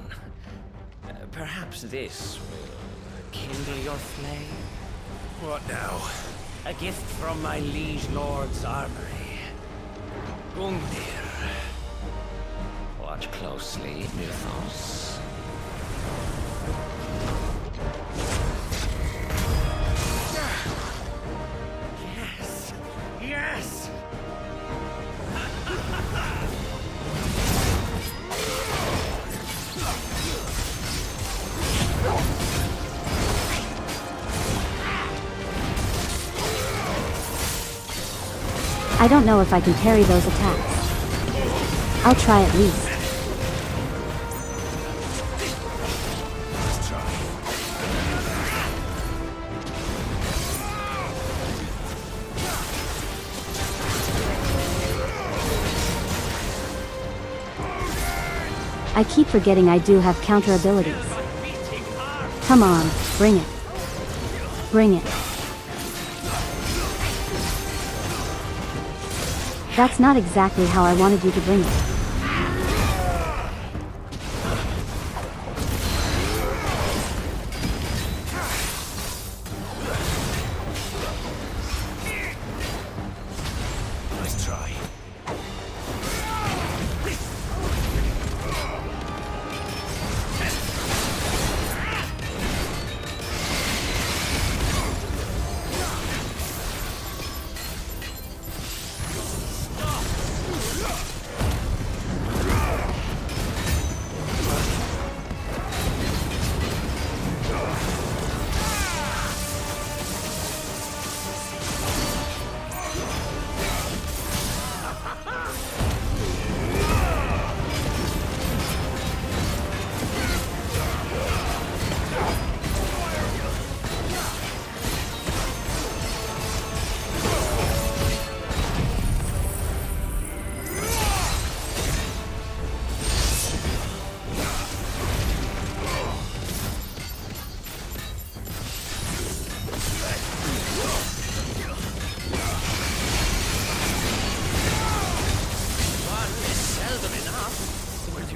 Perhaps this will kindle your flame? What now? A gift from my liege lord's armory. Gungnir. Watch closely, Mythos. Yes! Yes! I don't know if I can parry those attacks. I'll try at least. I keep forgetting I do have counter abilities. Come on, bring it. Bring it. That's not exactly how I wanted you to bring it. Nice try.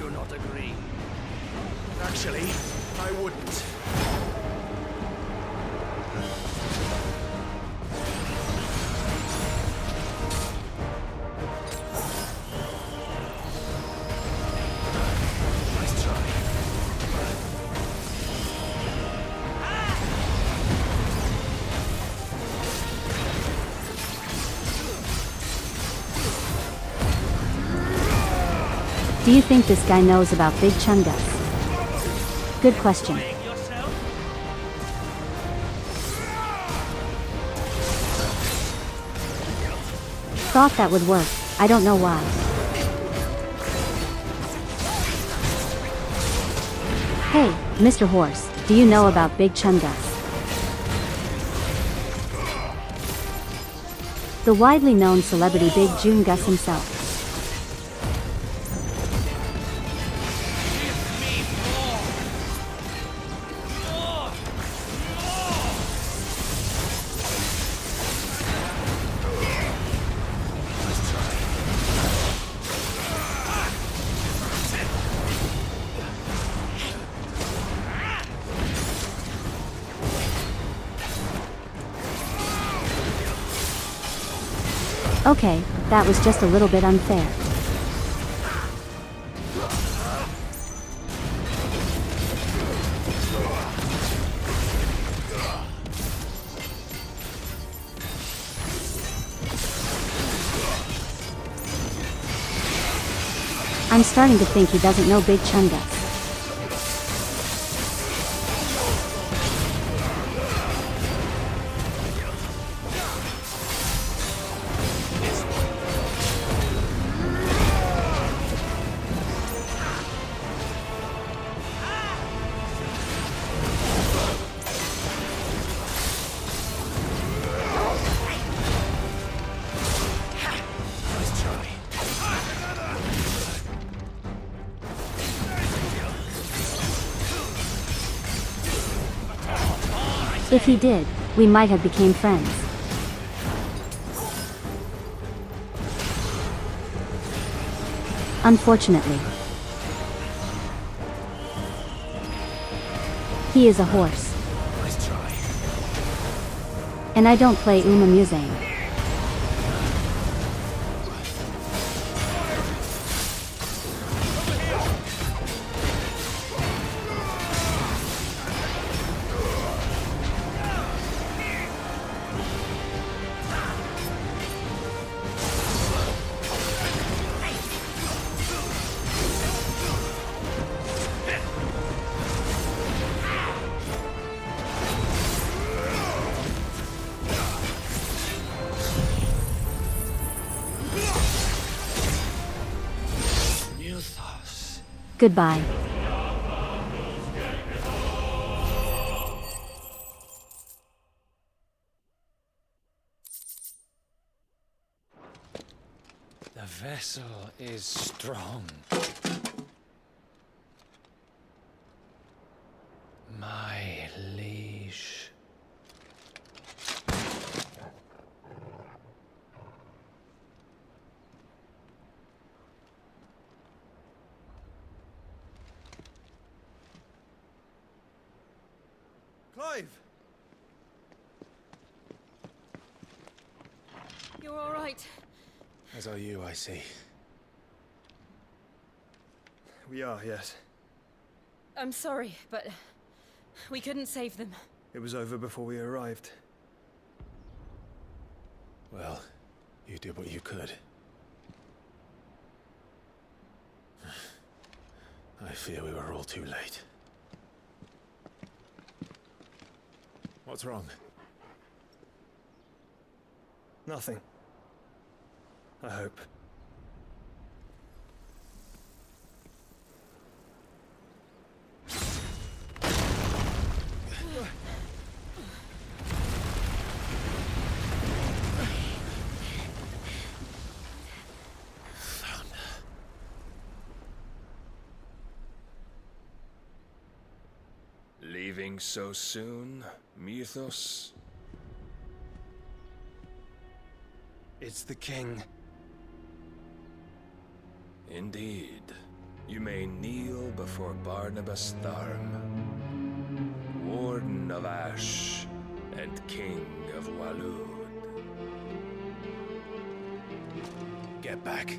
you not agree? Actually, I wouldn't. Nice try. Do you think this guy knows about Big Chungus? Good question. Thought that would work, I don't know why. Hey, Mr. Horse, do you know about Big Chungus? The widely known celebrity Big Chungus himself. Okay, that was just a little bit unfair. I'm starting to think he doesn't know Big Chungus. If he did, we might have became friends. Unfortunately. He is a horse. Nice try. And I don't play Uma Musang. Goodbye. The vessel is strong. My liege. Clive! You're all right. As are you, I see. We are, yes. I'm sorry, but we couldn't save them. It was over before we arrived. Well, you did what you could. I fear we were all too late. What's wrong? Nothing. I hope. Leaving so soon, Mythos? It's the king. Indeed. You may kneel before Barnabas Tharm, Warden of Ash and King of Walud. Get back.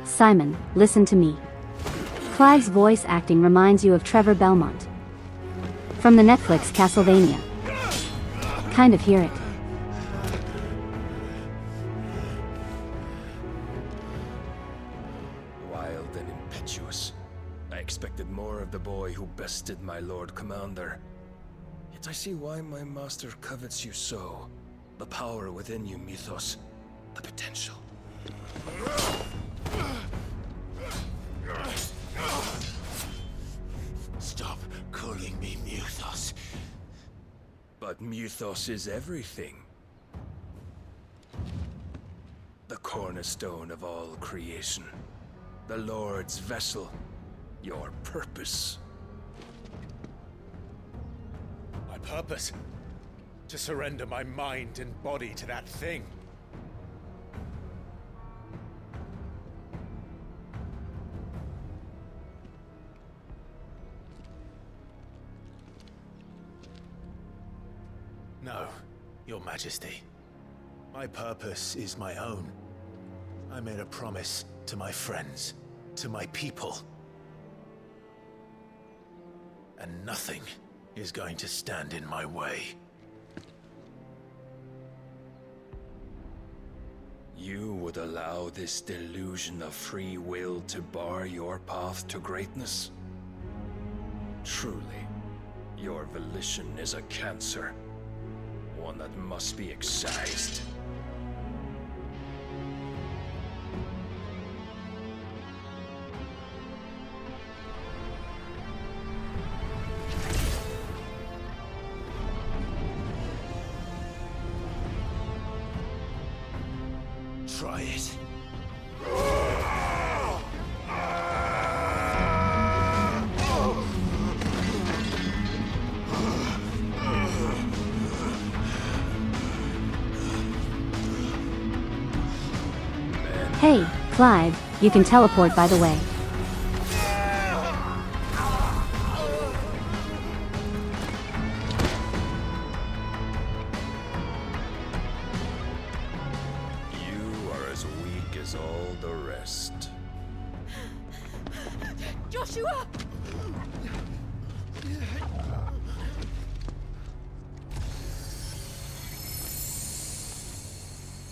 Simon, listen to me. Clive's voice acting reminds you of Trevor Belmont from the Netflix Castlevania. Kind of hear it. Wild and impetuous. I expected more of the boy who bested my Lord Commander. Yet I see why my master covets you so. The power within you, Mythos. The potential. Stop calling me Mythos. But Mythos is everything. The cornerstone of all creation. The Lord's vessel. Your purpose. My purpose? To surrender my mind and body to that thing. No, Your Majesty. My purpose is my own. I made a promise to my friends, to my people. And nothing is going to stand in my way. You would allow this delusion of free will to bar your path to greatness? Truly, your volition is a cancer. One that must be excised. Try it. Hey, Clive, you can teleport by the way. You are as weak as all the rest. Joshua!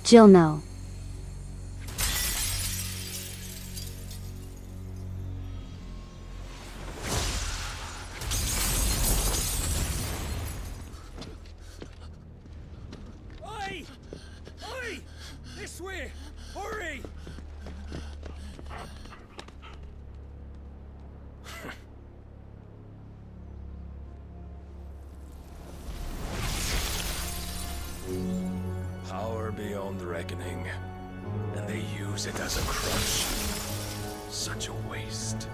Jill, no. Oi! Oi! This way! Hurry! Power beyond reckoning, and they use it as a crutch. Such a waste.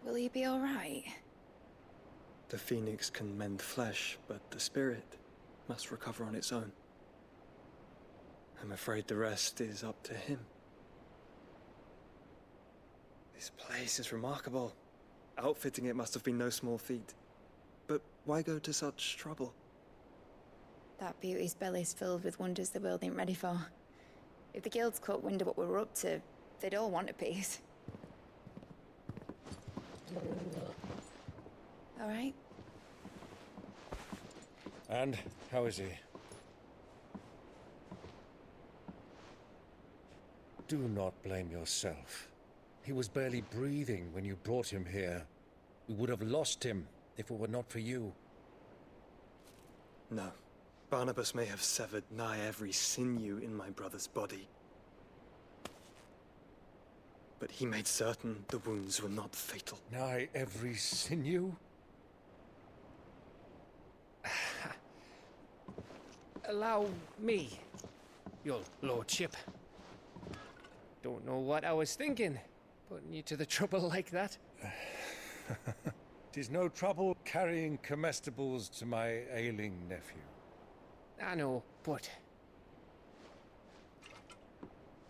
Will he be all right? The phoenix can mend flesh, but the spirit must recover on its own. I'm afraid the rest is up to him. This place is remarkable. Outfitting it must have been no small feat. But why go to such trouble? That beauty's belly's filled with wonders the world ain't ready for. If the guilds caught wind of what we were up to, they'd all want a piece. All right. And how is he? Do not blame yourself. He was barely breathing when you brought him here. We would have lost him if it were not for you. No. Barnabas may have severed nigh every sinew in my brother's body. But he made certain the wounds were not fatal. Nigh every sinew? Allow me, your lordship. Don't know what I was thinking, putting you to the trouble like that. 'Tis no trouble carrying comestibles to my ailing nephew. I know, but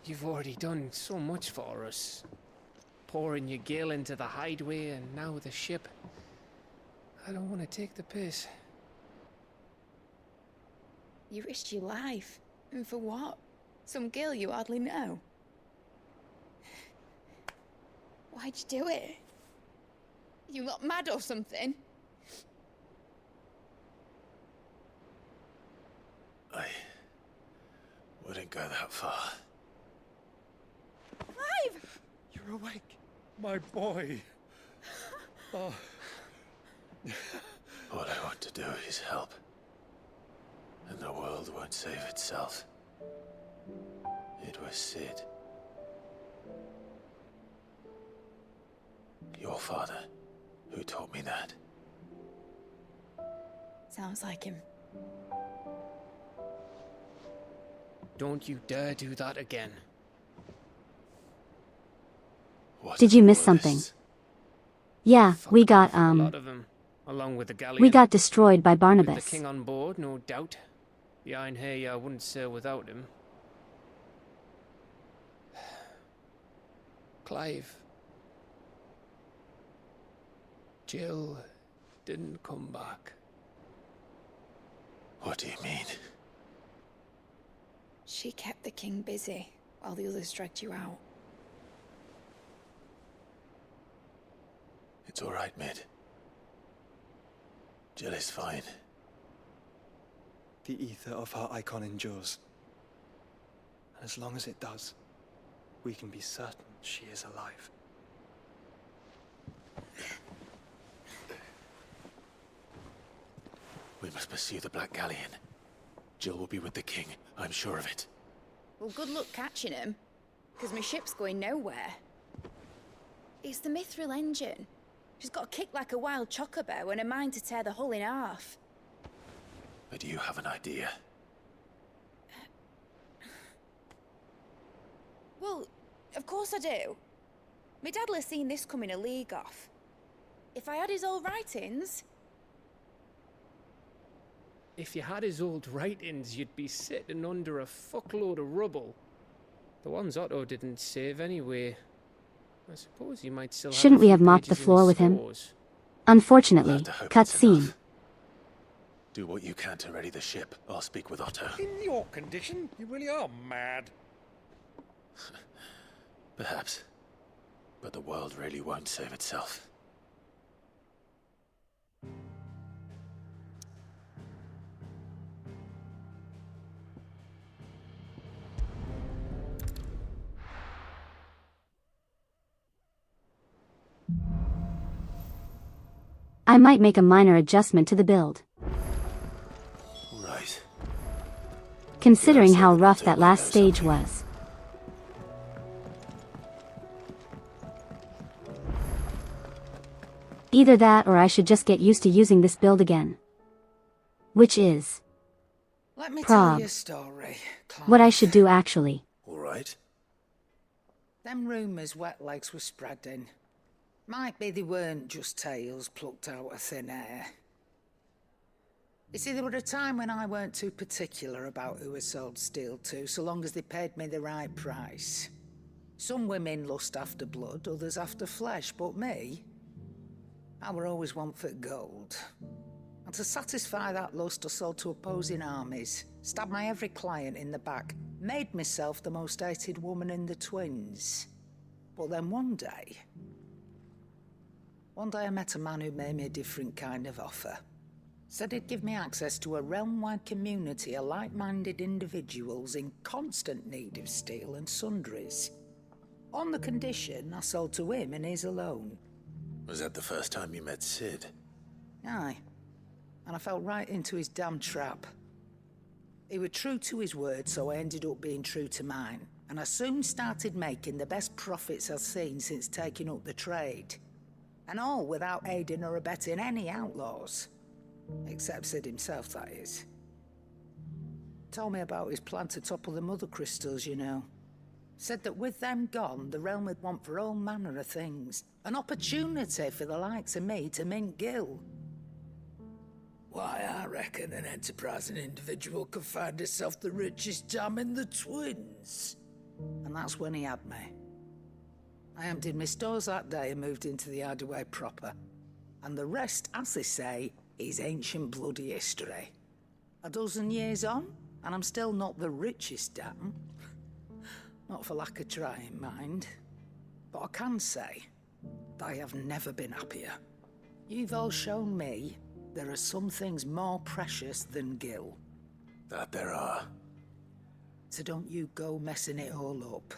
you've already done so much for us. Pouring your gale into the hideaway and now the ship. I don't want to take the piss. You risked your life. And for what? Some girl you hardly know. Why'd you do it? You got mad or something? I wouldn't go that far. Clive! You're awake. My boy. Oh. All I want to do is help. And the world won't save itself. It was Sid. Your father, who taught me that. Sounds like him. Don't you dare do that again. Did you miss something? Yeah, we got, A lot of them, along with the galleon. we got destroyed by Barnabas. With the king on board, no doubt. The Iron Hair I wouldn't sail without him. Clive. Jill didn't come back. What do you mean? She kept the king busy while the others dragged you out. It's all right, Mid. Jill is fine. The ether of her icon endures. And as long as it does, we can be certain she is alive. We must pursue the Black Galleon. Jill will be with the king, I'm sure of it. Well, good luck catching him, because my ship's going nowhere. It's the Mithril engine. She's got a kick like a wild chocobo and a mind to tear the hull in half. But do you have an idea? Well, of course I do. My dad'll have seen this coming a league off. If I had his old writings... If you had his old writings, you'd be sitting under a fuckload of rubble. The ones Otto didn't save anyway. I suppose you might still Shouldn't we have mopped the floor with him? Unfortunately, cutscene. Do what you can to ready the ship. I'll speak with Otto. In your condition, you really are mad. Perhaps. But the world really won't save itself. I might make a minor adjustment to the build. Right. Considering how rough that last stage was. Either that or I should just get used to using this build again. Which is... Let me tell prob. you a story, Clive. What I should do actually. All right. Them rumours wet legs were spreading. Might be they weren't just tales plucked out of thin air. You see, there were a time when I weren't too particular about who I sold steel to, so long as they paid me the right price. Some women lust after blood, others after flesh, but me, I were always one for gold. And to satisfy that lust, I sold to opposing armies, stabbed my every client in the back, Made myself the most hated woman in the twins. But then one day I met a man who made me a different kind of offer. Said he'd give me access to a realm-wide community of like-minded individuals in constant need of steel and sundries. On the condition I sold to him and his alone. Was that the first time you met Sid? Aye. And I fell right into his damn trap. He was true to his word, so I ended up being true to mine. And I soon started making the best profits I've seen since taking up the trade. And all without aiding or abetting any outlaws. Except Sid himself, that is. Told me about his plan to topple the mother crystals, you know. Said that with them gone, the realm would want for all manner of things. An opportunity for the likes of me to mint gil. Why, I reckon an enterprising individual could find himself the richest dam in the twins. And that's when he had me. I emptied my stores that day and moved into the hideaway proper. And the rest, as they say, is ancient bloody history. A dozen years on, and I'm still not the richest dam. Not for lack of trying, mind. But I can say, I have never been happier. You've all shown me there are some things more precious than gil. That there are. So don't you go messing it all up.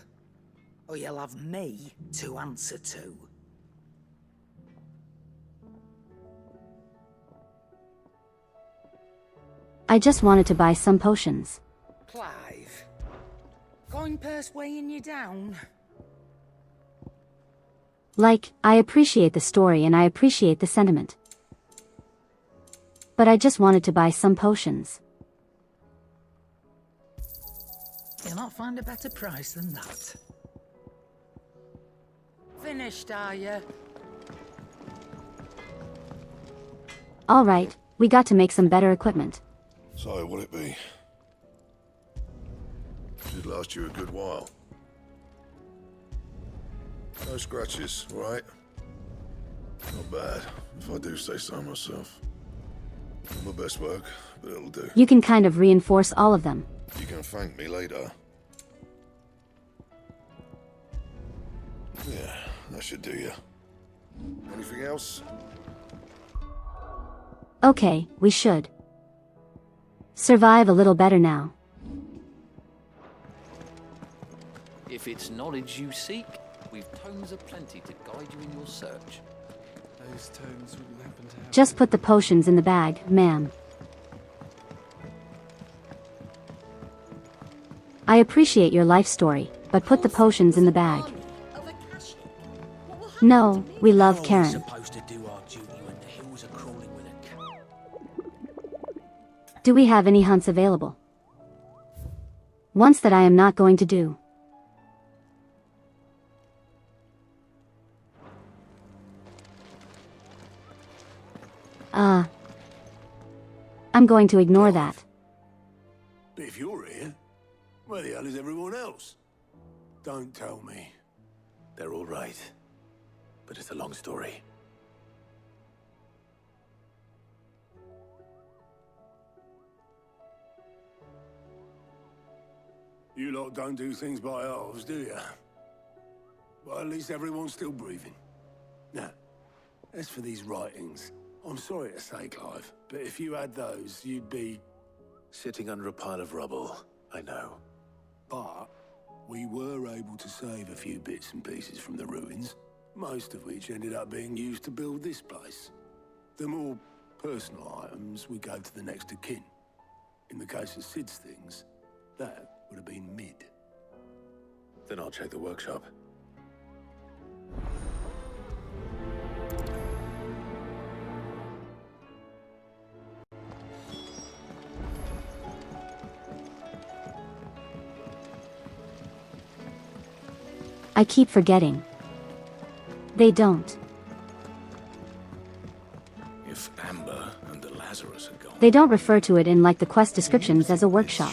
Or you'll have me to answer to. I just wanted to buy some potions. Clive. Coin purse weighing you down? Like, I appreciate the story and I appreciate the sentiment. But I just wanted to buy some potions. You'll not find a better price than that. Finished, are you? Alright, we got to make some better equipment. So, what'll it be? Should last you a good while. No scratches, right? Not bad, if I do say so myself. Not my best work, but it'll do. You can kind of reinforce all of them. You can thank me later. Yeah, that should do you. Anything else? Okay, we should survive a little better now. If it's knowledge you seek, we've tomes aplenty to guide you in your search. Those tomes wouldn't happen to have... Just put the potions in the bag, ma'am. I appreciate your life story, but put the potions in the bag. No, we love Karen. Do we have any hunts available? Once that I am not going to do. I'm going to ignore that. But if you're here, where the hell is everyone else? Don't tell me. They're all right. But it's a long story. You lot don't do things by halves, do you? Well, at least everyone's still breathing. Now, as for these writings, I'm sorry to say, Clive, but if you had those, you'd be... Sitting under a pile of rubble, I know. But we were able to save a few bits and pieces from the ruins, most of which ended up being used to build this place. The more personal items we gave to the next of kin. In the case of Sid's things, that would have been mid. Then I'll check the workshop. I keep forgetting. They don't. If Amber and the Lazarus are gone... They don't refer to it in like the quest descriptions as a workshop.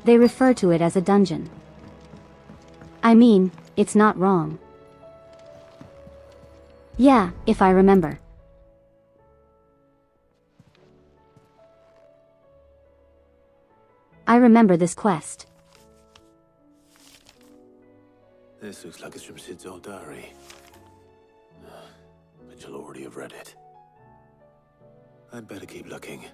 They refer to it as a dungeon. I mean, it's not wrong. Yeah, if I remember. I remember this quest. This looks like it's from Sid's old diary. But you'll already have read it. I'd better keep looking.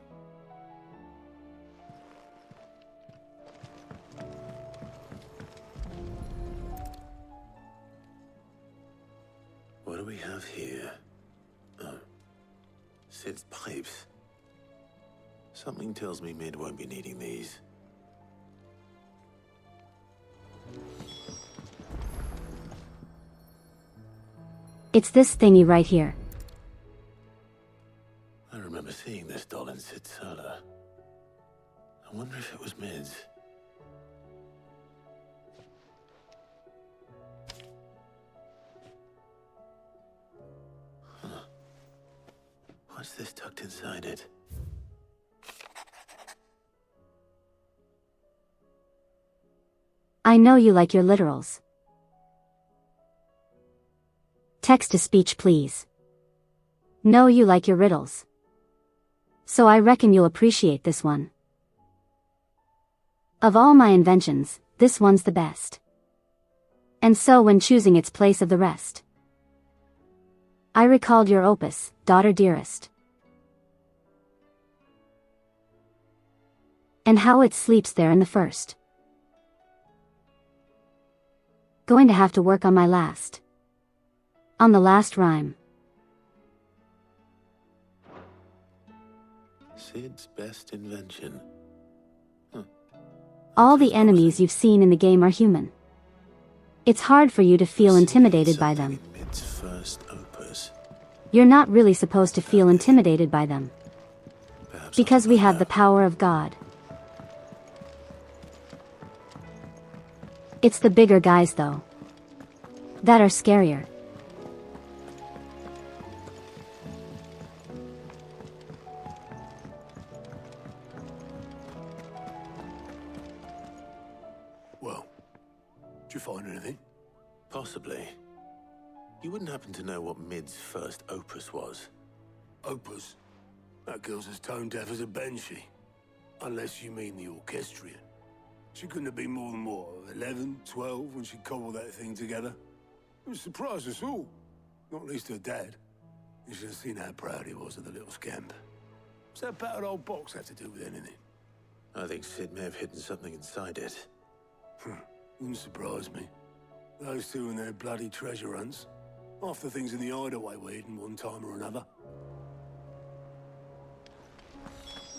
What do we have here? Oh. Sid's pipes. Something tells me Mid won't be needing these. It's this thingy right here. I remember seeing this doll in Sid's cellar. I wonder if it was Mid's. Huh. What's this tucked inside it? I know you like your literals. Text-to-speech, please. Know you like your riddles. So I reckon you'll appreciate this one. Of all my inventions, this one's the best. And so when choosing its place of the rest, I recalled your opus, daughter dearest. And how it sleeps there in the first. Going to have to work on my last. On the last rhyme. Sid's best invention. All the enemies you've seen in the game are human. It's hard for you to feel intimidated by them. Mid's first opus. You're not really supposed to feel intimidated by them. Because we have the power of God. It's the bigger guys, though, that are scarier. Well, did you find anything? Possibly. You wouldn't happen to know what Mid's first opus was? Opus? That girl's as tone deaf as a banshee. Unless you mean the orchestrion. She couldn't have been more than, what, 11, 12 when she cobbled that thing together? It would surprise us all. Not least her dad. You should have seen how proud he was of the little scamp. What's that battered old box have to do with anything? I think Sid may have hidden something inside it. Wouldn't surprise me. Those two and their bloody treasure hunts. Half the things in the hideaway were hidden one time or another.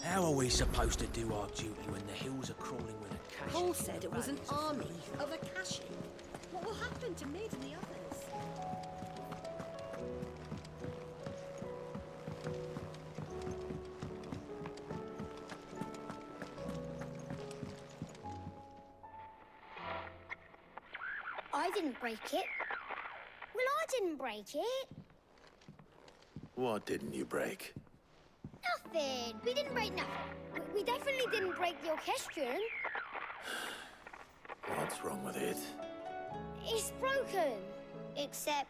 How are we supposed to do our duty when the hills are crawling with a cache? Paul said it was an army of a cache. What will happen to Mid and the others? I didn't break it. Well, I didn't break it. What didn't you break? Nothing. We didn't break nothing. We definitely didn't break the orchestrion. What's wrong with it? It's broken. Except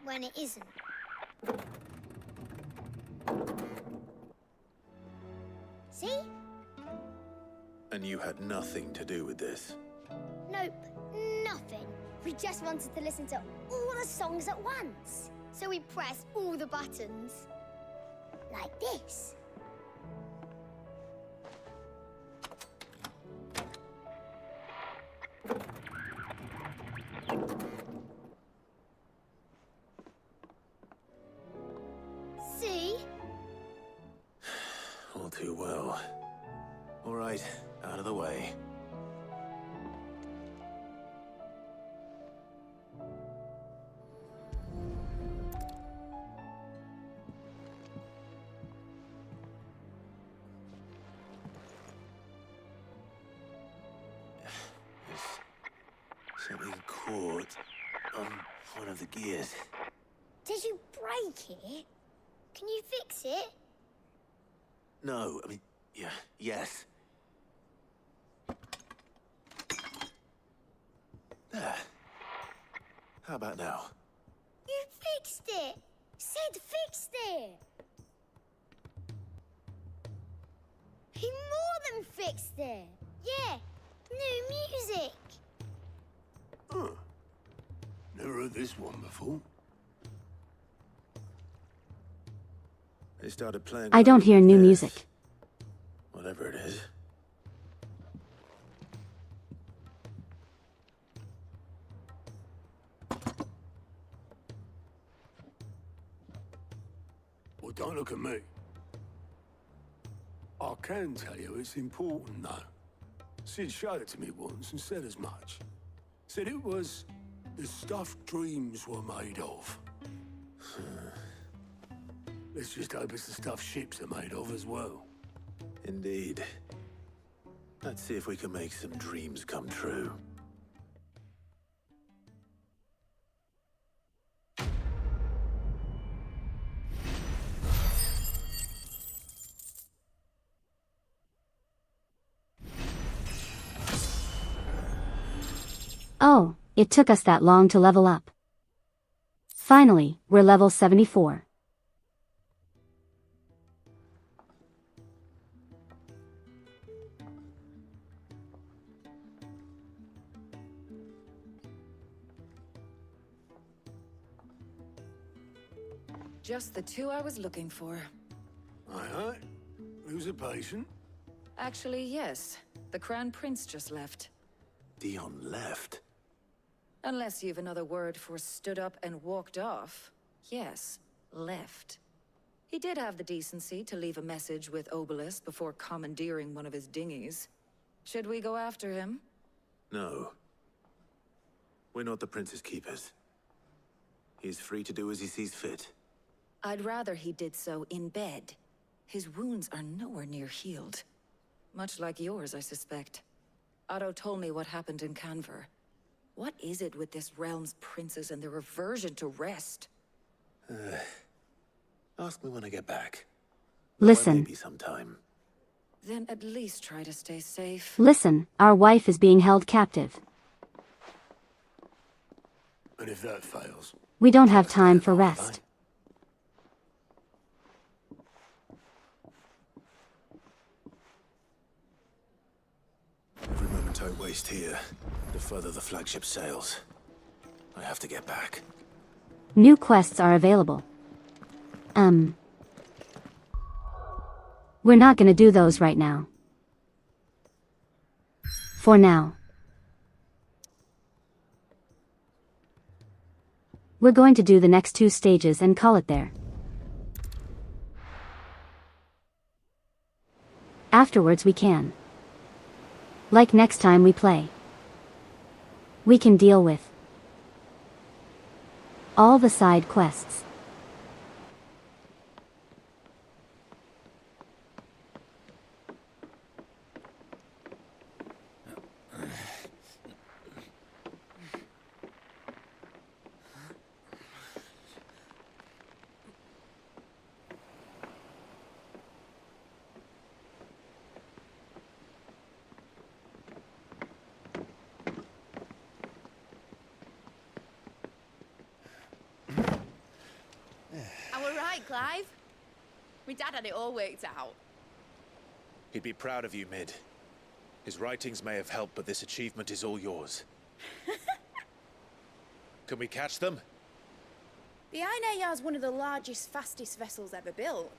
when it isn't. See? And you had nothing to do with this? Nope, nothing. We just wanted to listen to all the songs at once. So we pressed all the buttons. Like this. See? All too well. All right, out of the way. Something caught on one of the gears. Did you break it? Can you fix it? No, I mean, yeah, yes. There. How about now? You fixed it! Sid fixed it! He more than fixed it! Yeah, new music! Never heard this one before. They started playing. I don't hear new this. music. Whatever it is. Well, don't look at me. I can tell you it's important, though. Sid showed it to me once and said as much. Said it was the stuff dreams were made of. Let's just hope it's the stuff ships are made of as well. Indeed. Let's see if we can make some dreams come true. Oh, it took us that long to level up. Finally, we're level 74. Just the two I was looking for. Aye. Who's a patient? Actually, yes. The Crown Prince just left. Dion left? Unless you've another word for stood up and walked off. Yes, left. He did have the decency to leave a message with Obelisk before commandeering one of his dinghies. Should we go after him? No. We're not the Prince's keepers. He's free to do as he sees fit. I'd rather he did so in bed. His wounds are nowhere near healed. Much like yours, I suspect. Otto told me what happened in Canver. What is it with this realm's princes and their aversion to rest? Ask me when I get back. Listen. Maybe sometime. Then at least try to stay safe. Listen, our wife is being held captive. And if that fails? We don't have time for rest. Every moment I waste here, the further the flagship sails. I have to get back. New quests are available. We're not gonna do those right now. For now. We're going to do the next 2 stages and call it there. Afterwards we can. Like next time we play. We can deal with all the side quests. Clive? My dad had it all worked out. He'd be proud of you, Mid. His writings may have helped, but this achievement is all yours. Can we catch them? The Ainayar's one of the largest, fastest vessels ever built.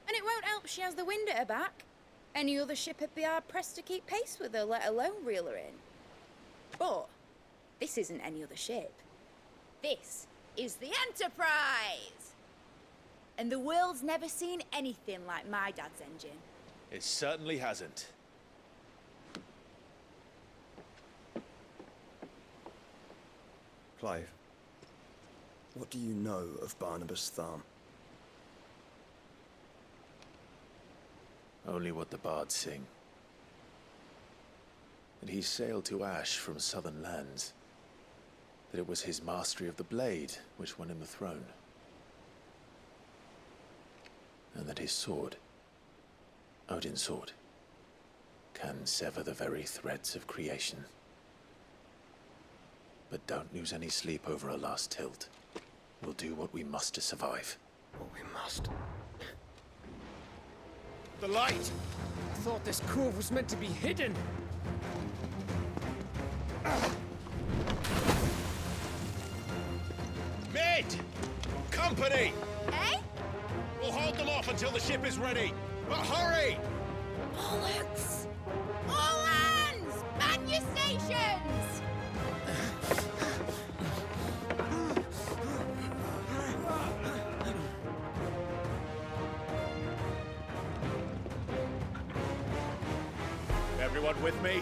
And it won't help she has the wind at her back. Any other ship would be hard-pressed to keep pace with her, let alone reel her in. But this isn't any other ship. This is the Enterprise! And the world's never seen anything like my dad's engine. It certainly hasn't. Clive, what do you know of Barnabas Tharm? Only what the bards sing. That he sailed to Ash from southern lands. That it was his mastery of the blade which won him the throne. And that his sword, Odin's sword, can sever the very threads of creation. But don't lose any sleep over a last tilt. We'll do what we must to survive. What we must. The light! I thought this cove was meant to be hidden. Ahead! Company! Eh? We'll hold them off until the ship is ready. But hurry! Bollocks! All hands! Man your stations! Everyone with me?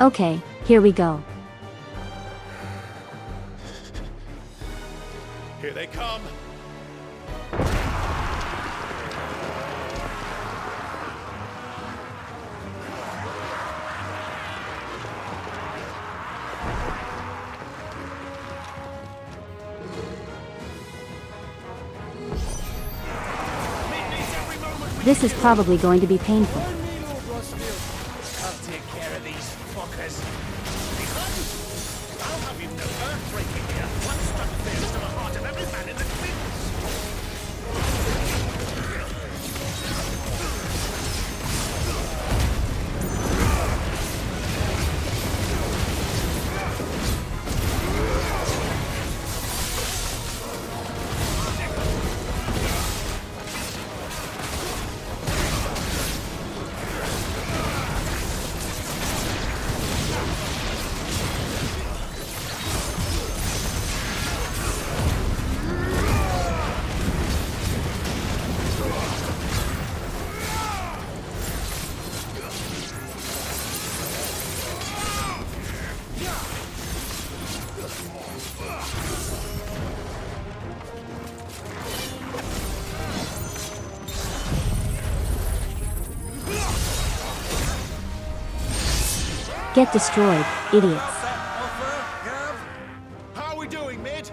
Okay, here we go. Here they come. This is probably going to be painful. I'll take care of these fuckers. I'll have you know earthbreaking here. One struck fears to the heart of every man in the Get destroyed, idiots. How are we doing, Mid?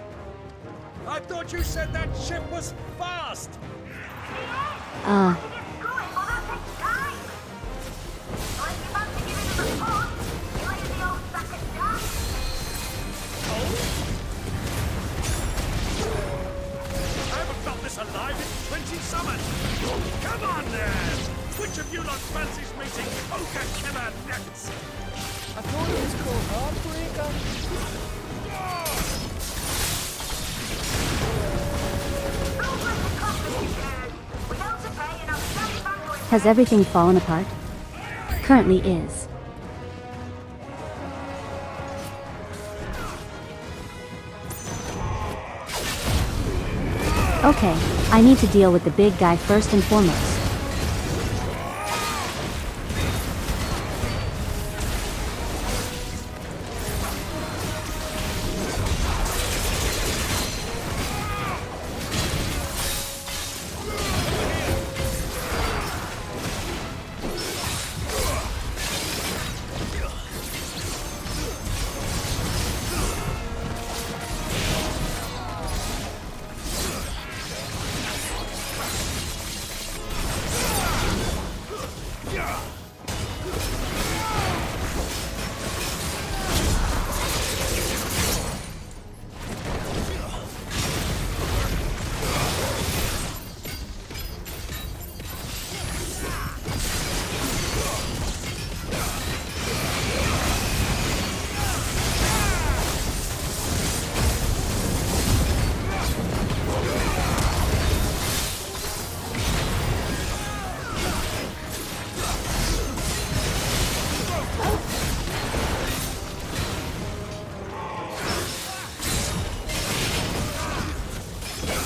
I thought you said that ship was fast! I haven't felt this alive in 20 summers! Come on then! Which of you lot fancies meeting Ogre Killer next? I thought it was called Heartbreaker. Has everything fallen apart? Currently is. Okay, I need to deal with the big guy first and foremost.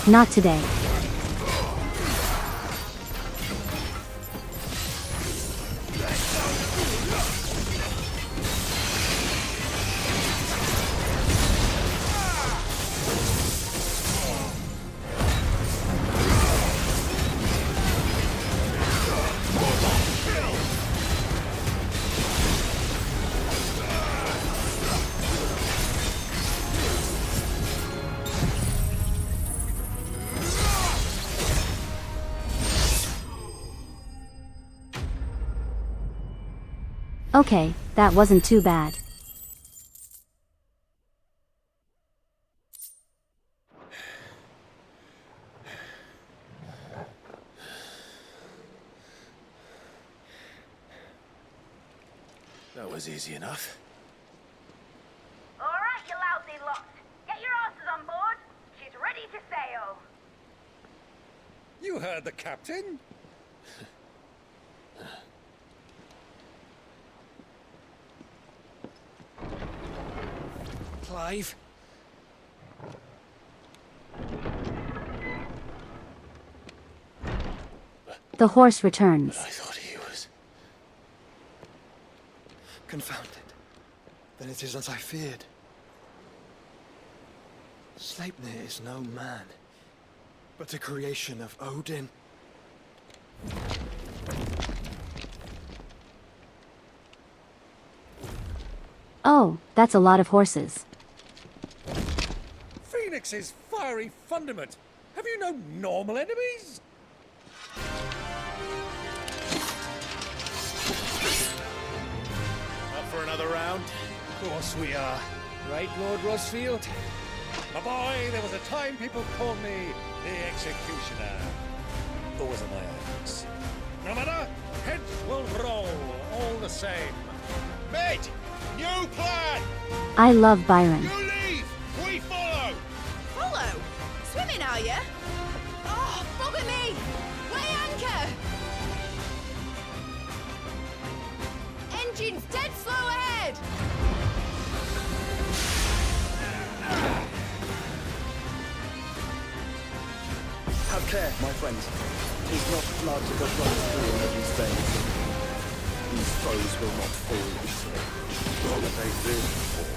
Not today. Okay, that wasn't too bad. was easy enough. All right, you lousy lot. Get your asses on board. She's ready to sail. You heard the captain. Clive? The horse returns. I thought he was... Confounded. Then it is as I feared. Sleipnir is no man, but a creation of Odin. Oh, that's a lot of horses. Phoenix's fiery fundament. Have you no normal enemies? Up for another round? Of course we are. Right, Lord Rosfield? My boy, there was a time people called me the Executioner. Always on my axe. No matter, heads will roll, all the same. Mate! New plan! I love Byron. You leave! We follow! Follow? Swimming, are you? Oh, bugger me! Weigh anchor! Engine's dead slow ahead! Have care, my friends. 'Tis not blood that runs through Odin's veins. These foes will not fall easily. But they will fall.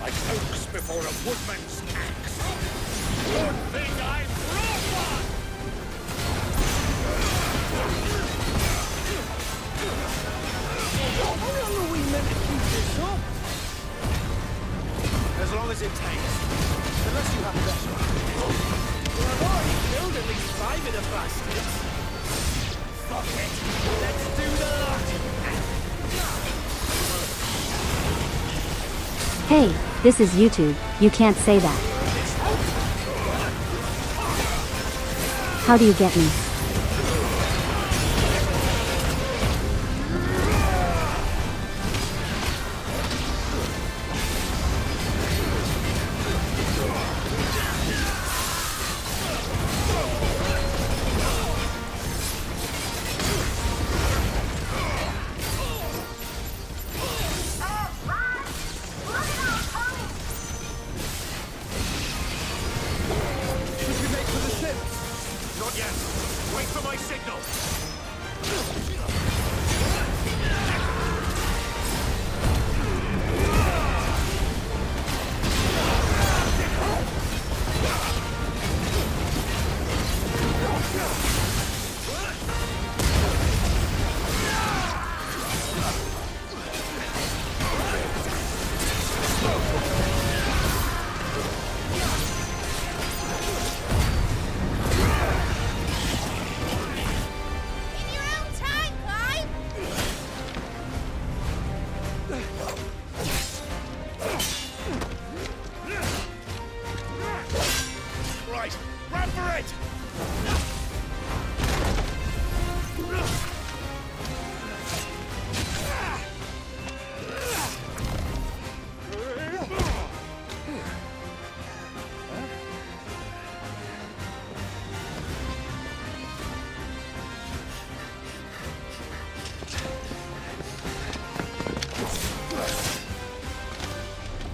Like oaks before a woodman's axe. Good thing I brought one! How long are we meant to keep this up? As long as it takes. Unless you have better. Well, I've already killed at least 5 of the bastards. Fuck it! Let's do the lot! Hey, this is YouTube, you can't say that. How do you get me?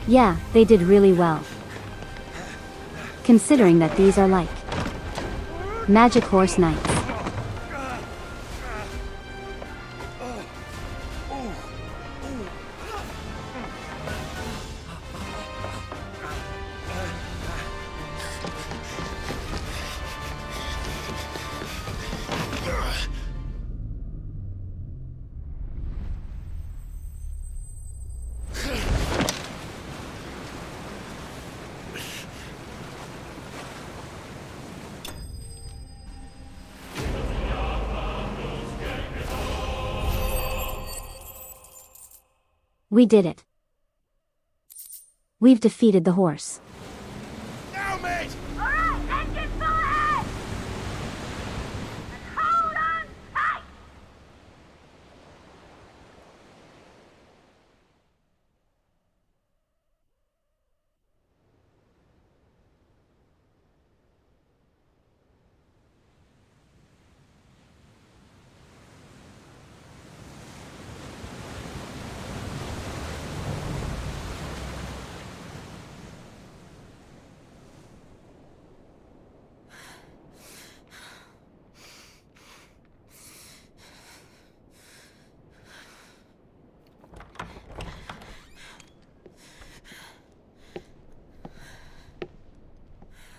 Yeah, they did really well. Considering that these are like magic horse knights. We did it. We've defeated the horse. Now, mate! All right, engine full ahead! And hold on tight!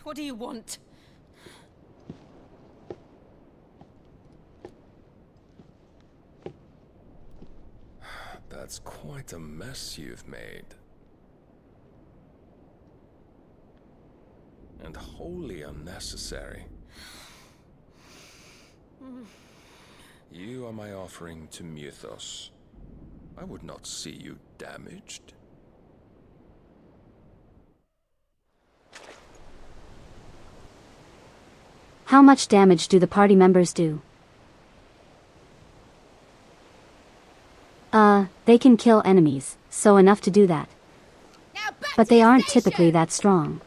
What do you want? That's quite a mess you've made. And wholly unnecessary. You are my offering to Mythos. I would not see you damaged. How much damage do the party members do? They can kill enemies, so enough to do that. But they aren't typically that strong.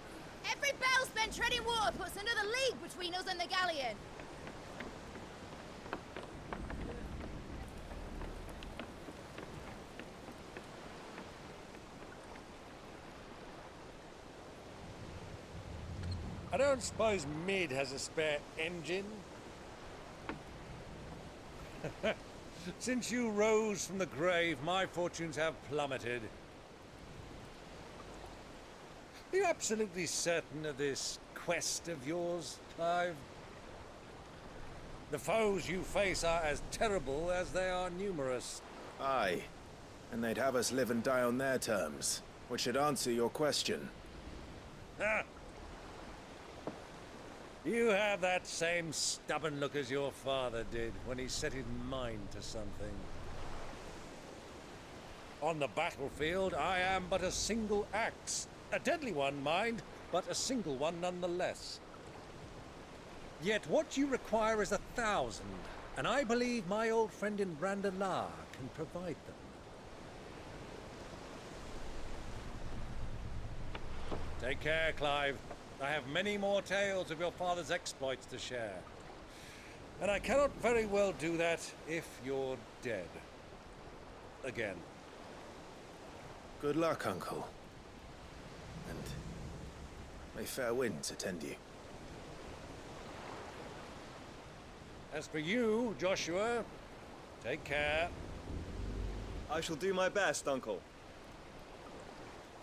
Every bell spent treading water puts another league between us and the galleon. I don't suppose Mid has a spare engine? Since you rose from the grave, my fortunes have plummeted. Are you absolutely certain of this quest of yours, Clive? The foes you face are as terrible as they are numerous. Aye. And they'd have us live and die on their terms, which should answer your question. Ah. You have that same stubborn look as your father did when he set his mind to something. On the battlefield, I am but a single axe. A deadly one, mind, but a single one nonetheless. Yet what you require is 1,000, and I believe my old friend in Brandalar can provide them. Take care, Clive. I have many more tales of your father's exploits to share. And I cannot very well do that if you're dead. Again. Good luck, Uncle. And may fair winds attend you. As for you, Joshua, take care. I shall do my best, Uncle.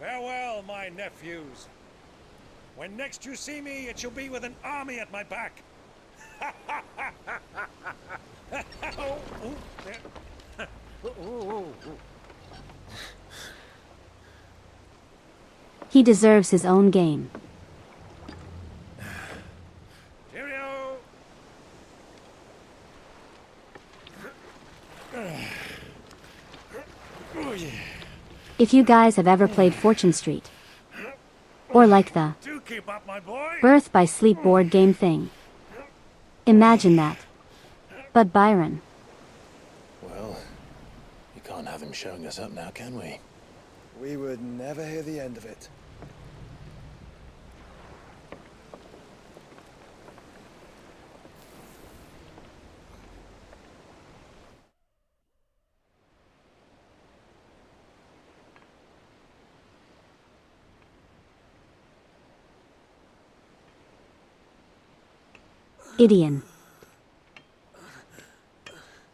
Farewell, my nephews. When next you see me, it shall be with an army at my back. He deserves his own game. Cheerio! If you guys have ever played Fortune Street, or like the Do keep up, my boy. Birth by Sleep board game thing, imagine that. But Byron. Well, you can't have him showing us up now, can we? We would never hear the end of it. Idion.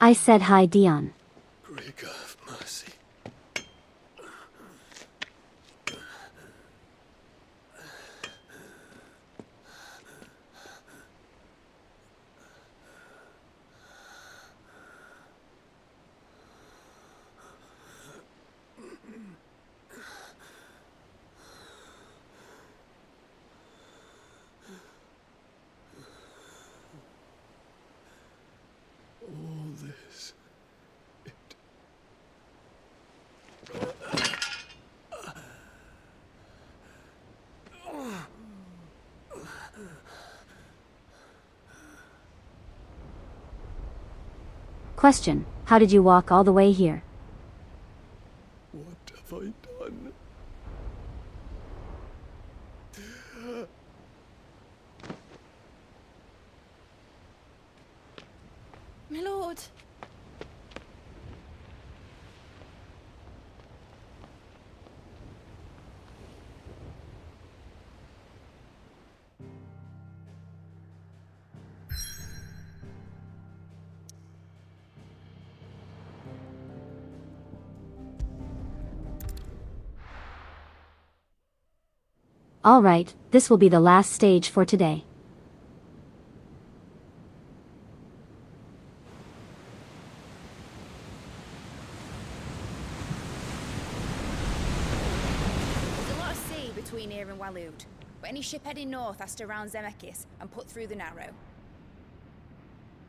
I said hi, Dion. Greek of mercy. All this. Question, how did you walk all the way here? What have I done? My lord. Alright, this will be the last stage for today. There's a lot of sea between here and Waloed, but any ship heading north has to round Zemeckis and put through the Narrow.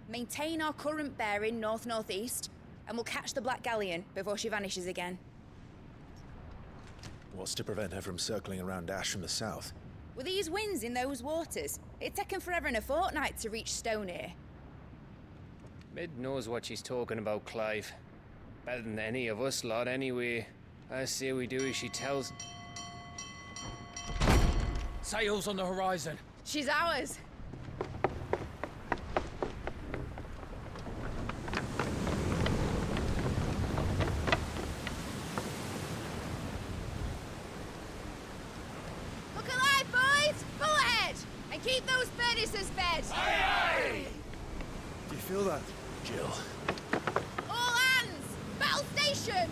Maintain our current bearing north-northeast, and we'll catch the Black Galleon before she vanishes again. What's to prevent her from circling around Ash from the south? With these winds in those waters, it'd taken forever and a fortnight to reach Stonehere. Mid knows what she's talking about, Clive. Better than any of us lot, anyway. I say we do as she tells. Sails on the horizon. She's ours. Look alive, boys! Pull ahead! And keep those furnaces fed! Aye, aye! Do you feel that? Jill. All hands! Battle stations!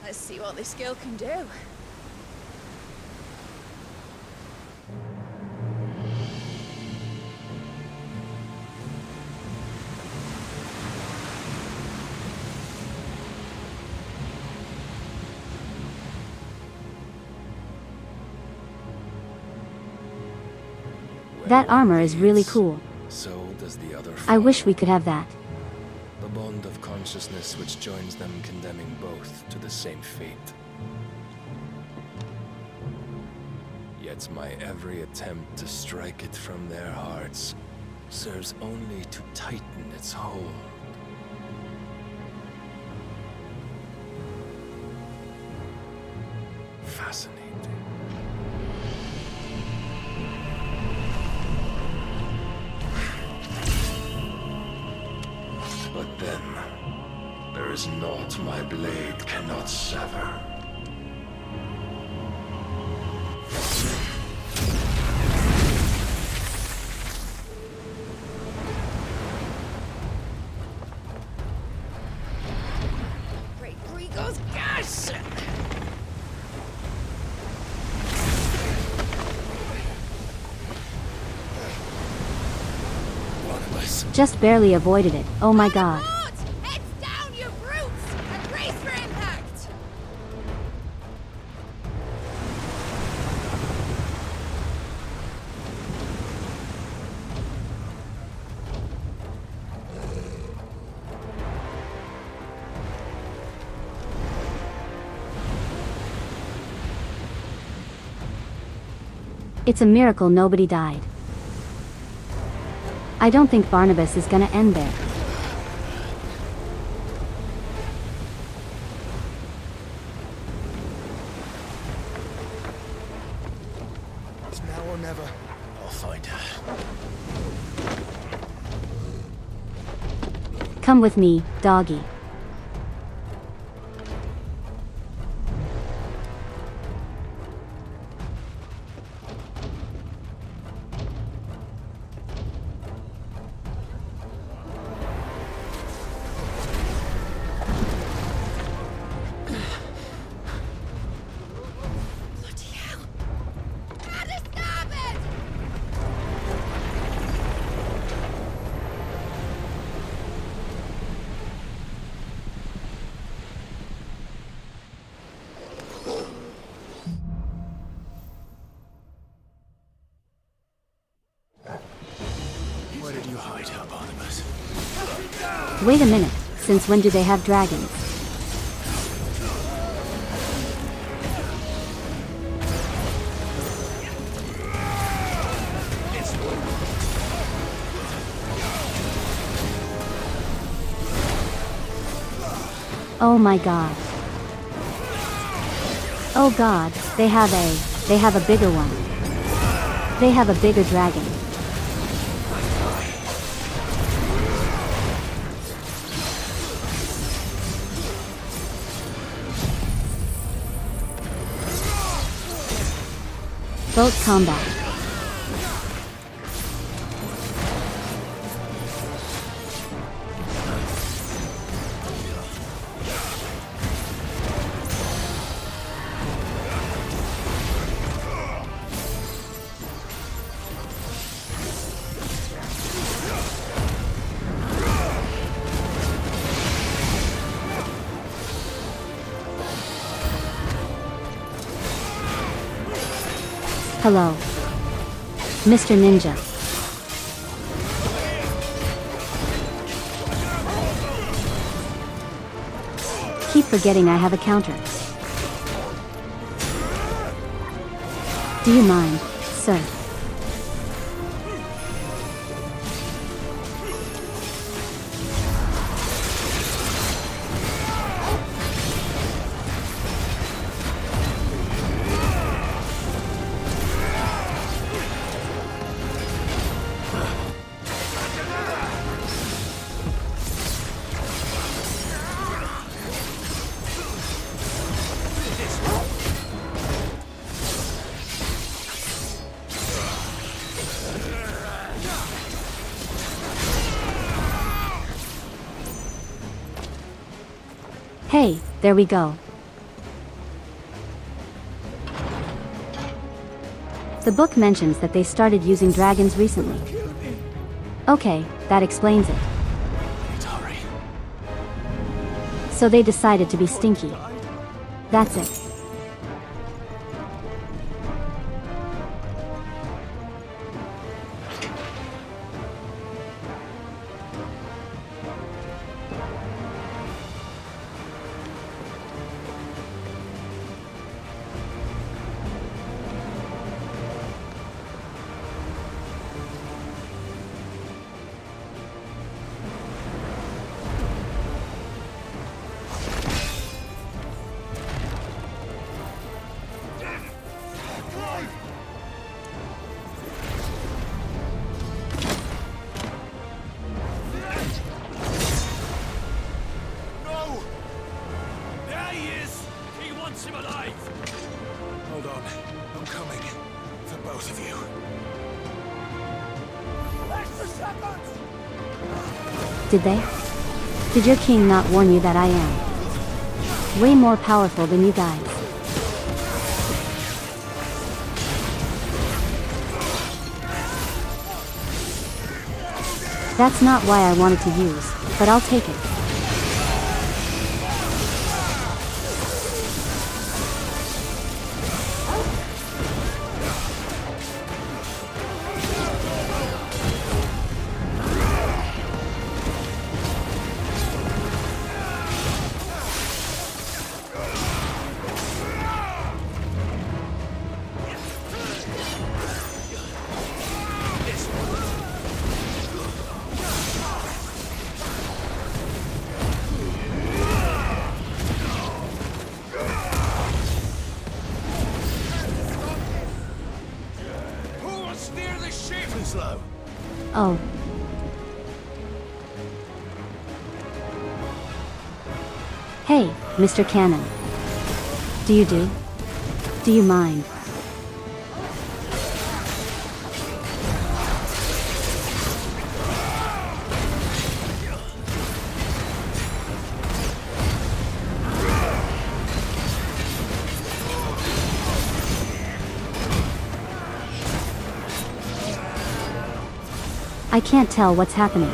Let's see what this girl can do. That armor is really cool. So does the other. I wish we could have that. The bond of consciousness which joins them, condemning both to the same fate. Yet my every attempt to strike it from their hearts serves only to tighten its hold. Fascinating. But then, there is naught my blade cannot sever. Great Gregor's gas! Just barely avoided it, oh my god. Heads down, you brutes! And brace for impact! It's a miracle nobody died. I don't think Barnabas is gonna end there. It's now or never. I'll find her. Come with me, doggy. Where did you hide her, Barnabas? Wait a minute, since when do they have dragons? Oh my god. Oh god, they have a bigger one. They have a bigger dragon. Boat combat. Hello. Mr. Ninja. Keep forgetting I have a counter. Do you mind, sir? Hey, there we go. The book mentions that they started using dragons recently. Okay, that explains it. So they decided to be stinky. That's it. Did they? Did your king not warn you that I am way more powerful than you guys? That's not why I wanted to use, but I'll take it. Oh. Hey, Mr. Cannon. Do you mind? I can't tell what's happening.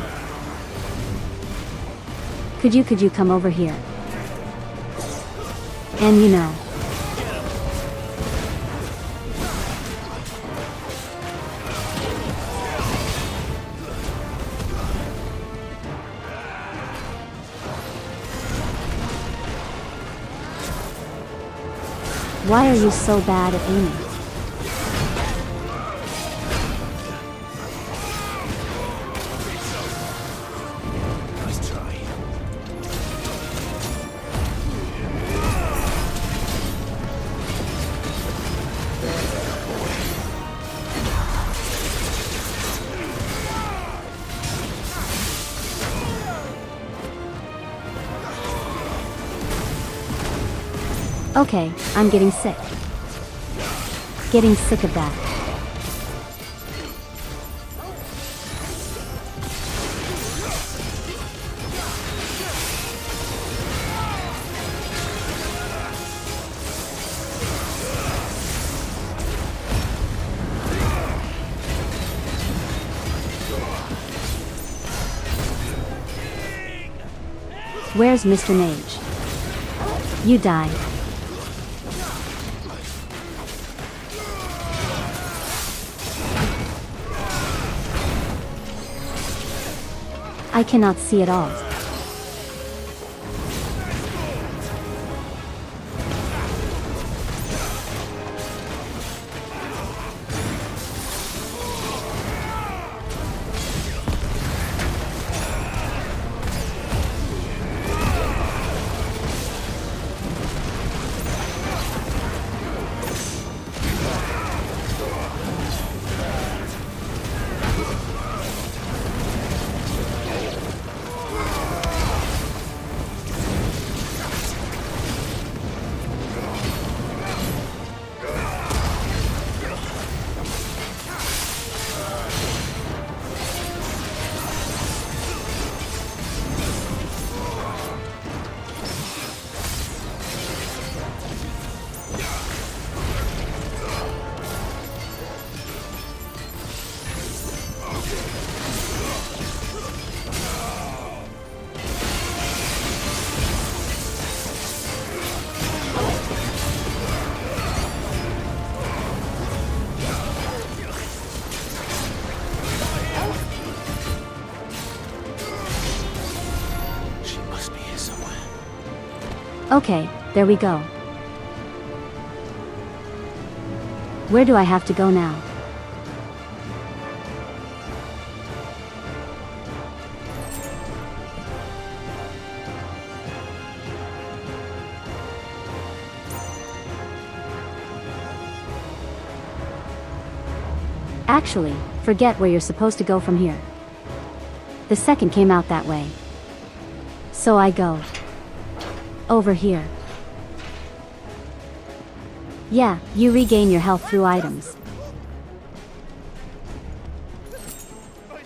Could you come over here? And you know. Why are you so bad at aiming? Okay, I'm getting sick. Getting sick of that. Where's Mr. Mage? You died. I cannot see at all. Okay, there we go. Where do I have to go now? Actually, forget where you're supposed to go from here. The second came out that way. So I go over here. Yeah, you regain your health through items.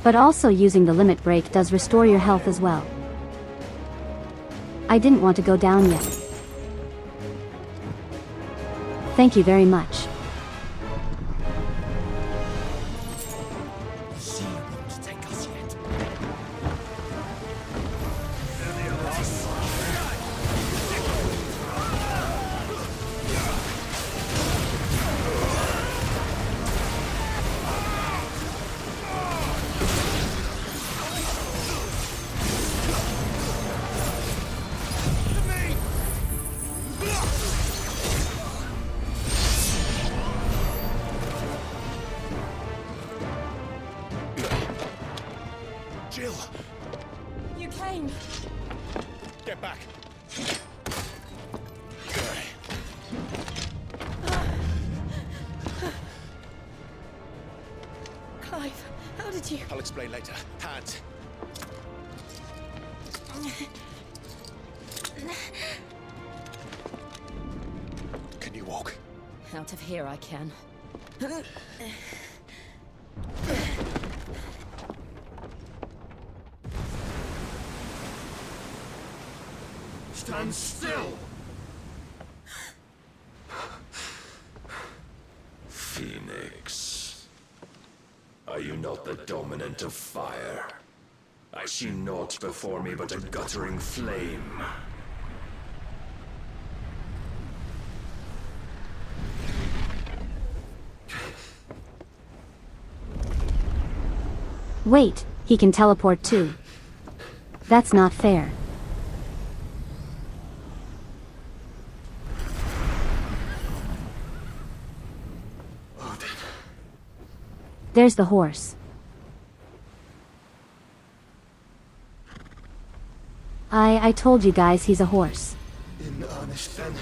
But also using the limit break does restore your health as well. I didn't want to go down yet. Thank you very much. Jill! You came! Get back! Clive, how did you... I'll explain later. Hands! Can you walk? Out of here I can. Stand still! Phoenix. Are you not the dominant of fire? I see naught before me but a guttering flame. Wait, he can teleport too. That's not fair. Odin. There's the horse. I told you guys he's a horse. In earnest then.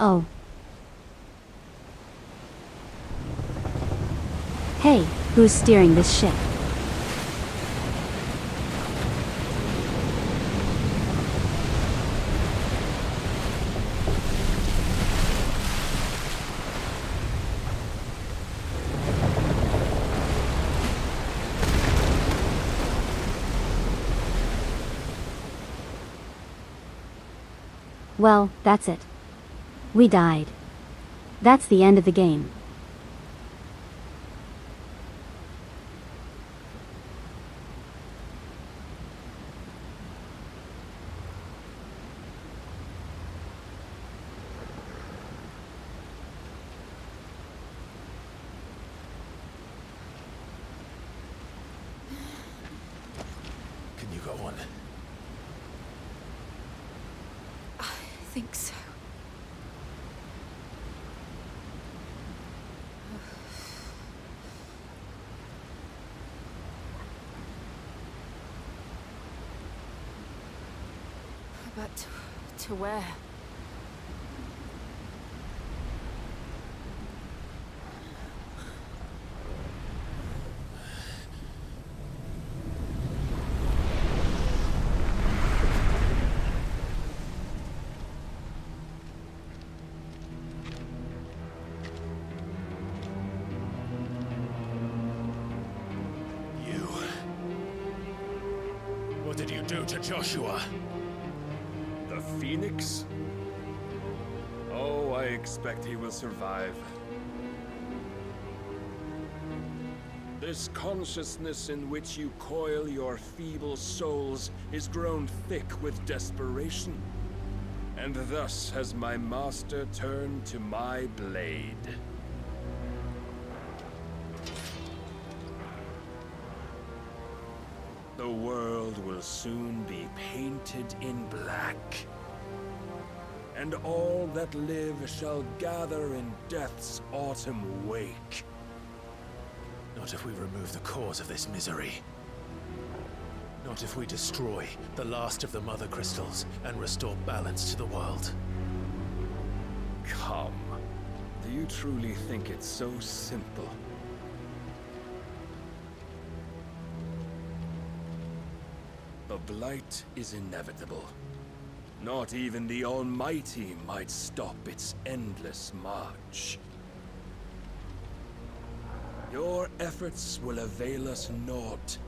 Oh. Hey, who's steering this ship? Well, that's it. We died. That's the end of the game. Can you go on? I think so. But to where? What did you do to Joshua? The Phoenix? Oh, I expect he will survive. This consciousness in which you coil your feeble souls is grown thick with desperation. And thus has my master turned to my blade. The world will soon be painted in black. And all that live shall gather in death's autumn wake. Not if we remove the cause of this misery. Not if we destroy the last of the Mother Crystals and restore balance to the world. Come. Do you truly think it's so simple? The blight is inevitable. Not even the Almighty might stop its endless march. Your efforts will avail us naught.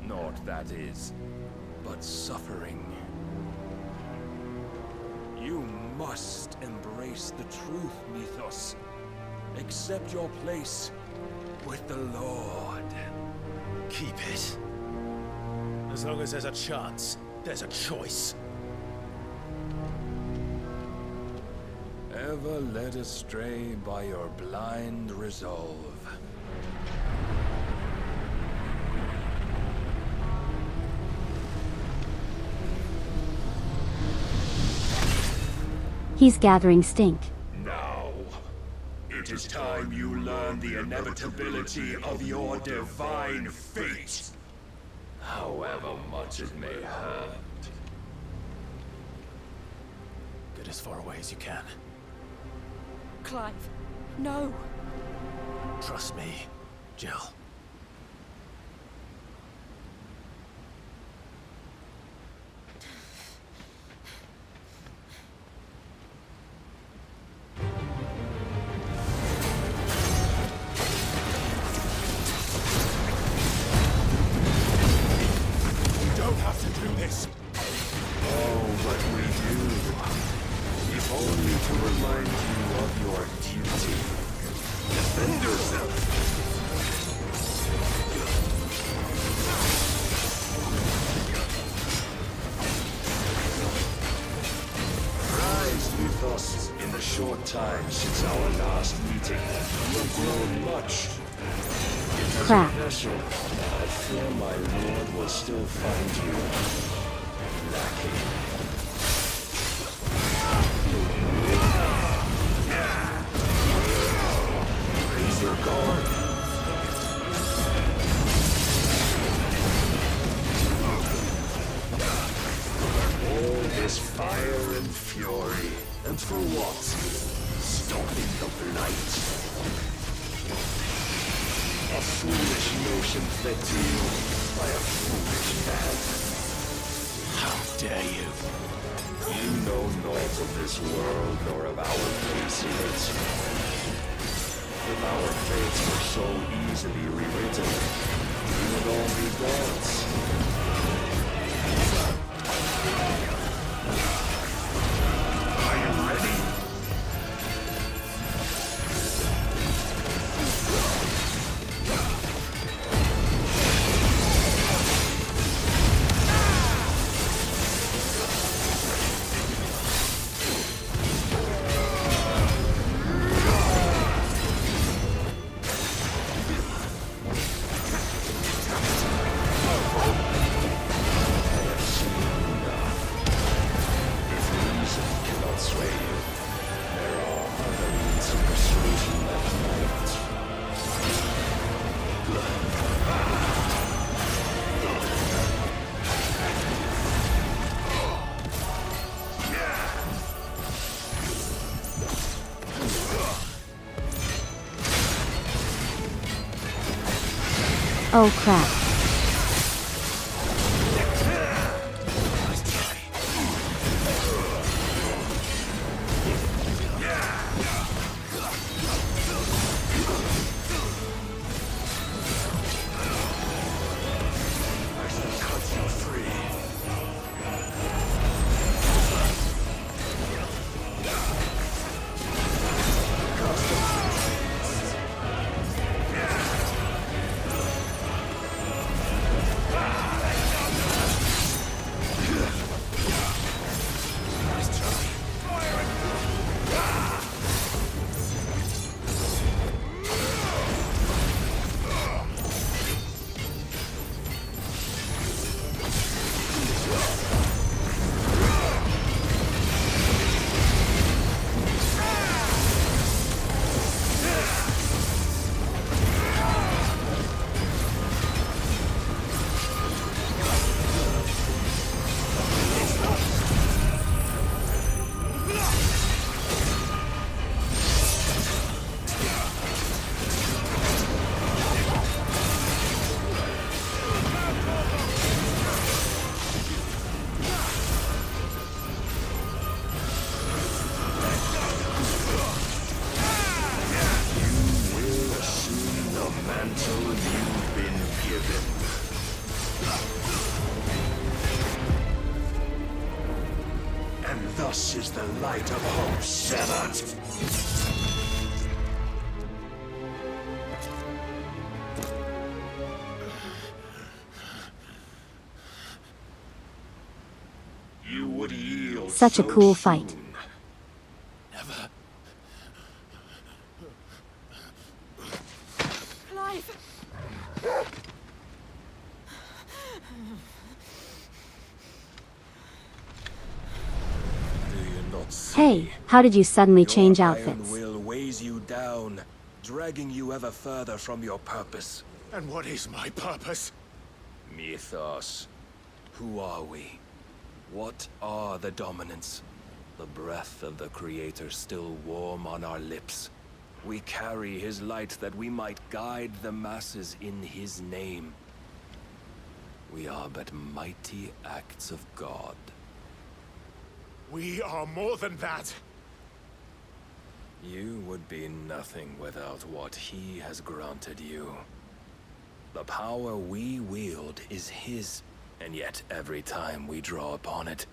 Naught, that is, but suffering. You must embrace the truth, Mythos. Accept your place with the Lord. Keep it. As long as there's a chance, there's a choice. Ever led astray by your blind resolve. He's gathering stink. Now, it is time you learn the inevitability of your divine fate. However much it may hurt. Get as far away as you can. Clive, no. Trust me, Jill. Time since our last meeting, you have grown much. Crap. I fear my lord will still find you lacking. Raise your guard. All this fire and fury, and for what? Stopping the blight. A foolish notion fed to you by a foolish man. How dare you? You know naught of this world nor of our place in it. If our fates were so easily rewritten, we would all be gods. Oh crap. Thus is the light of hope severed. You would yield Such a so cool soon. fight. Never. Clive! Hey, how did you suddenly change Your outfits? iron will weighs you down, dragging you ever further from your purpose. And what is my purpose? Mythos. Who are we? What are the dominants? The breath of the Creator still warm on our lips. We carry his light that we might guide the masses in his name. We are but mighty acts of God. We are more than that. You would be nothing without what he has granted you. The power we wield is his, and yet every time we draw upon it,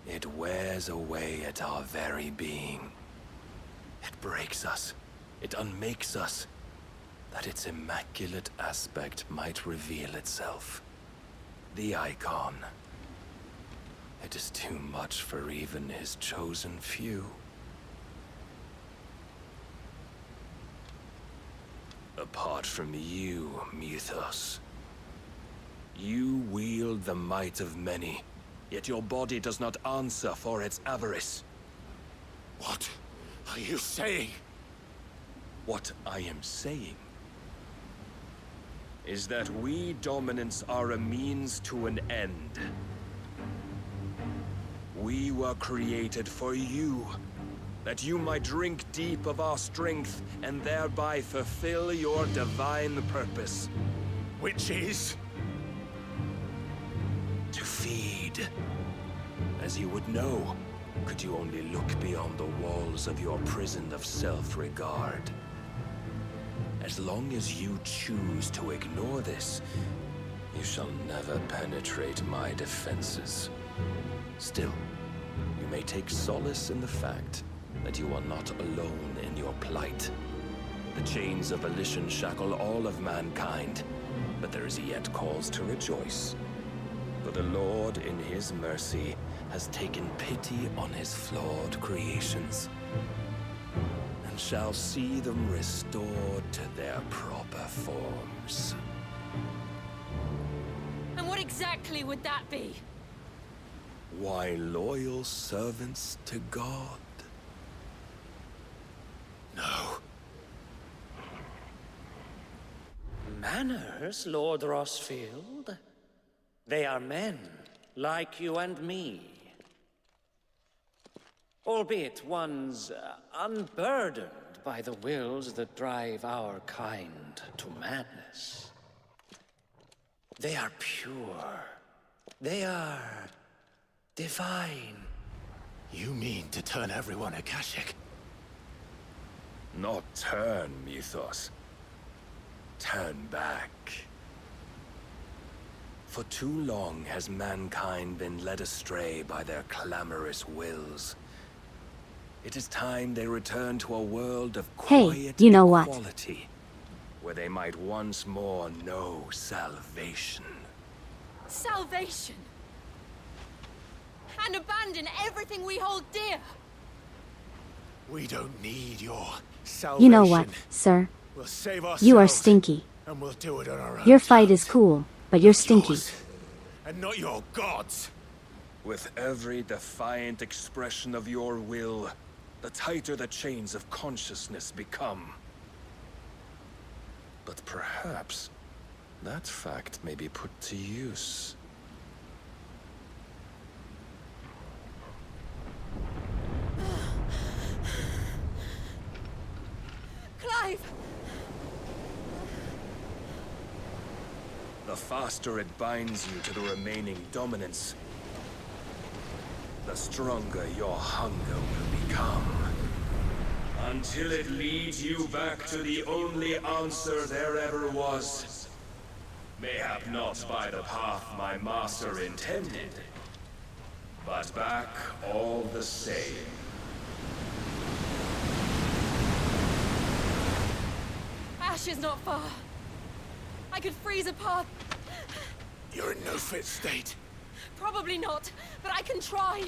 it wears away at our very being. It breaks us, it unmakes us, that its immaculate aspect might reveal itself. The icon. It is too much for even his chosen few. Apart from you, Mythos, you wield the might of many, yet your body does not answer for its avarice. What are you saying? What I am saying is that we dominants are a means to an end. We were created for you, that you might drink deep of our strength and thereby fulfill your divine purpose. Which is? To feed. As you would know, could you only look beyond the walls of your prison of self-regard. As long as you choose to ignore this, you shall never penetrate my defenses. Still, you may take solace in the fact that you are not alone in your plight. The chains of volition shackle all of mankind, but there is yet cause to rejoice. For the Lord, in his mercy, has taken pity on his flawed creations, and shall see them restored to their proper forms. And what exactly would that be? Why, loyal servants to God. No. Manners, Lord Rossfield? They are men, like you and me. Albeit ones unburdened by the wills that drive our kind to madness. They are pure. They are divine. You mean to turn everyone Akashic? Not turn, Mythos. Turn back. For too long has mankind been led astray by their clamorous wills. It is time they return to a world of quiet Hey, you know what? equality, where they might once more know salvation. Salvation! And abandon everything we hold dear! We don't need your salvation. You know what, sir? We'll save ourselves. You are stinky. And we'll do it on our own. Your fight is cool, but you're stinky. And not your gods. With every defiant expression of your will, the tighter the chains of consciousness become. But perhaps that fact may be put to use. Clive! The faster it binds you to the remaining dominance, the stronger your hunger will become. Until it leads you back to the only answer there ever was. Mayhap not by the path my master intended, but back all the same. Ash is not far. I could freeze a path. You're in no fit state. Probably not, but I can try.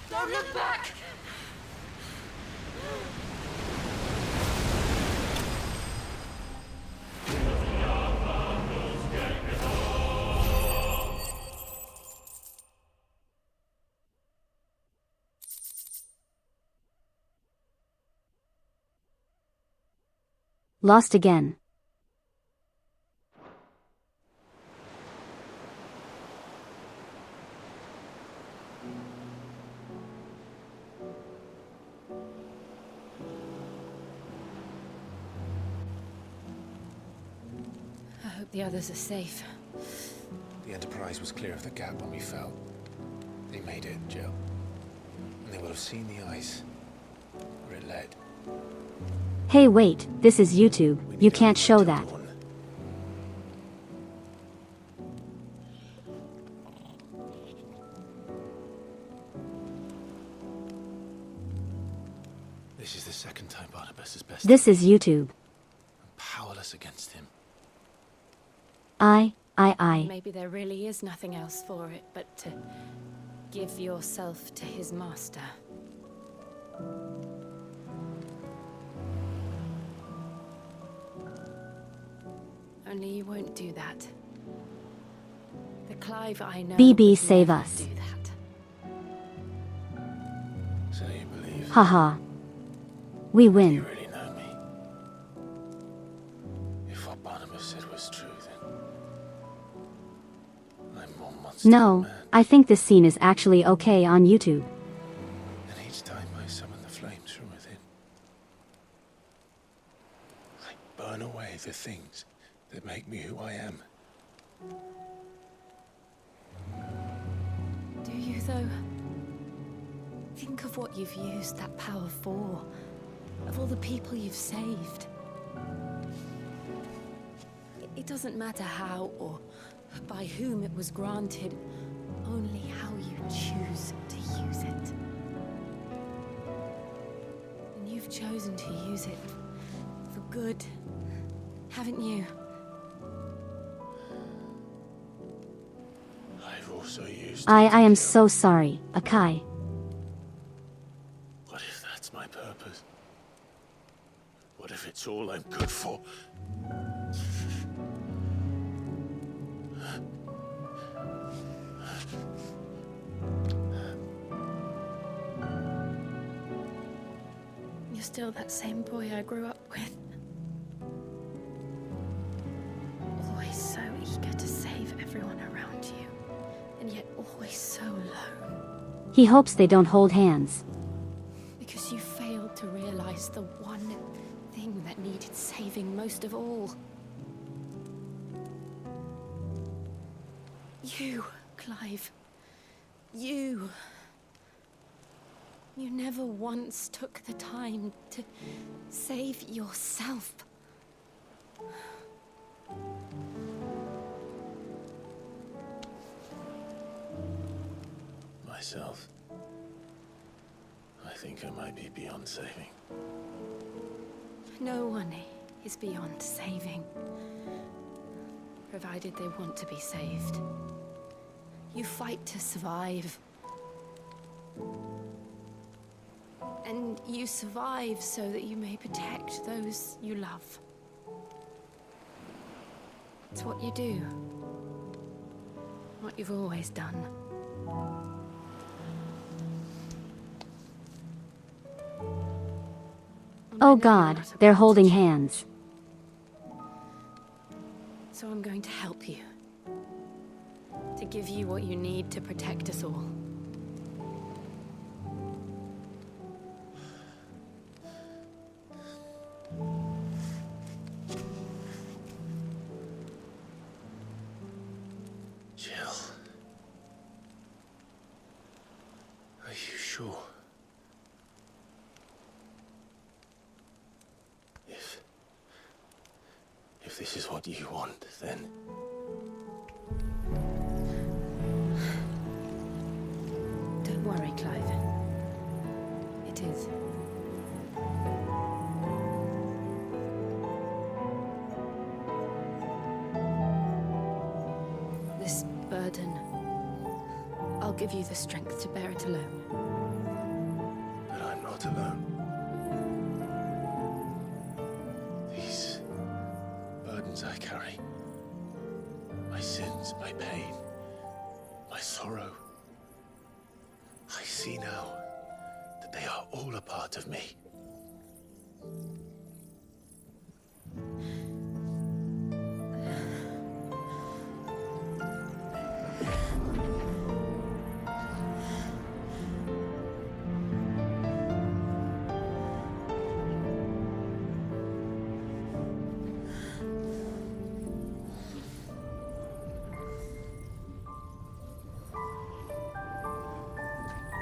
Don't look back! Lost again. I hope the others are safe. The Enterprise was clear of the gap when we fell. They made it, Jill. And they will have seen the ice where it led. Hey wait, this is YouTube, you can't show that. This is the second time Barnabas has bested. This is YouTube. I'm powerless against him. I. Maybe there really is nothing else for it but to give yourself to his master. Only you won't do that. The Clive I know BB would save never us. do that. So you believe? Haha. We win. You really know me. If what Barnabas said was true, then I'm more monster No, than man. I think this scene is actually okay on YouTube. And each time I summon the flames from within, I burn away the things that make me who I am. Do you, though? Think of what you've used that power for. Of all the people you've saved. It doesn't matter how or by whom it was granted, only how you choose to use it. And you've chosen to use it for good, haven't you? I've also used I am so sorry, Akai. What if that's my purpose? What if it's all I'm good for? You're still that same boy I grew up with. Always so everyone around you, and yet always so alone. He hopes they don't hold hands. Because you failed to realize the one thing that needed saving most of all. You, Clive. You. You never once took the time to save yourself. Myself. I think I might be beyond saving. No one is beyond saving, provided they want to be saved. You fight to survive. And you survive so that you may protect those you love. It's what you do. What you've always done. Oh God, they're holding hands. So I'm going to help you. To give you what you need to protect us all. Jill. Are you sure? If this is what you want, then... Don't worry, Clive. It is. This burden, I'll give you the strength to bear it alone. But I'm not alone. These burdens I carry, my sins, my pain, my sorrow, I see now that they are all a part of me.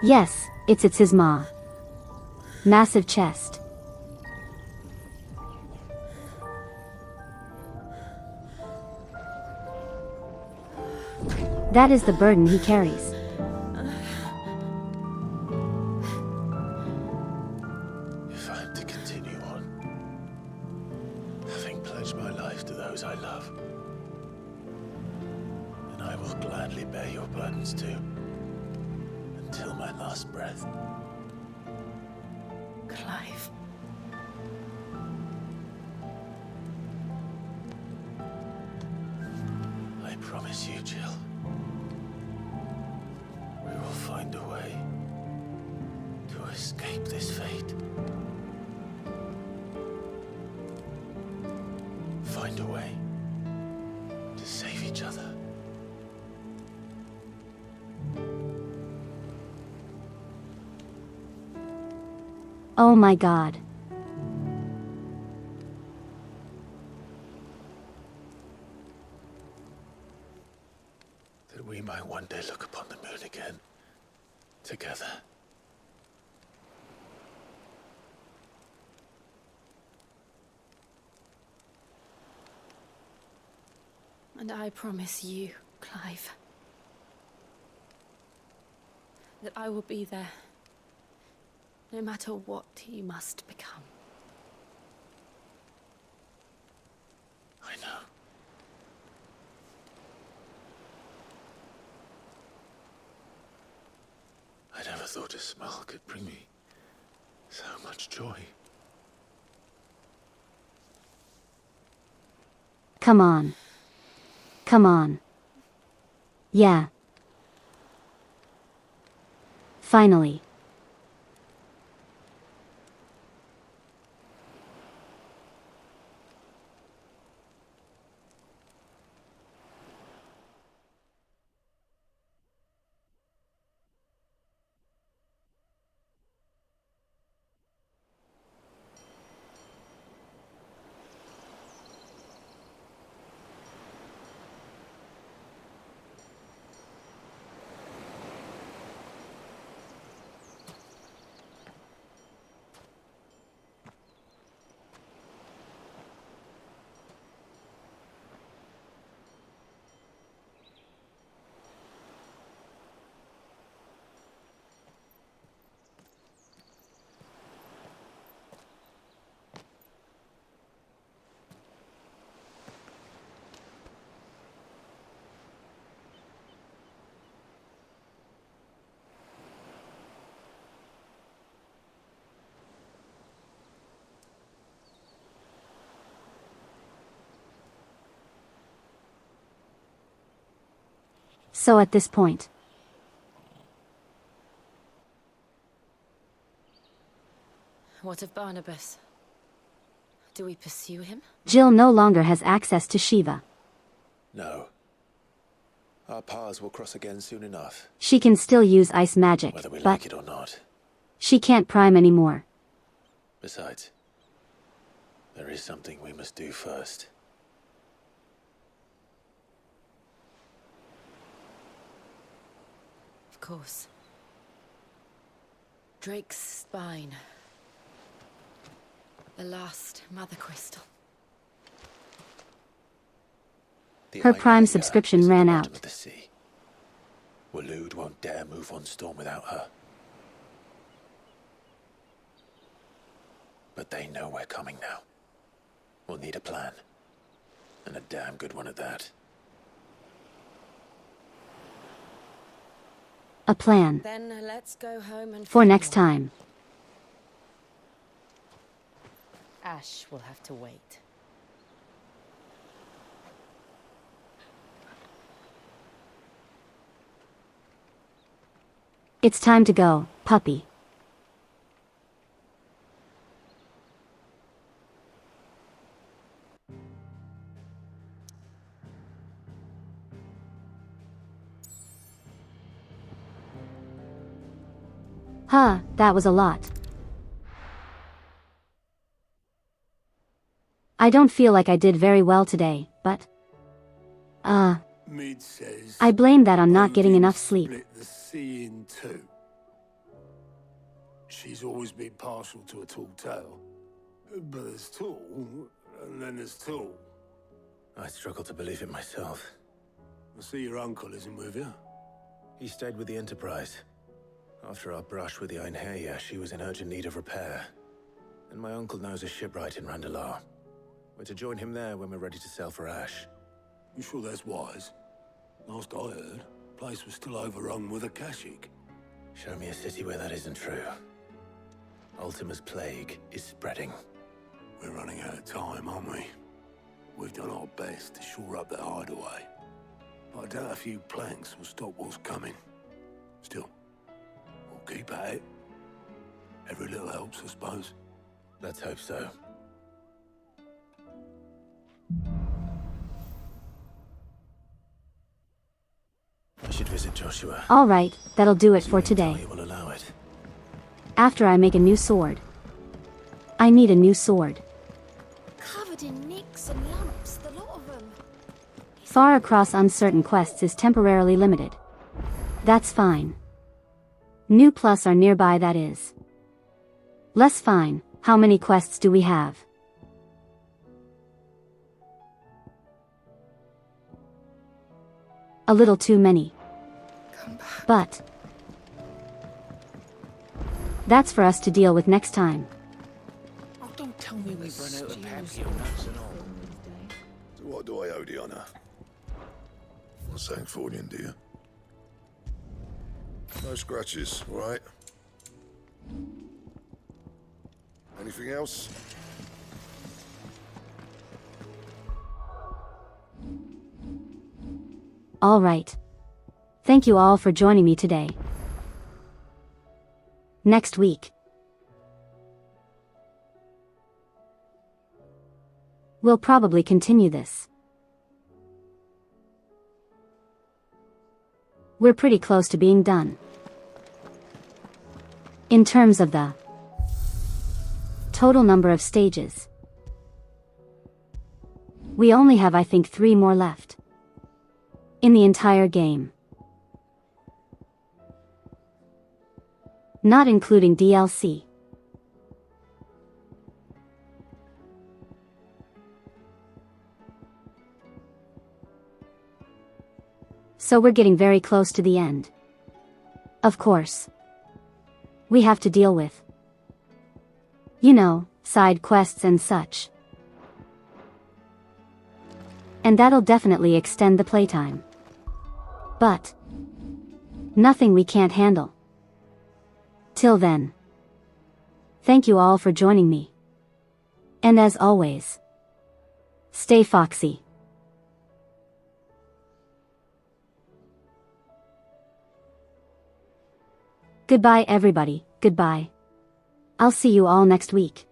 Yes, it's his ma. Massive chest. That is the burden he carries. If I'm to continue on, having pledged my life to those I love, then I will gladly bear your burdens too. Until my last breath. Clive. I promise you, Jill. We will find a way to escape this fate. Find a way to save each other. Oh my God. That we might one day look upon the moon again, together. And I promise you, Clive, that I will be there. No matter what you must become. I know. I never thought a smile could bring me so much joy. Come on. Come on. Yeah. Finally. So at this point, What of Barnabas? Do we pursue him? Jill no longer has access to Shiva. No. Our paths will cross again soon enough. She can still use ice magic, Whether we but like it or not. she can't prime anymore. Besides, there is something we must do first. Of course. Drake's spine. The last mother crystal. Her Prime subscription ran out. Of the sea. Waloed won't dare move on Storm without her. But they know we're coming now. We'll need a plan. And a damn good one at that. A plan. Then let's go home and For next time. Ash will have to wait. It's time to go, puppy. Huh, that was a lot. I don't feel like I did very well today, but... Mid says I blame that on not getting enough sleep. split the sea in two. She's always been partial to a tall tale. But there's tall, and then there's tall. I struggle to believe it myself. I see your uncle isn't with you. He stayed with the Enterprise. After our brush with the Einherja, she was in urgent need of repair. And my uncle knows a shipwright in Randalar. We're to join him there when we're ready to sail for Ash. You sure that's wise? Last I heard, the place was still overrun with Akashic. Show me a city where that isn't true. Ultima's plague is spreading. We're running out of time, aren't we? We've done our best to shore up that hideaway. But I doubt a few planks will stop what's coming. Still, we'll keep at it. Every little helps, I suppose. Let's hope so. I should visit Joshua. Alright, that'll do it for today. He will allow it. After I make a new sword. I need a new sword. Covered in nicks and lumps, the lot of them. Far across uncertain quests is temporarily limited. That's fine. New plus are nearby, that is. Less fine. How many quests do we have? A little too many. But that's for us to deal with next time. Oh, don't tell me we've run out of papio nuts and all. So what do I owe the honor? Not saying Fordian, do you? No scratches, right? Anything else? All right. Thank you all for joining me today. Next week, we'll probably continue this. We're pretty close to being done. In terms of the total number of stages, we only have, I think, 3 more left. In the entire game. Not including DLC. So we're getting very close to the end. Of course. We have to deal with, you know, side quests and such. And that'll definitely extend the playtime. But nothing we can't handle. Till then, thank you all for joining me. And as always, stay foxy. Goodbye everybody, goodbye. I'll see you all next week.